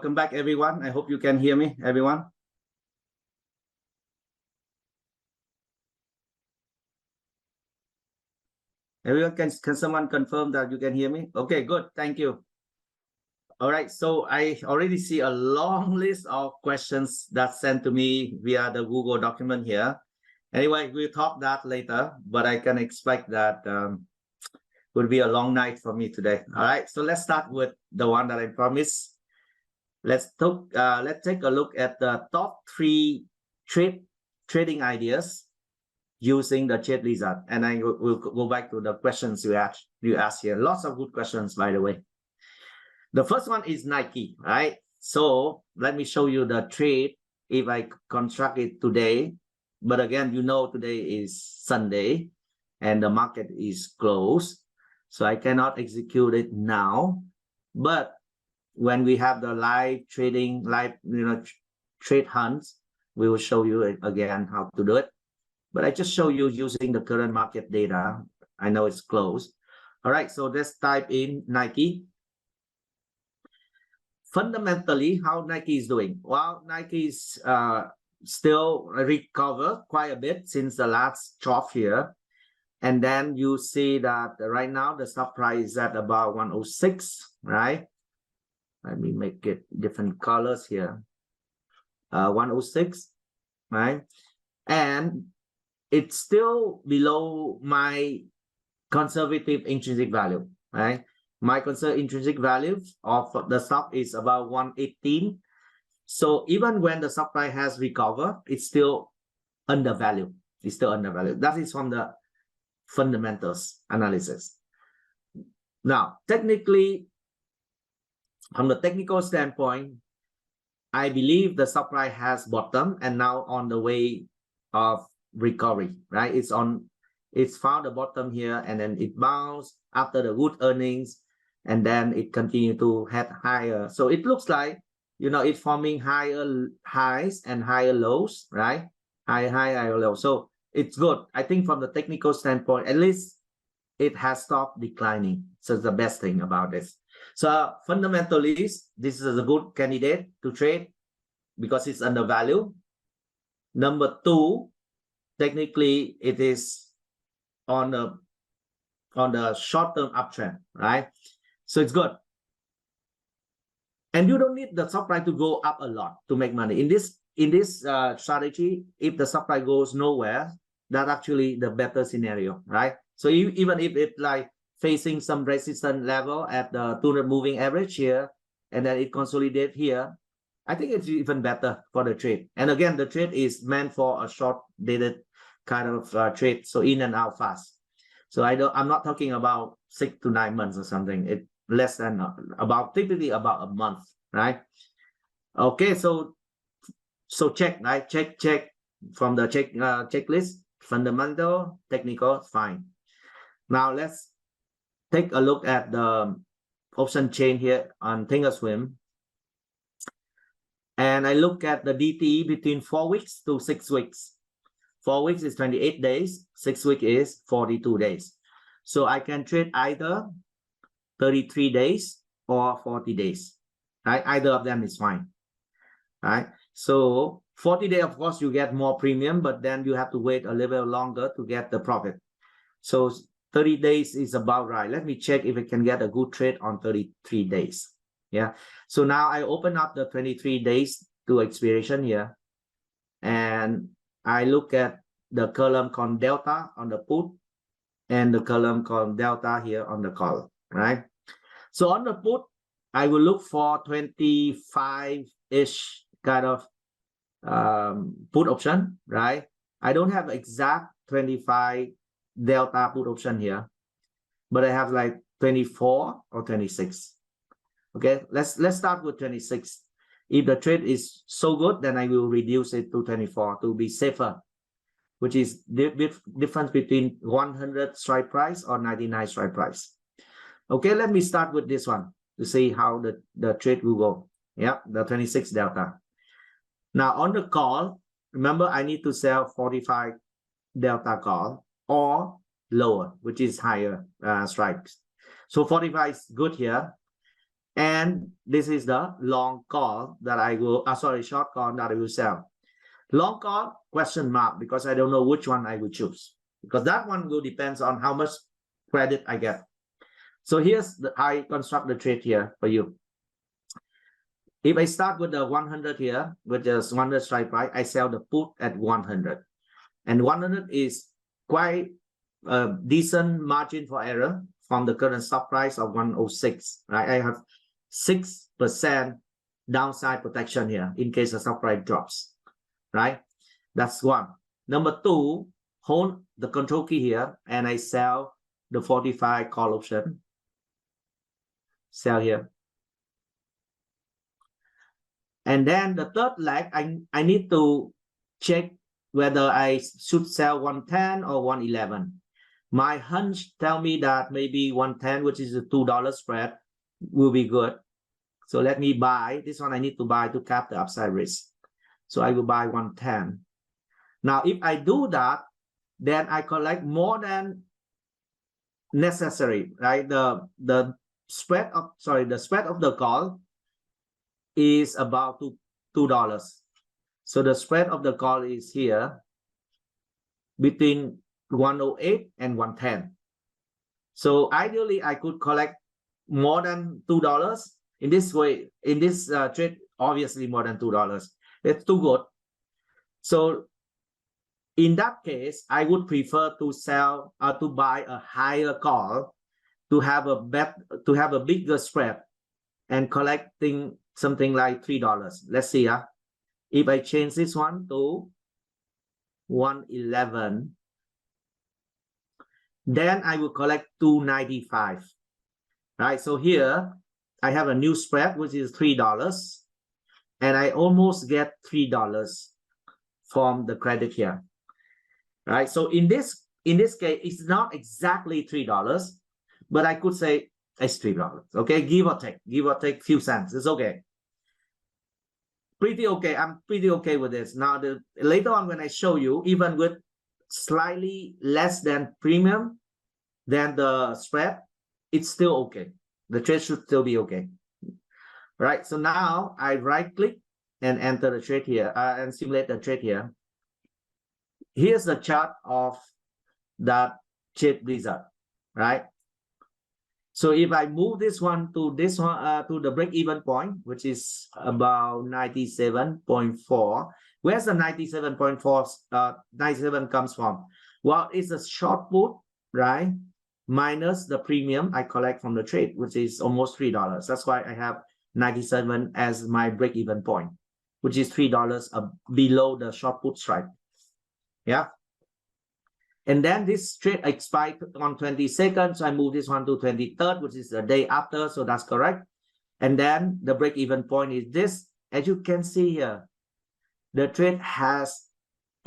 welcome back, everyone. I hope you can hear me, everyone. Everyone, can someone confirm that you can hear me? Okay, good. Thank you. All right, so I already see a long list of questions that's sent to me via the Google document here. Anyway, we'll talk that later, but I can expect that will be a long night for me today. All right, so let's start with the one that I promised. Let's take a look at the top 3 trading ideas using the Trade Wizard, and I will go back to the questions you asked here. Lots of good questions, by the way. The first one is Nike, right? So let me show you the trade if I construct it today. But again, you know, today is Sunday and the market is closed. So I cannot execute it now. But when we have the live trading, trade hunts, we will show you again how to do it. But I just show you using the current market data. I know it's closed. All right, so let's type in Nike. Fundamentally, how Nike is doing? Well, Nike is still recover quite a bit since the last trough here. And then you see that right now the stock price is at about 106, right? Let me make it different colors here. 106, right? And it's still below my conservative intrinsic value, right? My conservative intrinsic value of the stock is about 118. So even when the stock price has recovered, it's still undervalued. It's still undervalued. That is from the fundamentals analysis. Now, technically, from the technical standpoint, I believe the stock price has bottomed and now on the way of recovery, right? It's found the bottom here and then it bounced after the good earnings and then it continued to head higher. So it looks like, you know, it's forming higher highs and higher lows, right? Higher low. So it's good. I think from the technical standpoint, at least it has stopped declining. So it's the best thing about this. So fundamentally, this is a good candidate to trade because it's undervalued. Number 2, technically it is on the short-term uptrend, right? So it's good. And you don't need the stock price to go up a lot to make money. In this strategy, if the stock price goes nowhere, that's actually the better scenario, right? So even if it's like facing some resistance level at the 200 moving average here, and then it consolidates here, I think it's even better for the trade. And again, the trade is meant for a short-dated kind of trade, so in and out fast. So I'm not talking about 6 to 9 months or something. It less than typically about a month, right? Okay, so check, right? Check from the checklist. Fundamental, technical, fine. Now let's take a look at the option chain here on Thinkorswim. And I look at the DTE between 4 weeks to 6 weeks. 4 weeks is 28 days. 6 weeks is 42 days. So I can trade either 33 days or 40 days, right? Either of them is fine, right? So 40 days, of course, you get more premium, but then you have to wait a little longer to get the profit. So 30 days is about right. Let me check if I can get a good trade on 33 days. Yeah. So now I open up the 23 days to expiration here. And I look at the column called delta on the put and the column called delta here on the call, right? So on the put, I will look for 25-ish kind of put option, right? I don't have exact 25 delta put option here, but I have like 24 or 26. Okay, let's start with 26. If the trade is so good, then I will reduce it to 24 to be safer, which is the difference between 100 strike price or 99 strike price. Okay, let me start with this one to see how the trade will go. Yeah, the 26 delta. Now on the call, remember I need to sell 45 delta call or lower, which is higher strikes. So 45 is good here. And this is the long call that I will, short call that I will sell. Long call, question mark, because I don't know which one I will choose, because that one will depends on how much credit I get. So here's I construct the trade here for you. If I start with the 100 here, with the 100 strike price, I sell the put at 100. And 100 is quite a decent margin for error from the current stock price of 106, right? I have 6% downside protection here in case the stock price drops, right? That's one. Number two, hold the control key here, and I sell the 45 call option. Sell here. And then the third leg, I need to check whether I should sell 110 or 111. My hunch tell me that maybe 110, which is a $2 spread, will be good. So let me buy. This one I need to buy to cap the upside risk. So I will buy 110. Now, if I do that, then I collect more than necessary, right? The spread of the call is about $2. So the spread of the call is here between 108 and 110. So ideally, I could collect more than $2 in this way. In this trade, obviously more than $2. It's too good. So in that case, I would prefer to sell to buy a higher call to have a bigger spread and collecting something like $3. Let's see. If I change this one to 111, then I will collect $2.95. Right. So here I have a new spread, which is $3, and I almost get $3 from the credit here. Right. So in this case, it's not exactly $3, but I could say it's $3. Okay, give or take few cents. It's okay. Pretty okay. I'm pretty okay with this. Now, later on when I show you, even with slightly less than premium than the spread, it's still okay. The trade should still be okay. Right. So now I right click and enter the trade here and simulate the trade here. Here's the chart of that trade result, right? So if I move this one to to the break-even point, which is about 97.4, where's the 97.4? 97 comes from? Well, it's a short put, right? Minus the premium I collect from the trade, which is almost $3. That's why I have 97 as my break-even point, which is $3 below the short put strike. Yeah. And then this trade expired on 22nd. So I move this one to 23rd, which is the day after. So that's correct. And then the break-even point is this. As you can see here, the trade has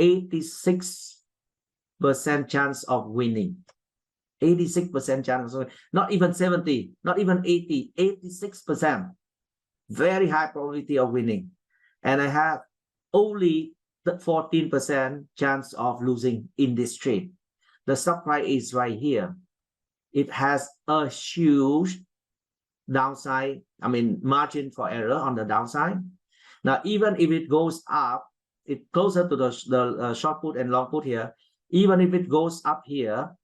86% chance of winning. 86% chance of winning. Not even 70, not even 80, 86%. Very high probability of winning. And I have only 14% chance of losing in this trade. The stock price is right here. It has a huge downside, margin for error on the downside. Now, even if it goes up, it's closer to the short put and long put here. Even if it goes up here,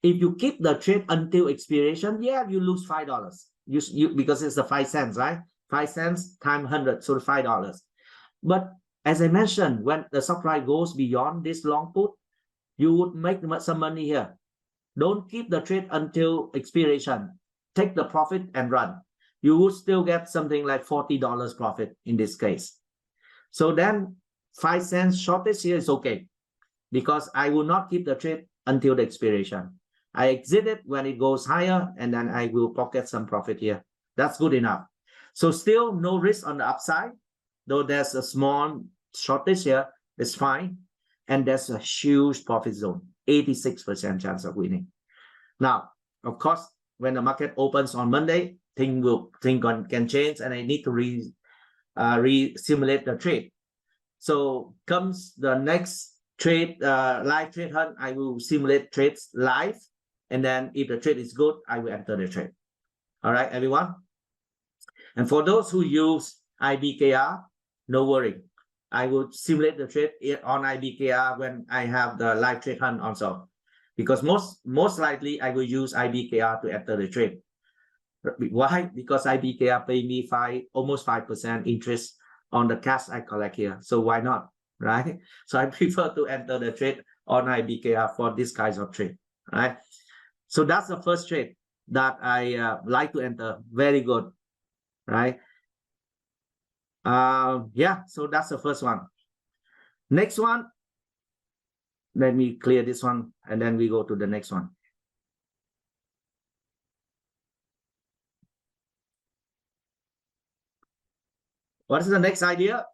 if you keep the trade until expiration, yeah, you lose $5. Because it's the 5 cents, right? 5 cents times 100, so $5. But as I mentioned, when the stock price goes beyond this long put, you would make some money here. Don't keep the trade until expiration. Take the profit and run. You would still get something like $40 profit in this case. So then 5 cents shortage here is okay, because I will not keep the trade until the expiration. I exit it when it goes higher, and then I will pocket some profit here. That's good enough. So still no risk on the upside, though there's a small shortage here, it's fine. And there's a huge profit zone, 86% chance of winning. Now, of course, when the market opens on Monday, things can change, and I need to re-simulate the trade. So comes the next trade, live trade hunt, I will simulate trades live. And then if the trade is good, I will enter the trade. All right, everyone. And for those who use IBKR, no worry. I will simulate the trade on IBKR when I have the live trade hunt also, because most likely I will use IBKR to enter the trade. Why? Because IBKR pay me almost 5% interest on the cash I collect here. So why not, right? So I prefer to enter the trade on IBKR for this kinds of trade, right? So that's the first trade that I like to enter. Very good, right? Yeah, so that's the first one. Next one, let me clear this one and then we go to the next one. What is the next idea?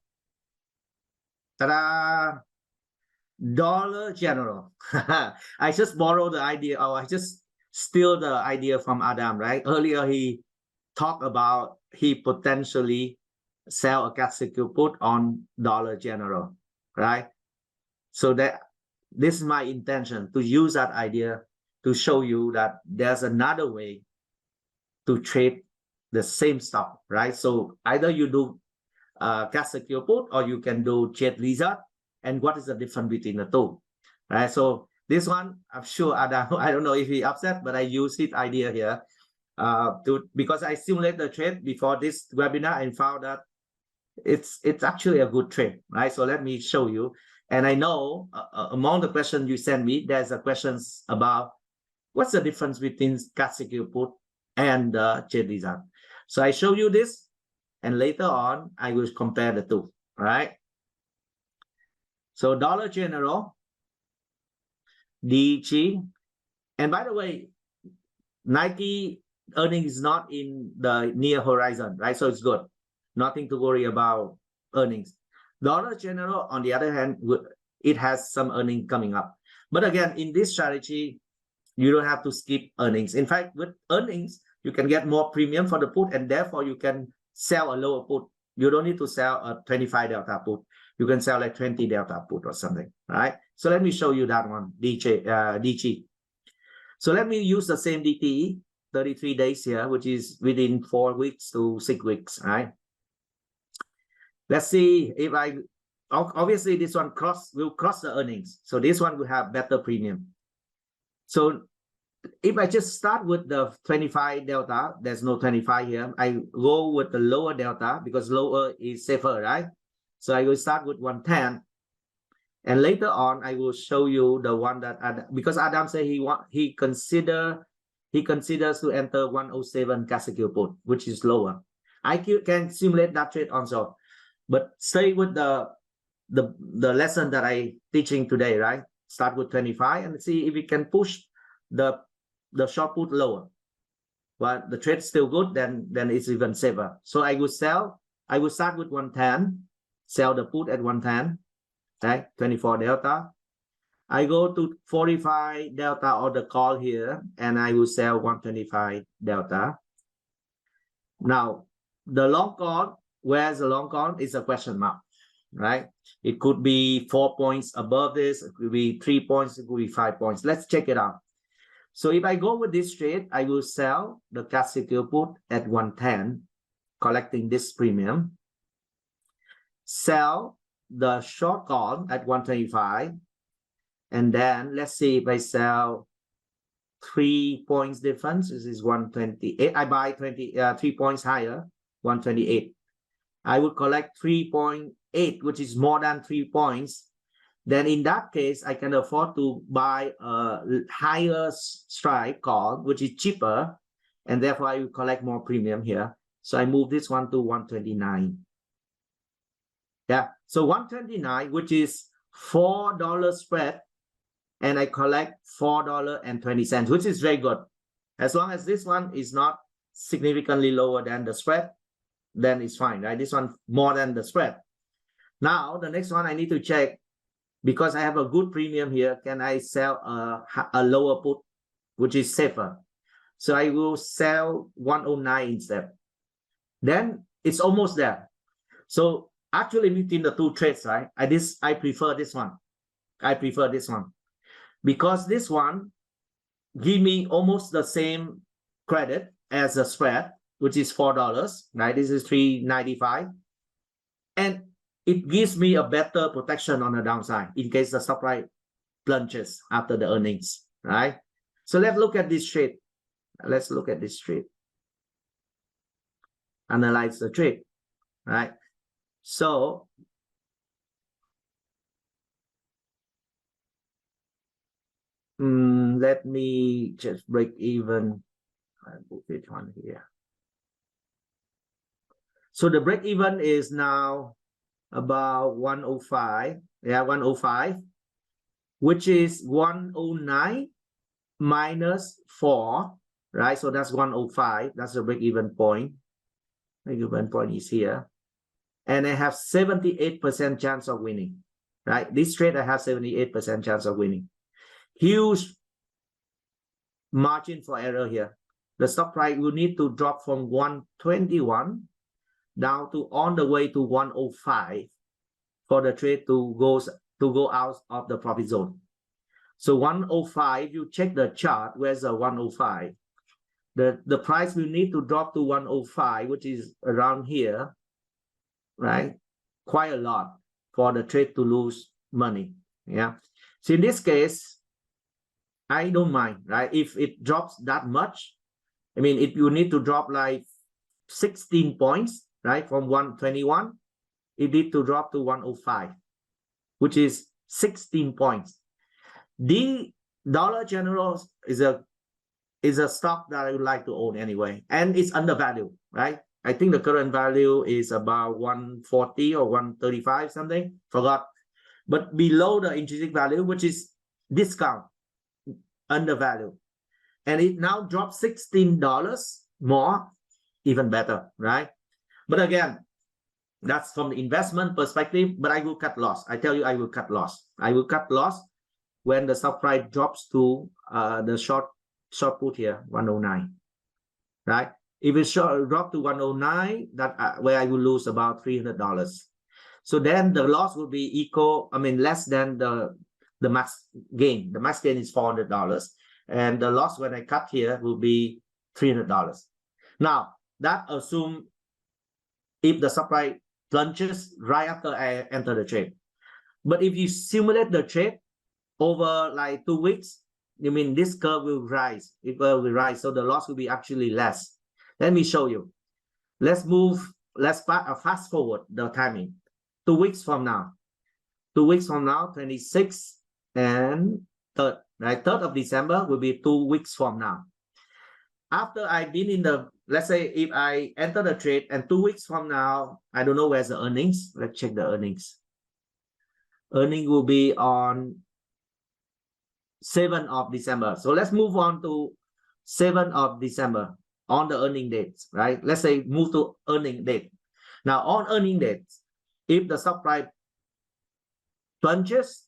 Ta-da! Dollar General. I just borrowed the idea, or I just steal the idea from Adam, right? Earlier, he talked about he potentially sell a cash secure put on Dollar General, right? So that this is my intention to use that idea to show you that there's another way to trade the same stock, right? So either you do cash secure put or you can do trade lizard. And what is the difference between the two, right? So this one, I'm sure Adam, I don't know if he upset, but I use his idea here because I simulate the trade before this webinar and found that it's actually a good trade, right? So let me show you. And I know among the questions you send me, there's a questions about what's the difference between cash secure put and trade lizard. So I show you this, and later on I will compare the two, right? So Dollar General, DG, and by the way, Nike earnings is not in the near horizon, right? So it's good. Nothing to worry about earnings. Dollar General, on the other hand, it has some earning coming up. But again, in this strategy, you don't have to skip earnings. In fact, with earnings, you can get more premium for the put, and therefore you can sell a lower put. You don't need to sell a 25 delta put. You can sell like 20 delta put or something, right? So let me show you that one, DG. So let me use the same DTE, 33 days here, which is within 4 weeks to 6 weeks, right? Let's see if obviously this one will cross the earnings. So this one will have better premium. So if I just start with the 25 delta, there's no 25 here. I go with the lower delta because lower is safer, right? So I will start with 110. And later on, I will show you the one that because Adam said he considers to enter 107 cash secure put, which is lower. I can simulate that trade also, but stay with the lesson that I teaching today, right? Start with 25 and see if we can push the short put lower. But the trade's still good, then it's even safer. So I will sell. I will start with 110, sell the put at 110. Okay, 24 delta. I go to 45 delta or the call here, and I will sell 125 delta. Now, the long call, where's the long call? Is a question mark, right? It could be 4 points above this, it could be 3 points, it could be 5 points. Let's check it out. So if I go with this trade, I will sell the cash secure put at 110, collecting this premium. Sell the short call at 125, and then let's see if I sell 3 points difference. This is 128. I buy 3 points higher, 128. I would collect 3.8, which is more than 3 points. Then in that case, I can afford to buy a higher strike call, which is cheaper, and therefore I will collect more premium here. So I move this one to 129. Yeah, so 129, which is $4 spread, and I collect $4.20, which is very good. As long as this one is not significantly lower than the spread, then it's fine, right? This one more than the spread. Now, the next one I need to check, because I have a good premium here, can I sell a lower put, which is safer? So I will sell 109 instead. Then it's almost there. So actually, between the two trades, right? I prefer this one. I prefer this one because this one give me almost the same credit as the spread, which is $4, right? This is $3.95. And it gives me a better protection on the downside in case the stock price plunges after the earnings, right? So let's look at this trade. Let's look at this trade. Analyze the trade, right? So let me just break even. I put this one here. So the break even is now about 105. Yeah, 105, which is 109 minus 4, right? So that's 105. That's the break even point. Break even point is here. And I have 78% chance of winning, right? This trade, I have 78% chance of winning. Huge margin for error here. The stock price will need to drop from 121 down to on the way to 105 for the trade to go out of the profit zone. So 105, you check the chart, where's the 105? The price will need to drop to 105, which is around here, right? Quite a lot for the trade to lose money. Yeah. So in this case, I don't mind, right? If it drops that much, I mean, if you need to drop like 16 points, right? From 121, it need to drop to 105, which is 16 points. The Dollar General is a stock that I would like to own anyway, and it's undervalued, right? I think the current value is about 140 or 135 something, forgot. But below the intrinsic value, which is discount, undervalued. And it now dropped $16 more, even better, right? But again, that's from the investment perspective, but I will cut loss. I tell you, I will cut loss. I will cut loss when the stock price drops to the short put here, 109, right? If it drop to 109, that where I will lose about $300. So then the loss will be equal, I mean, less than the max gain. The max gain is $400. And the loss when I cut here will be $300. Now, that assumes if the stock price plunges right after I enter the trade. But if you simulate the trade over like 2 weeks, you mean this curve will rise. It will rise, so the loss will be actually less. Let me show you. Let's fast forward the timing. 2 weeks from now. 2 weeks from now, 26th and 3rd, right? 3rd of December will be 2 weeks from now. After I've been in the, let's say if I enter the trade and 2 weeks from now, I don't know where's the earnings. Let's check the earnings. Earning will be on 7th of December. So let's move on to 7th of December on the earning dates, right? Let's say move to earning date. Now on earning dates, if the stock price plunges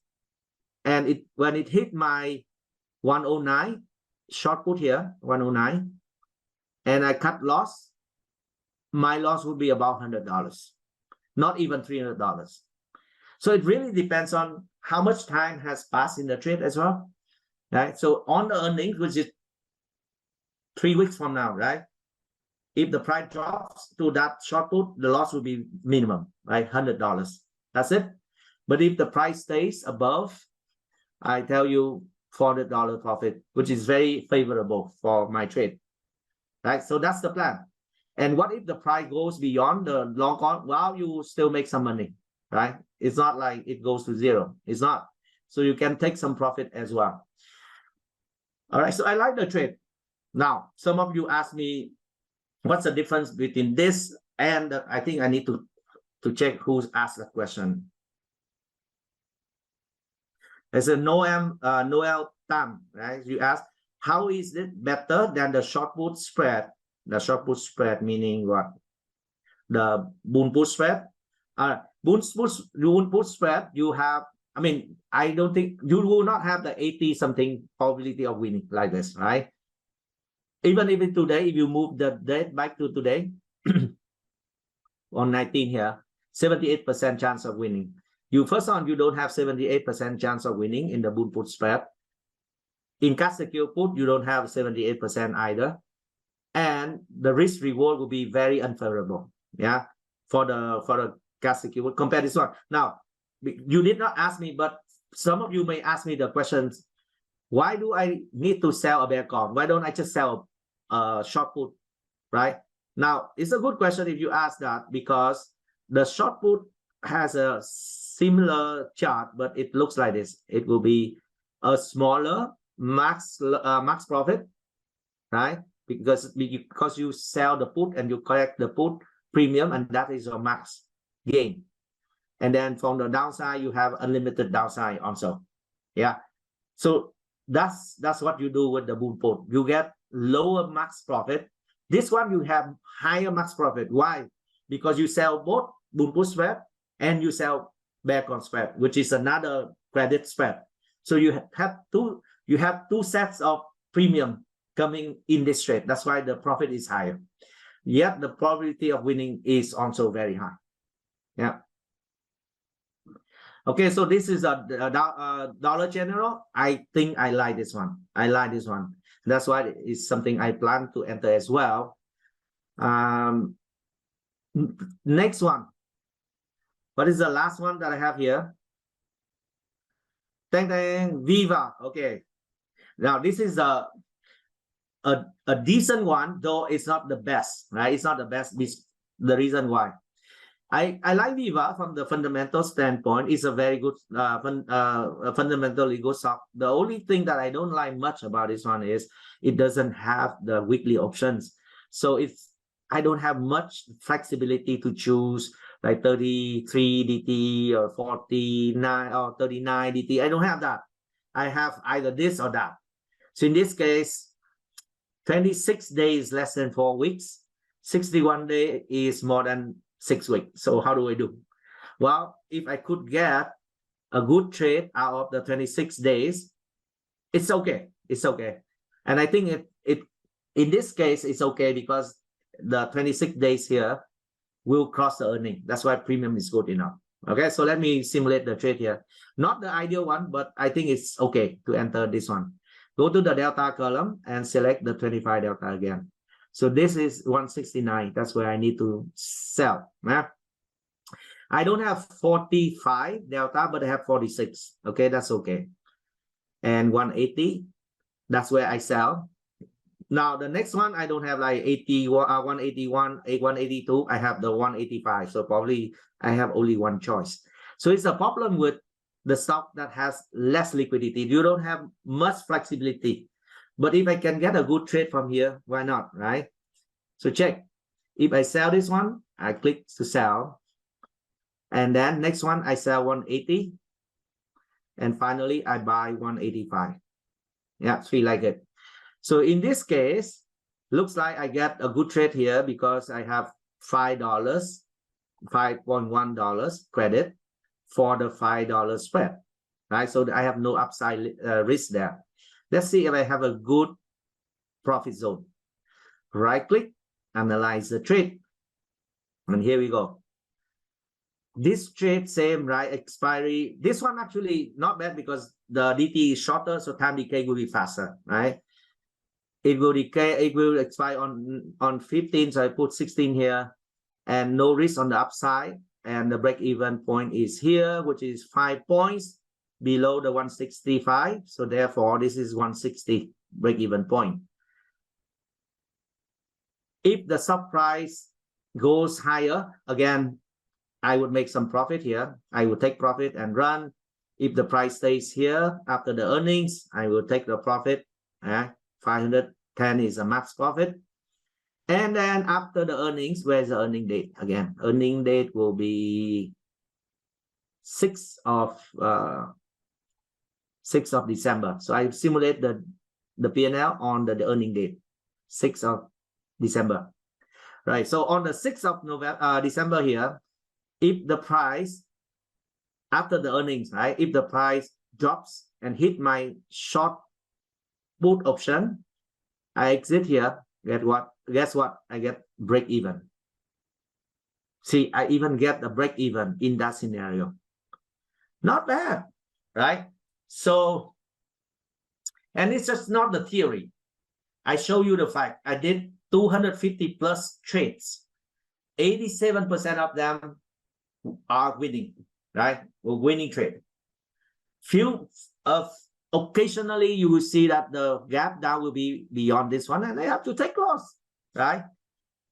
and when it hit my 109, short put here, 109, and I cut loss, my loss will be about $100, not even $300. So it really depends on how much time has passed in the trade as well, right? So on the earnings, which is 3 weeks from now, right? If the price drops to that short put, the loss will be minimum, right? $100. That's it. But if the price stays above, I tell you $400 profit, which is very favorable for my trade, right? So that's the plan. And what if the price goes beyond the long con? Well, you still make some money, right? It's not like it goes to zero. It's not. So you can take some profit as well. All right. So I like the trade. Now, some of you ask me, what's the difference between this and I think I need to check who's asked the question. There's a Noel Tam, right? You ask, how is it better than the short put spread? The short put spread meaning what? The bull put spread. Bull put spread, you have, I mean, I don't think you will not have the 80 something probability of winning like this, right? Even if today, if you move the date back to today, on 19 here, 78% chance of winning. You first on, you don't have 78% chance of winning in the bull put spread. In cash secure put, you don't have 78% either. and the risk reward will be very unfavorable. Yeah, for the cash security compare this one. Now, you did not ask me, but some of you may ask me the questions: why do I need to sell a bear call? Why don't I just sell a short put? Right now, it's a good question if you ask that, because the short put has a similar chart, but it looks like this. It will be a smaller max profit, right? Because you sell the put and you collect the put premium, and that is your max gain. And then from the downside, you have unlimited downside also. Yeah. So that's what you do with the bull put. You get lower max profit. This one you have higher max profit. Why? Because you sell both bull put spread and you sell bear call spread, which is another credit spread. So you have two sets of premium coming in this trade. That's why the profit is higher. Yet the probability of winning is also very high. Yeah. Okay, so this is a Dollar General. I think I like this one. I like this one. That's why it's something I plan to enter as well. Next one. What is the last one that I have here? Thank Viva. Okay. Now this is a decent one, though it's not the best, right? It's not the best. The reason why. I like Viva from the fundamental standpoint. It's a very good fundamentally good stock. The only thing that I don't like much about this one is it doesn't have the weekly options. So I don't have much flexibility to choose like 33 DT or 49 or 39 DT. I don't have that. I have either this or that. So in this case, 26 days less than 4 weeks. 61 days is more than 6 weeks. So how do I do? Well, if I could get a good trade out of the 26 days, it's okay. It's okay. And I think it in this case, it's okay because the 26 days here will cross the earning. That's why premium is good enough. Okay, so let me simulate the trade here. Not the ideal one, but I think it's okay to enter this one. Go to the delta column and select the 25 delta again. So this is 169. That's where I need to sell. Yeah? I don't have 45 delta, but I have 46. Okay, that's okay. And 180, that's where I sell. Now, the next one, I don't have like 181, 182. I have the 185. So probably I have only one choice. So it's a problem with the stock that has less liquidity. You don't have much flexibility. But if I can get a good trade from here, why not, right? So check. If I sell this one, I click to sell. And then next one, I sell 180. And finally, I buy 185. Yeah, feel like it. So in this case, looks like I get a good trade here because I have $5, $5.1 credit for the $5 spread, right? So I have no upside risk there. Let's see if I have a good profit zone. Right click, analyze the trade. And here we go. This trade, same, right? Expiry. This one actually not bad because the DT is shorter, so time decay will be faster, right? It will decay, it will expire on 15, so I put 16 here, and no risk on the upside. And the break-even point is here, which is 5 points below the 165. So therefore, this is 160 break-even point. If the stock price goes higher, again, I would make some profit here. I will take profit and run. If the price stays here after the earnings, I will take the profit. 510 is a max profit. And then after the earnings, where's the earning date? Again, earning date will be 6th of December. So I simulate the P&L on the earning date, 6th of December. Right. So on the 6th of December here, if the price after the earnings, right? If the price drops and hit my short put option, I exit here. Guess what? I get break even. See, I even get the break even in that scenario. Not bad, right? So, and it's just not the theory. I show you the fact. I did 250 plus trades, 87% of them are winning, right? Winning trade. Few of occasionally you will see that the gap down will be beyond this one, and they have to take loss, right?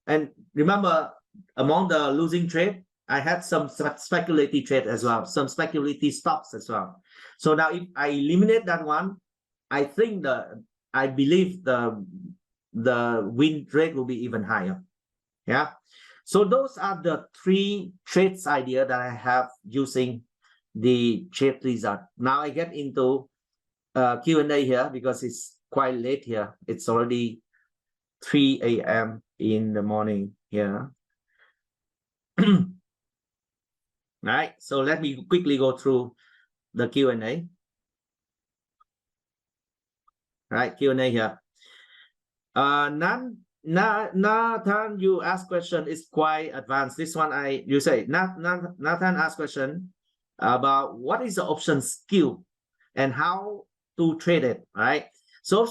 And remember, among the losing trade, I had some speculative trade as well, some speculative stocks as well. So now if I eliminate that one, I believe the win rate will be even higher. Yeah. So those are the 3 trades idea that I have using the trade wizard. Now I get into Q&A here because it's quite late here. It's already 3 a.m. in the morning here. Right. So let me quickly go through the Q&A. Right, Q&A here. Nathan, you ask question is quite advanced. This one you say Nathan asked question about what is the option skill and how to trade it, right? So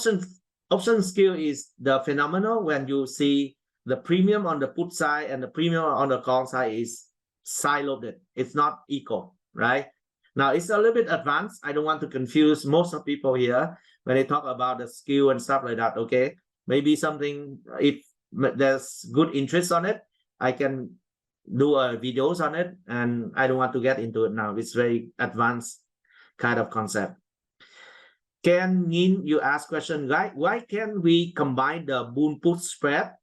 option skill is the phenomenon when you see the premium on the put side and the premium on the call side is siloed. It's not equal, right? Now it's a little bit advanced. I don't want to confuse most of people here when they talk about the skill and stuff like that. Okay, maybe something, if there's good interest on it, I can do videos on it, and I don't want to get into it now. It's very advanced kind of concept. Ken Yin, you ask question, right? Why can we combine the bull put spread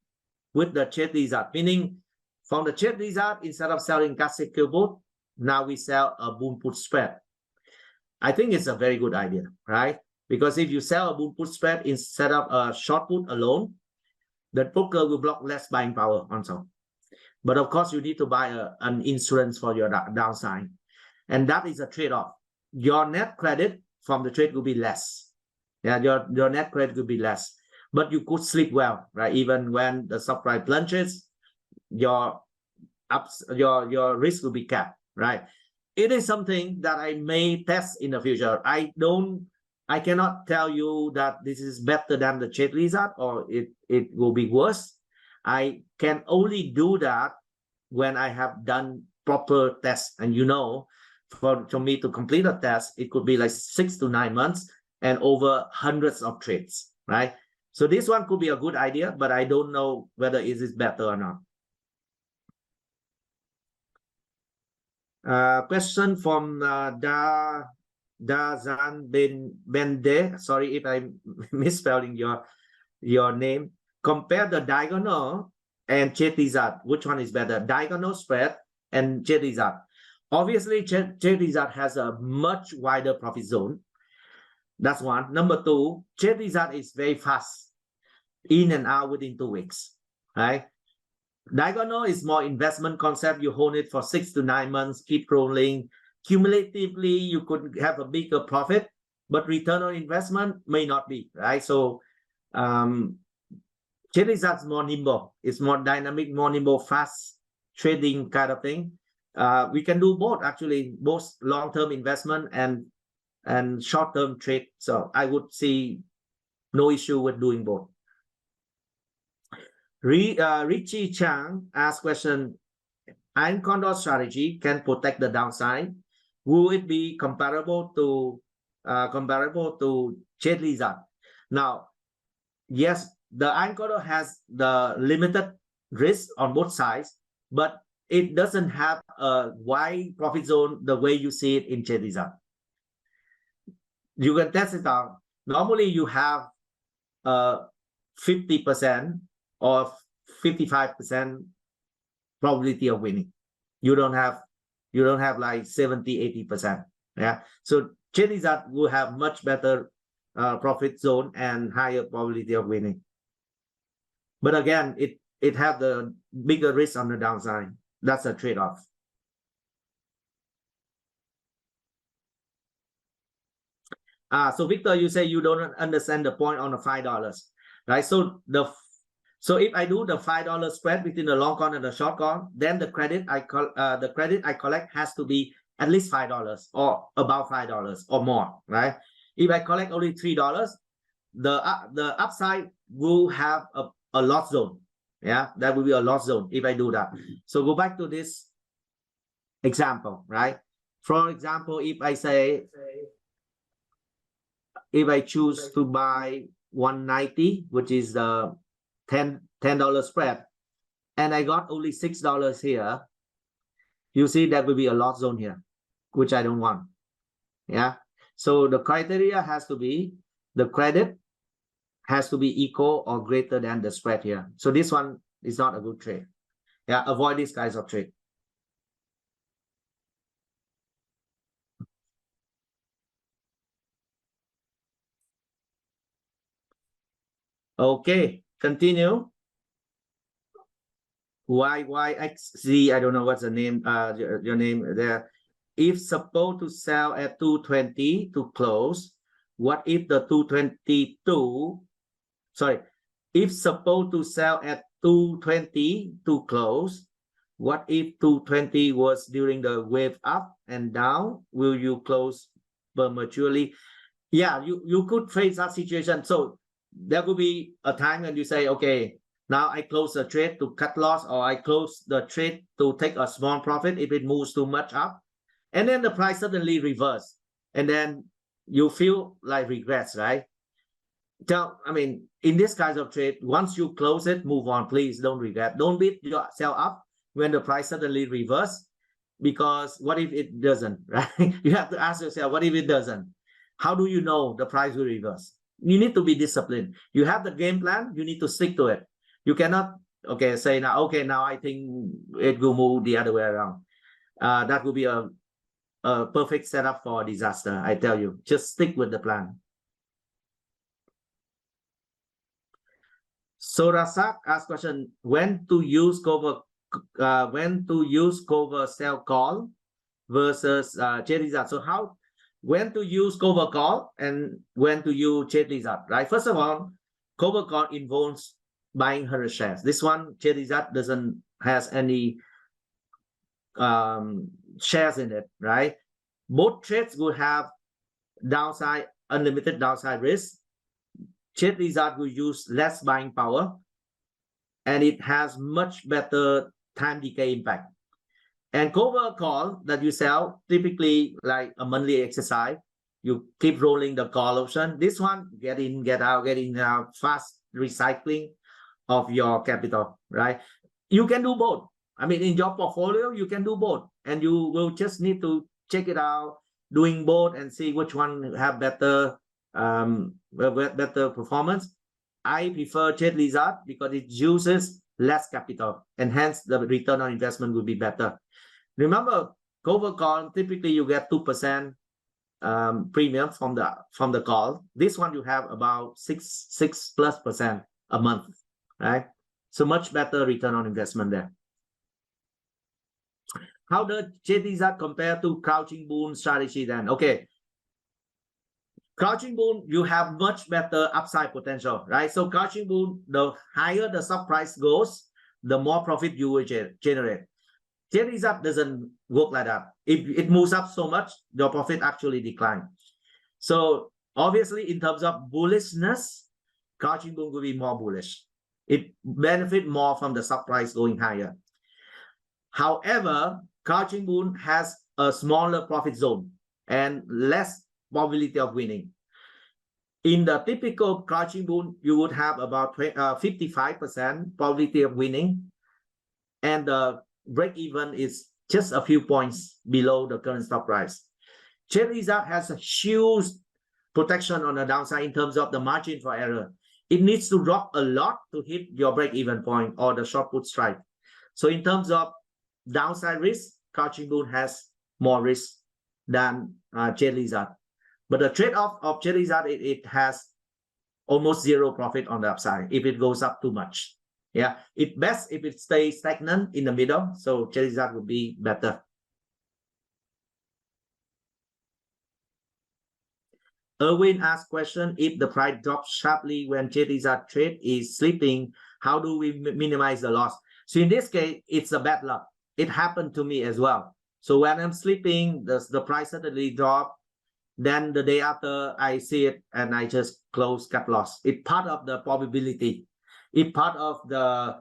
with the trade wizard? Meaning from the trade wizard, instead of selling classic put, now we sell a bull put spread. I think it's a very good idea, right? Because if you sell a bull put spread instead of a short put alone, the broker will block less buying power also. But of course, you need to buy an insurance for your downside. And that is a trade-off. Your net credit from the trade will be less. Yeah, your net credit will be less. But you could sleep well, right? Even when the stock price plunges, your risk will be capped, right? It is something that I may test in the future. I cannot tell you that this is better than the trade wizard or it will be worse. I can only do that when I have done proper tests. And for me to complete a test, it could be like 6 to 9 months and over hundreds of trades, right? So this one could be a good idea, but I don't know whether it is better or not. Question from Dazan Bende. Sorry if I'm misspelling your name. Compare the diagonal and trade wizard. Which one is better? Diagonal spread and trade wizard. Obviously, trade wizard has a much wider profit zone. That's one. Number 2, trade wizard is very fast, in and out within 2 weeks, right? Diagonal is more investment concept. You hold it for 6 to 9 months, keep rolling. Cumulatively, you could have a bigger profit, but return on investment may not be, right? So trade wizard is more nimble. It's more dynamic, more nimble, fast trading kind of thing. We can do both, actually, both long-term investment and short-term trade. So I would see no issue with doing both. Richie Chang asked question, Iron Condor strategy can protect the downside. Will it be comparable to trade wizard? Now, yes, the Iron Condor has the limited risk on both sides, but it doesn't have a wide profit zone the way you see it in trade wizard. You can test it out. Normally, you have 50% or 55% probability of winning. You don't have like 70-80%. Yeah. So trade wizard will have much better profit zone and higher probability of winning. But again, it have the bigger risk on the downside. That's a trade-off. So Victor, you say you don't understand the point on the $5, right? So if I do the $5 spread between the long con and the short con, then the credit I collect has to be at least $5 or about $5 or more, right? If I collect only $3, the upside will have a loss zone. Yeah, that will be a loss zone if I do that. So go back to this example, right? For example, if I say, if I choose to buy 190, which is the $10 spread, and I got only $6 here, you see that will be a loss zone here, which I don't want. Yeah. So the criteria has to be, the credit has to be equal or greater than the spread here. So this one is not a good trade. Yeah, avoid these kinds of trade. Okay, continue. YYXZ, I don't know what's the name, your name there. If supposed to sell at 220 to close, what if the 222, sorry, if supposed to sell at 220 to close, what if 220 was during the wave up and down? Will you close prematurely? Yeah, you could face that situation. So there will be a time when you say, okay, now I close the trade to cut loss, or I close the trade to take a small profit if it moves too much up. And then the price suddenly reverse. And then you feel like regrets, right? I mean, in this kind of trade, once you close it, move on, please. Don't regret. Don't beat yourself up when the price suddenly reverse, because what if it doesn't, right? You have to ask yourself, what if it doesn't? How do you know the price will reverse? You need to be disciplined. You have the game plan, you need to stick to it. You cannot, okay, say now, okay, now I think it will move the other way around. That will be a perfect setup for a disaster, I tell you. Just stick with the plan. So Rasak asked question, when to use cover sell call versus Cherizat. So when to use cover call and when to use Cherizat, right? First of all, cover call involves buying her shares. This one, Cherizat doesn't has any shares in it, right? Both trades will have downside, unlimited downside risk. Cherizat will use less buying power, and it has much better time decay impact. And cover call that you sell, typically like a monthly exercise, you keep rolling the call option. This one, get in, get out, fast recycling of your capital, right? You can do both. I mean, in your portfolio, you can do both, and you will just need to check it out, doing both, and see which one have better performance. I prefer Cherizat because it uses less capital, and hence the return on investment will be better. Remember, cover call, typically you get 2% premium from the call. This one you have about 6+% a month, right? So much better return on investment there. How does Cherizat compare to crouching bull strategy then? Okay. Crouching bull, you have much better upside potential, right? So crouching bull, the higher the stock price goes, the more profit you will generate. Cherizat doesn't work like that. If it moves up so much, your profit actually declines. So obviously, in terms of bullishness, crouching bull will be more bullish. It benefits more from the stock price going higher. However, crouching bull has a smaller profit zone and less probability of winning. In the typical crouching bull, you would have about 55% probability of winning, and the break even is just a few points below the current stock price. Cherizat has a huge protection on the downside in terms of the margin for error. It needs to drop a lot to hit your break-even point or the short put strike. So in terms of downside risk, crouching bull has more risk than Cherizat. But the trade-off of Cherizat, it has almost zero profit on the upside if it goes up too much. Yeah, it's best if it stays stagnant in the middle. So Cherizat would be better. Erwin asked question, if the price drops sharply when Cherizat trade is sleeping, how do we minimize the loss? So in this case, it's a bad luck. It happened to me as well. So when I'm sleeping, the price suddenly dropped. Then the day after, I see it and I just close cut loss. It's part of the probability. It's part of the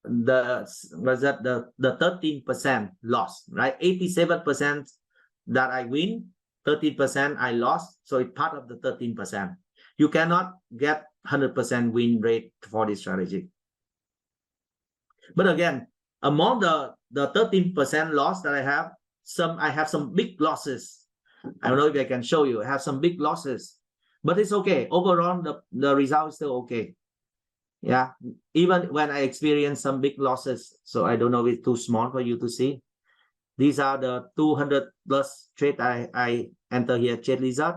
13% loss, right? 87% that I win, 13% I lost. So it's part of the 13%. You cannot get 100% win rate for this strategy. But again, among the 13% loss that I have some big losses. I don't know if I can show you. I have some big losses, but it's okay. Overall, the result is still okay. Yeah, even when I experience some big losses. So I don't know if it's too small for you to see. These are the 200 plus trade I enter here, trade lizard.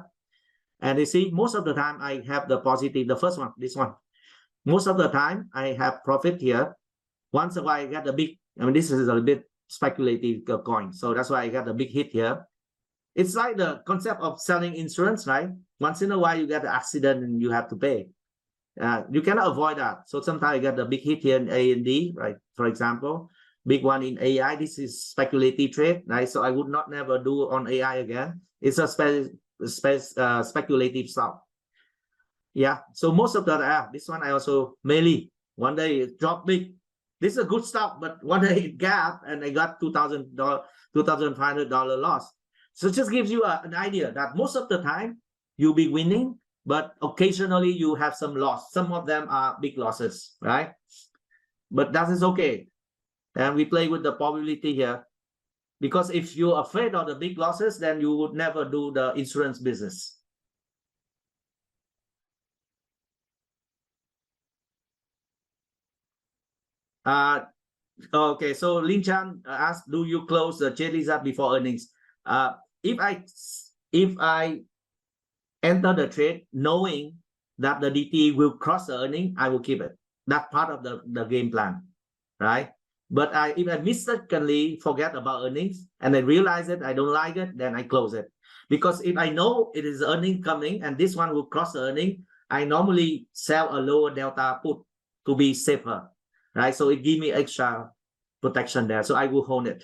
And you see, most of the time I have the positive, the first one, this one. Most of the time I have profit here. Once in a while I get a big, I mean, this is a bit speculative coin. So that's why I got a big hit here. It's like the concept of selling insurance, right? Once in a while you get an accident and you have to pay. You cannot avoid that. So sometimes I get a big hit here in A and D, right? For example, big one in AI. This is speculative trade, right? So I would not never do on AI again. It's a speculative stock. Yeah. So most of the this one I also mainly one day it dropped big. This is a good stock, but one day it gap and I got $2,000, $2,500 loss. So it just gives you an idea that most of the time you'll be winning, but occasionally you have some loss. Some of them are big losses, right? But that is okay. And we play with the probability here. Because if you're afraid of the big losses, then you would never do the insurance business. Okay, so Lin Chan asked, do you close the JLIZAP before earnings? If I enter the trade knowing that the DT will cross the earning, I will keep it. That's part of the game plan, right? But if I mistakenly forget about earnings and I realize it, I don't like it, then I close it. Because if I know it is earning coming and this one will cross the earning, I normally sell a lower delta put to be safer, right? So it gives me extra protection there. So I will hold it.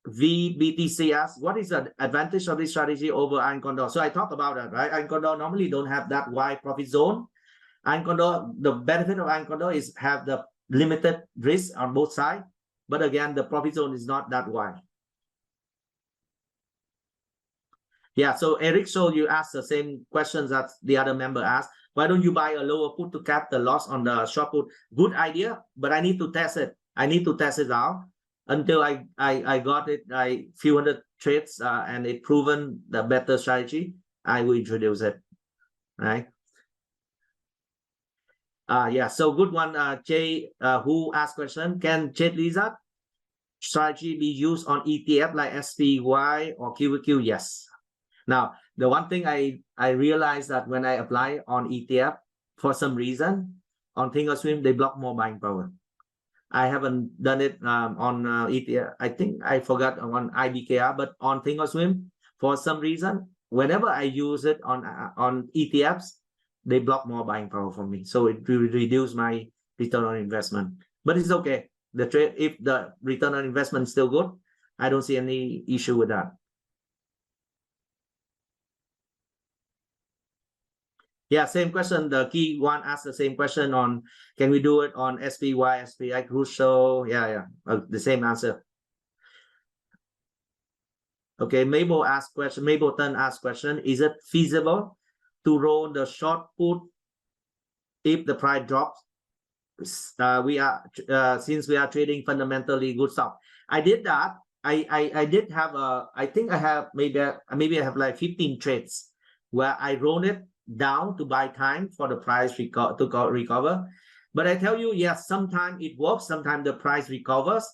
VBTC asks, what is the advantage of this strategy over Iron Condor? So I talked about that, right? Iron Condor normally don't have that wide profit zone. Iron Condor, the benefit of Iron Condor is have the limited risk on both sides. But again, the profit zone is not that wide. Yeah, so Eric, so you asked the same questions that the other member asked. Why don't you buy a lower put to cap the loss on the short put? Good idea, but I need to test it. I need to test it out. Until I got it, few hundred trades and it proven the better strategy, I will introduce it, right? Yeah, so good one, Jay, who asked question, can JLIZAP strategy be used on ETF like SPY or QQQ? Yes. Now, the one thing I realized that when I apply on ETF, for some reason, on Thinkorswim, they block more buying power. I haven't done it on ETF. I think I forgot on IBKR, but on Thinkorswim, for some reason, whenever I use it on ETFs, they block more buying power for me. So it will reduce my return on investment. But it's okay. The trade, if the return on investment is still good, I don't see any issue with that. Yeah, same question. The key one asked the same question on, can we do it on SPY, SPI Crucial? Yeah. The same answer. Okay, Mabel asked question. Mabel Tan asked question. Is it feasible to roll the short put if the price drops? Since we are trading fundamentally good stock. I did that. I did have I think I have maybe I have like 15 trades where I rolled it down to buy time for the price to recover. But I tell you, yes, sometimes it works, sometimes the price recovers,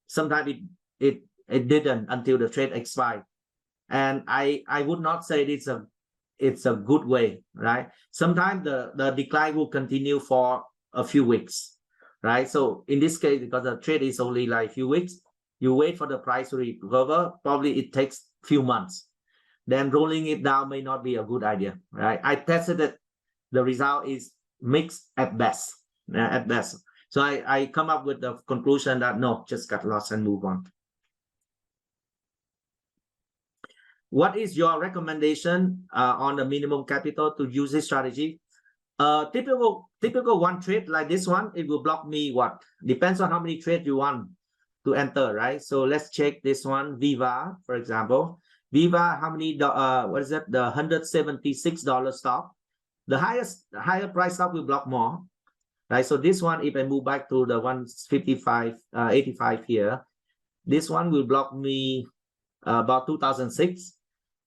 sometimes it didn't until the trade expired. And I would not say it's a good way, right? Sometimes the decline will continue for a few weeks, right? So in this case, because the trade is only like a few weeks, you wait for the price to recover, probably it takes a few months. Then rolling it down may not be a good idea, right? I tested it. The result is mixed at best, So I come up with the conclusion that no, just cut loss and move on. What is your recommendation on the minimum capital to use this strategy? Typical one trade like this one, it will block me what? Depends on how many trades you want to enter, right? So let's check this one, Viva, for example. Viva, how many, what is it? The $176 stock. The higher price stock will block more, right? So this one, if I move back to the 155, 85 here, this one will block me about 2006.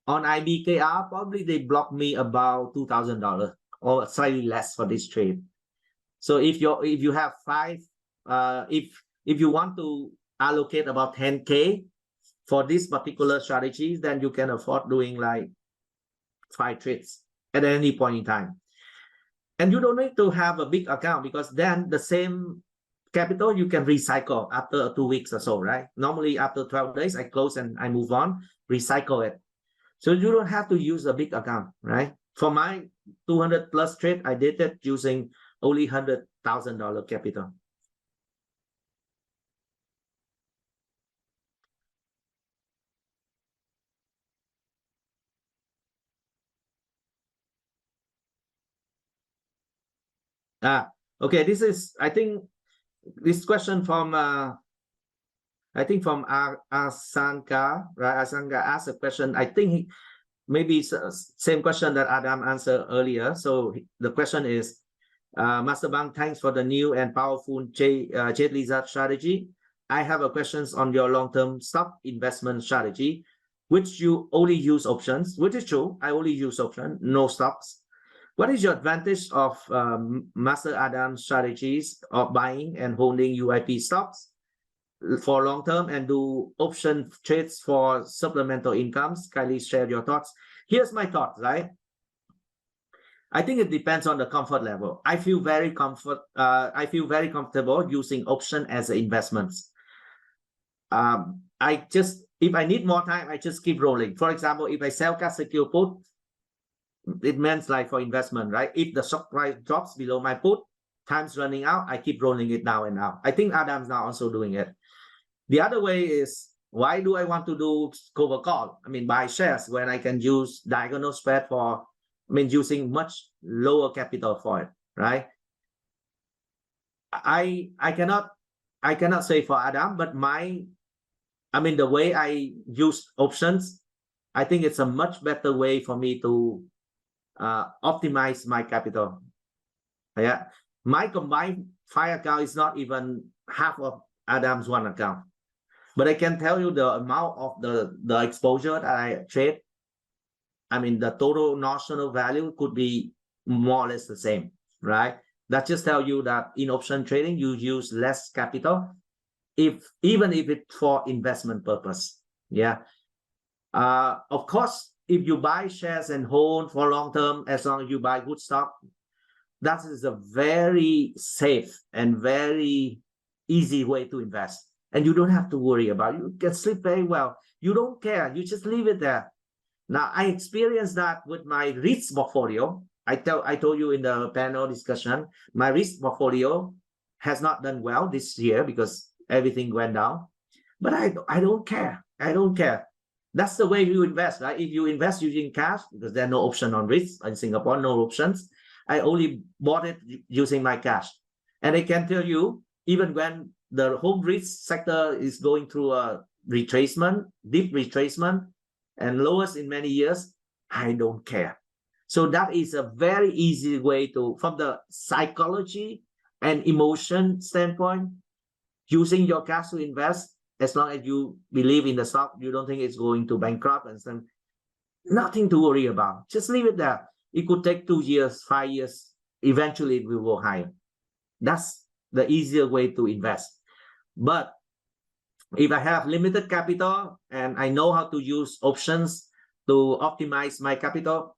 On IBKR, probably they block me about $2,000 or slightly less for this trade. So if you have five, if you want to allocate about 10K for this particular strategies, then you can afford doing like 5 trades at any point in time. And you don't need to have a big account, because then the same capital you can recycle after 2 weeks or so, right? Normally after 12 days, I close and I move on, recycle it. So you don't have to use a big account, right? For my 200 plus trade, I did it using only $100,000 capital. Okay, this is, I think, this question from I think from Asanka, right? Asanka asked a question. I think maybe it's same question that Adam answered earlier. So the question is, Master Bang, thanks for the new and powerful Jade Lizard strategy. I have a questions on your long-term stock investment strategy, which you only use options, which is true. I only use options, no stocks. What is your advantage of Master Adam's strategies of buying and holding UIP stocks for long term and do option trades for supplemental incomes? Kindly share your thoughts. Here's my thought, right? I think it depends on the comfort level. I feel very comfortable using option as investments. If I need more time, I just keep rolling. For example, if I sell cash secure put, it means like for investment, right? If the stock price drops below my put, time's running out, I keep rolling it now and now. I think Adam's now also doing it. The other way is, why do I want to do cover call? I mean, buy shares when I can use diagonal spread for, I mean, using much lower capital for it, right? I cannot say for Adam, but the way I use options, I think it's a much better way for me to optimize my capital. Yeah, my combined 5 account is not even half of Adam's 1 account, but I can tell you the amount of the exposure that I trade. I mean, the total notional value could be more or less the same, right? That just tell you that in option trading, you use less capital, even if it's for investment purpose. Yeah. Of course, if you buy shares and hold for long term, as long as you buy good stock, that is a very safe and very easy way to invest. And you don't have to worry about it. You can sleep very well. You don't care. You just leave it there. Now, I experienced that with my risk portfolio. I told you in the panel discussion, my risk portfolio has not done well this year because everything went down. But I don't care. I don't care. That's the way you invest, right? If you invest using cash, because there are no option on risk in Singapore, no options. I only bought it using my cash. And I can tell you, even when the home risk sector is going through a retracement, deep retracement, and lowest in many years, I don't care. So that is a very easy way to, from the psychology and emotion standpoint, using your cash to invest, as long as you believe in the stock, you don't think it's going to bankrupt and some, nothing to worry about. Just leave it there. It could take 2 years, 5 years. Eventually, it will go higher. That's the easier way to invest. But if I have limited capital and I know how to use options to optimize my capital,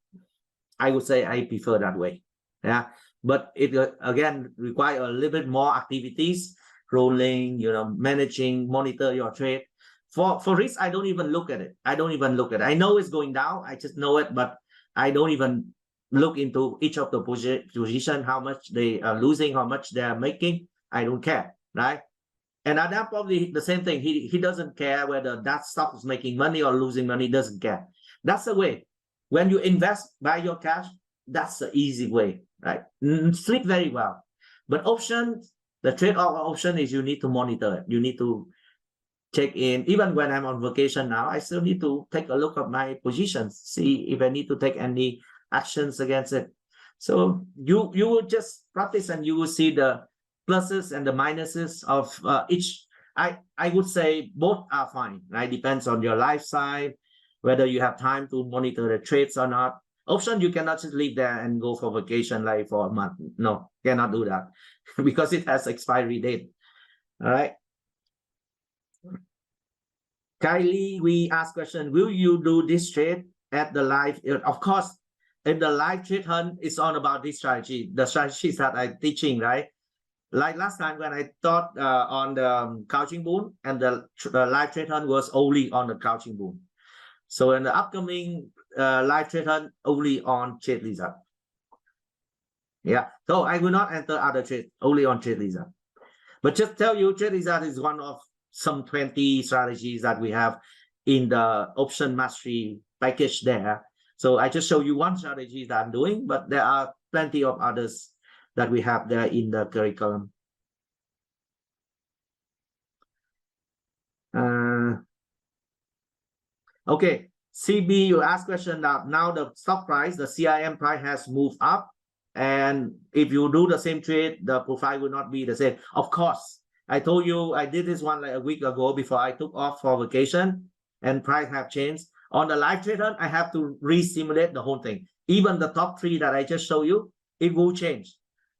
I would say I prefer that way. Yeah, but it again requires a little bit more activities, rolling, managing, monitor your trade. For risk, I don't even look at it. I know it's going down. I just know it, but I don't even look into each of the position, how much they are losing, how much they are making. I don't care, right? And Adam probably the same thing. He doesn't care whether that stock is making money or losing money. He doesn't care. That's the way. When you invest by your cash, that's the easy way, right? Sleep very well. But options, the trade-off option is you need to monitor it. You need to check in. Even when I'm on vacation now, I still need to take a look at my positions, see if I need to take any actions against it. So you will just practice and you will see the pluses and the minuses of each. I would say both are fine, right? Depends on your lifestyle, whether you have time to monitor the trades or not. Option, you cannot just leave there and go for vacation like for a month. No, cannot do that because it has expiry date. All right. Kylie, we ask question, will you do this trade at the live? Of course, in the live trade hunt, it's all about this strategy, the strategies that I'm teaching, right? Like last time when I taught on the couching boom, and the live trade hunt was only on the couching boom. So in the upcoming live trade hunt, only on trade lizard. Yeah, so I will not enter other trade, only on trade lizard. But just tell you, trade lizard is one of some 20 strategies that we have in the option mastery package there. So I just show you one strategy that I'm doing, but there are plenty of others that we have there in the curriculum. Okay, CB, you ask question that now the stock price, the CIM price has moved up. And if you do the same trade, the profile will not be the same. Of course, I told you I did this one like a week ago before I took off for vacation and price have changed. On the live trade hunt, I have to re-simulate the whole thing. Even the top 3 that I just showed you, it will change.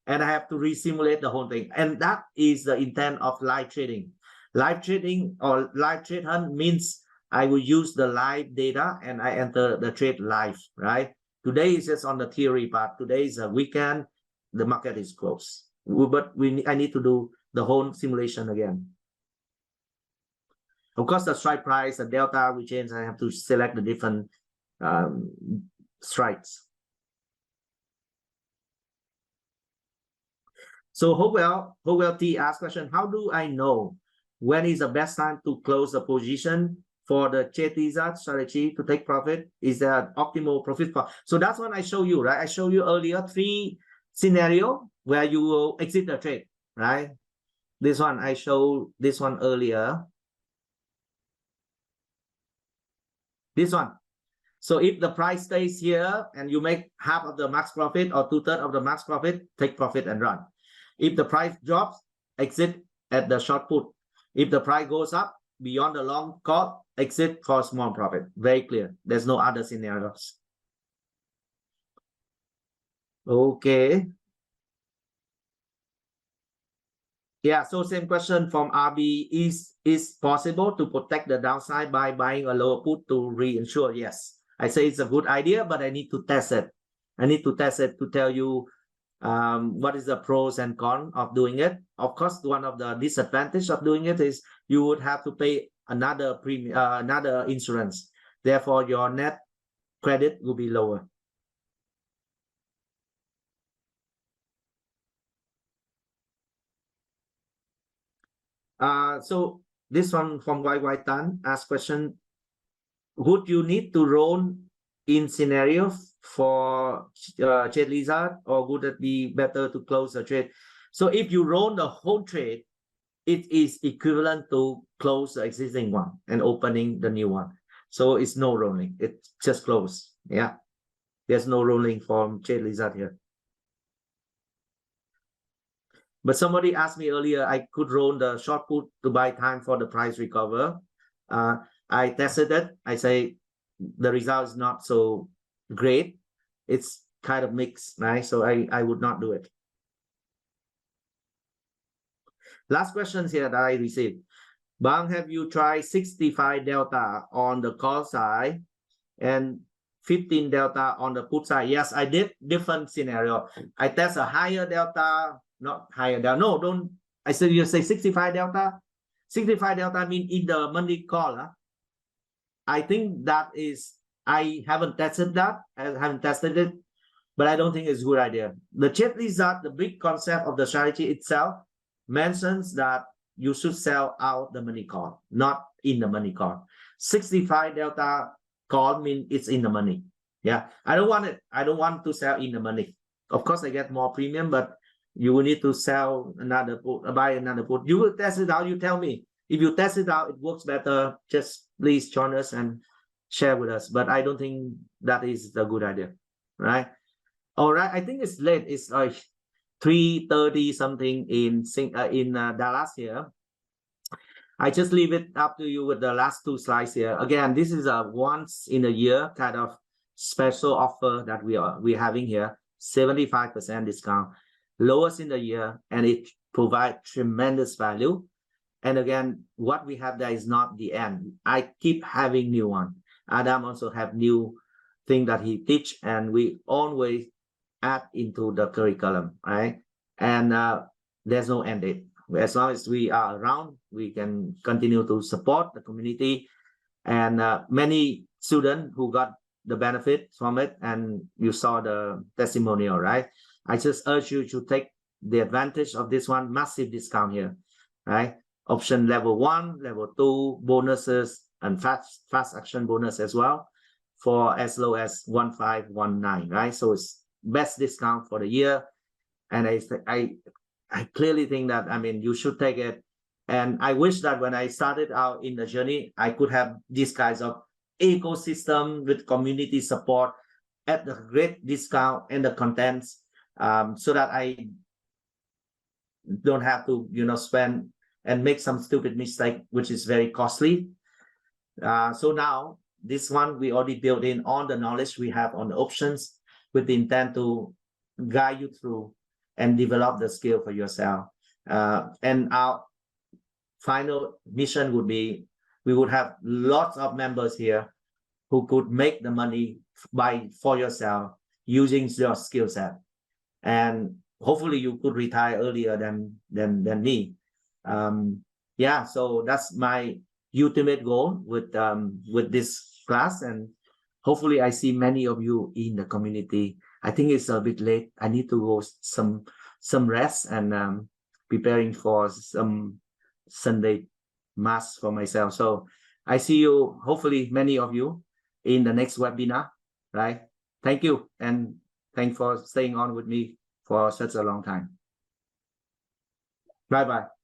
And I have to re-simulate the whole thing. And that is the intent of live trading. Live trading or live trade hunt means I will use the live data and I enter the trade live, right? Today is just on the theory part. Today is a weekend. The market is closed. But I need to do the whole simulation again. Of course, the strike price, the delta will change. I have to select the different strikes. So Howell T asked question, how do I know when is the best time to close the position for the trade lizard strategy to take profit? Is there optimal profit? So that's what I show you, right? I showed you earlier 3 scenario where you will exit the trade, right? This one, I showed this one earlier. This one. So if the price stays here and you make half of the max profit or 2/3 of the max profit, take profit and run. If the price drops, exit at the short put. If the price goes up beyond the long call, exit for small profit. Very clear. There's no other scenarios. Okay. Yeah, so same question from RB. Is possible to protect the downside by buying a lower put to reinsure? Yes. I say it's a good idea, but I need to test it. I need to test it to tell you what is the pros and cons of doing it. Of course, one of the disadvantages of doing it is you would have to pay another premium, another insurance. Therefore, your net credit will be lower. So this one from YY Tan asked question, would you need to roll in scenario for trade lizard, or would it be better to close the trade? So if you roll the whole trade, it is equivalent to close the existing one and opening the new one. So it's no rolling, it's just close. Yeah, there's no rolling from trade lizard here. But somebody asked me earlier, I could roll the short put to buy time for the price recover. I tested it. I say the result is not so great. It's kind of mixed, right? So I would not do it. Last questions here that I received. Bang, have you tried 65 delta on the call side and 15 delta on the put side? Yes, I did different scenario. I test a higher delta, not higher delta. No, don't. I said you say 65 delta. 65 delta mean in the money call. I think that is, I haven't tested that. I haven't tested it, but I don't think it's a good idea. The trade lizard, the big concept of the strategy itself mentions that you should sell out the money call, not in the money call. 65 delta call mean it's in the money. Yeah, I don't want it. I don't want to sell in the money. Of course, I get more premium, but you will need to sell another put, buy another put. You will test it out. You tell me if you test it out, it works better. Just please join us and share with us. But I don't think that is the good idea, right? All right. I think it's late. It's like 3:30 something in Dallas here. I just leave it up to you with the last two slides here. Again, this is a once in a year kind of special offer that we're having here. 75% discount, lowest in the year, and it provides tremendous value. And again, what we have there is not the end. I keep having new one. Adam also have new thing that he teach, and we always add into the curriculum, right? And there's no end date. As long as we are around, we can continue to support the community. And many students who got the benefit from it, and you saw the testimonial, right? I just urge you to take the advantage of this one, massive discount here, right? Option level 1, level 2, bonuses, and fast action bonus as well for as low as 1519, right? So it's best discount for the year. And I clearly think that, I mean, you should take it. And I wish that when I started out in the journey, I could have these kinds of ecosystem with community support at the great discount and the contents, so that I don't have to, spend and make some stupid mistake, which is very costly. So now this one, we already built in all the knowledge we have on the options with the intent to guide you through and develop the skill for yourself. And our final mission would be, we would have lots of members here who could make the money for yourself using your skill set. And hopefully you could retire earlier than me. Yeah, so that's my ultimate goal with this class. And hopefully I see many of you in the community. I think it's a bit late. I need to go some rest and preparing for some Sunday mass for myself. So I see you, hopefully many of you, in the next webinar, right? Thank you, and thanks for staying on with me for such a long time. Bye-bye.